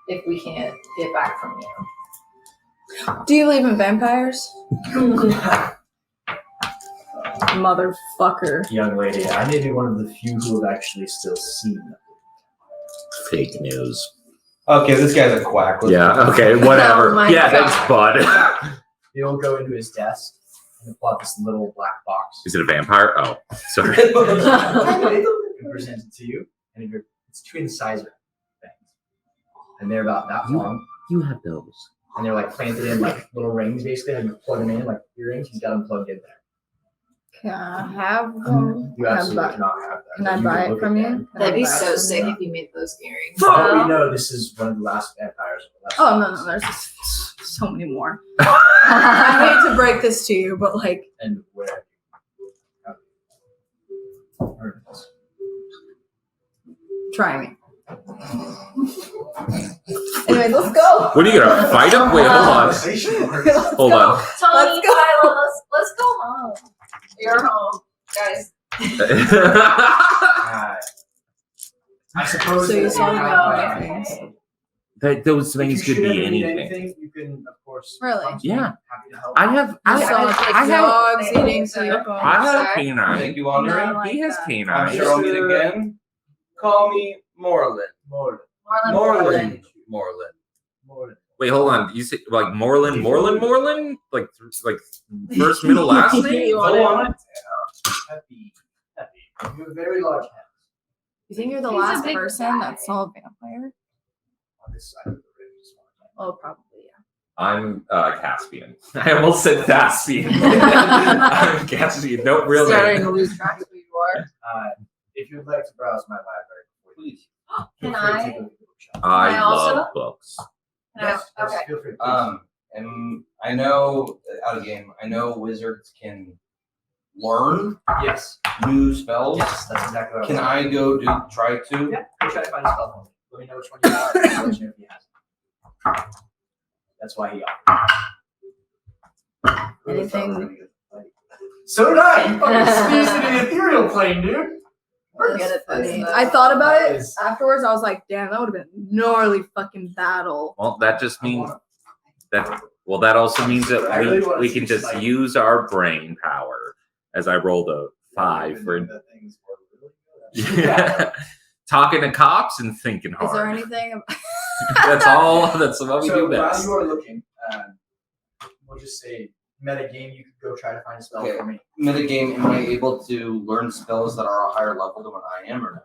if we can't get back from you. Do you believe in vampires? Motherfucker. Young lady, I may be one of the few who have actually still seen them. fake news. Okay, this guy's a quack. Let's Yeah, go. okay, whatever. Oh my Yeah, God. thanks, bud. He'll go into his desk and pull out this little black box. Is it a vampire? Oh, sorry. and present it to you, and it's twin sizer things, and they're about that long, You have those. and they're like planted in like little rings, basically. And you plug them in like earrings. He's got them plugged in there. Can I have them? You Can I absolutely buy- cannot have that. Can but I you buy can it look from at you? them. Can That'd I be buy it so from sick you? if you made those earrings. But we know this is one of the last vampires. Oh no, there's just so many more. I hate to break this to you, but like, And where? Heard of this. try me. Anyway, let's go. What are you gonna fight him? Wait, hold on. Conversation works. Hold on. Tony, Let's go. Philo, let's go home. You're home, guys. I suppose. So you that saw we the have, vampire things. those If things you could should be ever need anything. You can, of course. Really? come to me. Yeah. Happy to help. I have I saw I have dogs eating people. I have a Sorry. canine. Thank you, No, Wandering. I like He has that. I'm canine. sure I'll meet again. Call me Moreland. Moreland. Moreland. Wait, hold on. You say like Moreland? Like first, middle, last name? Go on. Peppy. You have very large hands You think you're the He's a last big person guy. that saw a vampire? on this side of the ridge. Oh, probably, yeah. I'm Caspian. I almost said Caspian. I'm Caspian. No, real Starting to name. lose track of who you are. If you'd like to browse my library, please. Can feel free to I? take a look at the bookshop. I I also- love books. Yes, yes, Okay. feel free. Please. And I know out of game. I know wizards can learn Yes. new spells. Yes, that's exactly what Can I go try to? Yeah, go try to find a spell for me. Let me know which one you have. And I'll let you know if he has it. That's why he offered. Anything? So did I. You fucking sneezed in the ethereal plane, dude. Forget it, Funny. buddy. I thought about That it is- afterwards. I was like, damn, that would have been gnarly fucking battle. Well, that just means that. Well, that also means I that really wanna we see can just like- use our brain power. As I rolled a 5 for That thing's really good. yeah. Talking to cops and thinking Is there hard. anything? That's all. That's what we So do while best. you are looking, we'll just say meta game. You could go try to find a spell Okay. for me. Metagame, am I able to learn spells that are a higher level than what I am or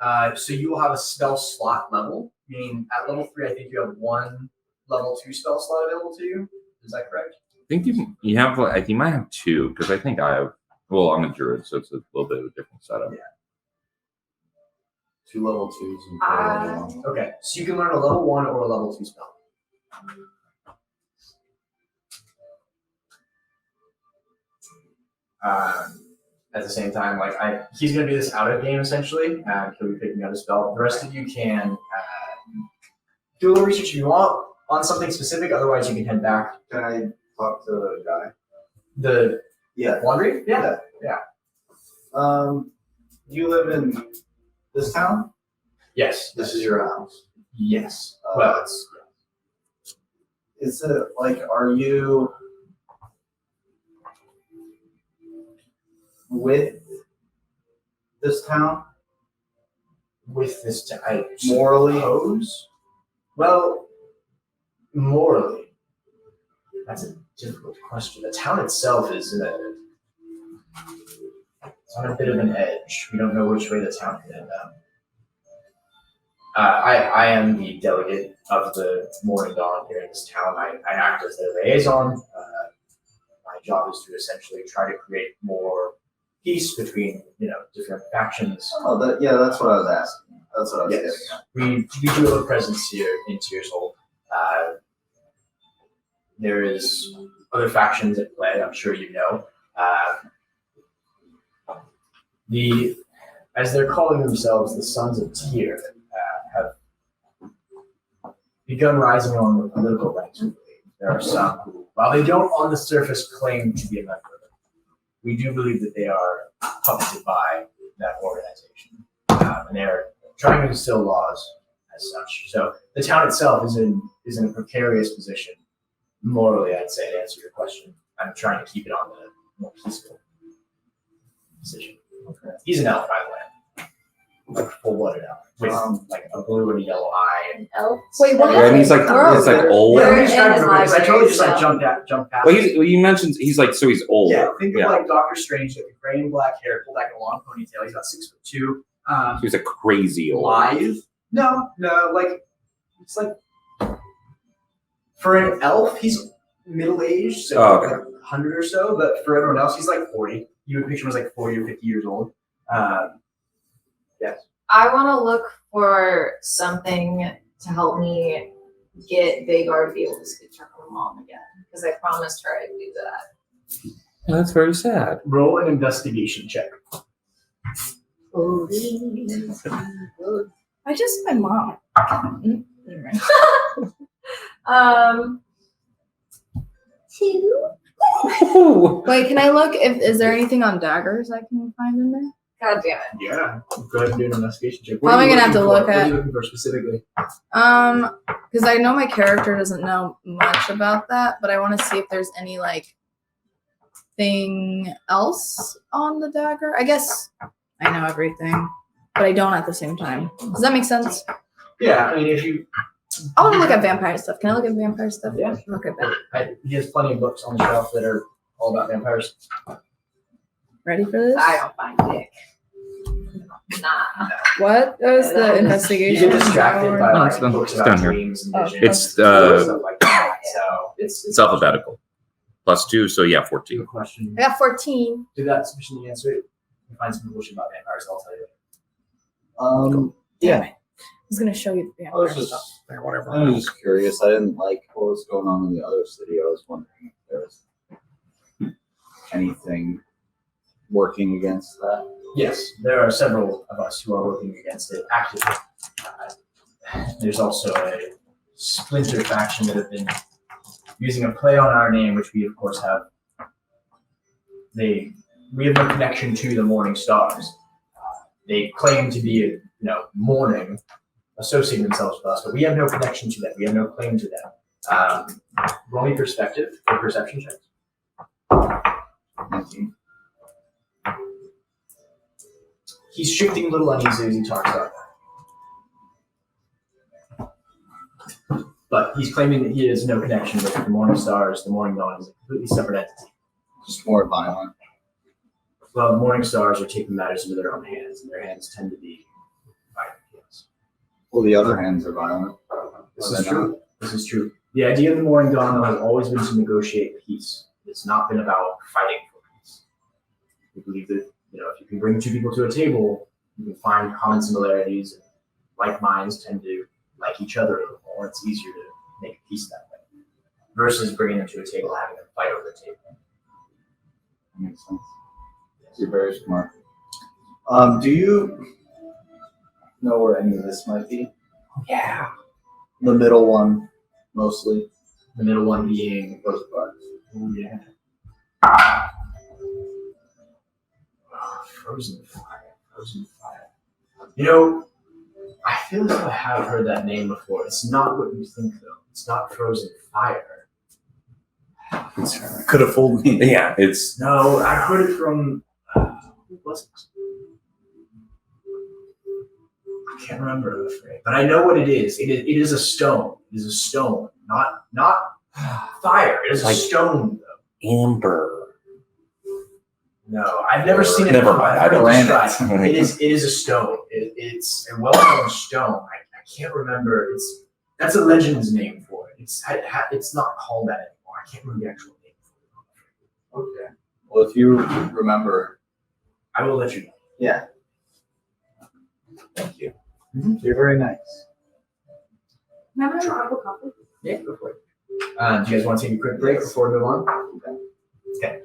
no? So you will have a spell slot level. Meaning at level 3, I think you have one level 2 spell slot available to you. Is that correct? I think you have. I think you might have 2 because I think I have. Well, I'm a druid, so it's a little bit of a different setup. Yeah. 2 level 2s and 4 level 1s. Okay, so you can learn a level 1 or a level 2 spell. At the same time, he's gonna do this out of game essentially. He'll be picking out a spell. The rest of you can do a little research if you want on something specific. Otherwise, you can head back. Can I talk to the guy? The Yeah. laundry. Yeah. You live in this town? Yes. This is your house. Yes. Uh, Well, it's Is it like, are you with this town with this. I morally? suppose. Well, morally, that's a difficult question. The town itself is it's on a bit of an edge. We don't know which way the town could end up. I am the delegate of the Morning Dawn here in this town. I act as their liaison. My job is to essentially try to create more peace between different factions. Oh, that's what I was asking. That's what I was Yes, getting at. we do have a presence here in Tearshold. There is other factions at play. I'm sure you know. As they're calling themselves, the Sons of Tyr have begun rising on the political ranks. There are some who, while they don't on the surface claim to be a member, we do believe that they are puppeted by that organization, and they are trying to instill laws as such. So the town itself is in a precarious position morally. I'd say, to answer your question, I'm trying to keep it on the more peaceful position. He's an elf, by the way, like full-blooded elf with like a blue and a yellow eye. And Elf. Wait, what Yeah, and he's like Girl. he's like old. yeah, We're let me describe in it his real quick, 'cause I totally library, just like so- jumped past. Well, it. you mentioned he's like so he's old. Yeah, think of Yeah. like Doctor Strange, like a gray and black hair, pulled back in a long ponytail. He's about 6'2". He was a crazy old. Live? No, like it's like for an elf, he's middle aged, so Oh, okay. like 100 or so. But for everyone else, he's like 40. You would picture him as like 40 or 50 years old. Yes. I want to look for something to help me get Vagar to be able to speak to her mom again, because I promised her I'd do that. That's very sad. Roll an investigation check. I just my mom. Anyway. 2. Wait, can I look? Is there anything on daggers I can find in there? God damn it. Yeah. Go ahead and do an investigation check. Probably are you gonna have to looking for? look What are at- you looking for specifically? Because I know my character doesn't know much about that, but I want to see if there's any like thing else on the dagger. I guess I know everything, but I don't at the same time. Does that make sense? Yeah, I mean, if you. I want to look at vampire stuff. Can I look at vampire stuff? Yeah. Okay, bet. He has plenty of books on the shelf that are all about vampires. Ready for this? I don't find dick. Nah. What is the You investigation? get distracted by No, like it's done. books It's about done here. dreams and Oh, visions. It's stuff like that. So it's it's alphabetical. +2, so yeah, 14. Good question. I got 14. Did that sufficiently answer it? You find some bullshit about vampires, I'll tell you. Damn it. I was gonna show you the I was vampire just, stuff. Yeah, whatever. I was just curious. I didn't like what was going on in the other city. I was wondering if there was anything working against that. Yes, there are several of us who are working against it actively. There's also a splinter faction that have been using a play on our name, which we of course have. We have no connection to the Morning Stars. They claim to be, mourning, associating themselves with us, but we have no connection to them. We have no claim to them. Roll me perspective for perception checks. 19. He's shifting a little uneasy as he talks about that. But he's claiming that he has no connection with the Morning Stars. The Morning Dawn is a completely separate entity. Just more violent. Well, the Morning Stars are taking matters into their own hands, and their hands tend to be violent. Yes. Well, the other hands are violent. This Are is they true. This is true. The idea of the Morning Dawn though, has always been to negotiate peace. It's not been about fighting for peace. We believe that if you can bring two people to a table, you can find common similarities, and like minds tend to like each other a little more. It's easier to make peace that way versus bringing them to a table, having them fight over the table. That makes sense. You're very smart. Do you know where any of this might be? Yeah. The middle one, mostly. The middle one being Rosebud. Oh yeah. Frozen Fire. Frozen Fire. I feel as though I have heard that name before. It's not what you think though. It's not Frozen Fire. Could have fooled me. Yeah, it's No, I heard it from who was it? I can't remember, I'm afraid. But I know what it is. It is a stone. It is a stone. Not fire. It is Like- a stone though. amber. No, I've never seen it. Never mind, I don't- described. It is a stone. It's a well-known stone. I can't remember. That's a legend's name for it. It's not called that anymore. I can't remember the actual name for it. Okay. Well, if you remember, I will let you know. yeah. Thank you. You're very nice. Remember the cup of coffee? Yeah, go for it. Do you guys want to take a quick break before we move on? Okay.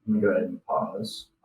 Let me go ahead and pause.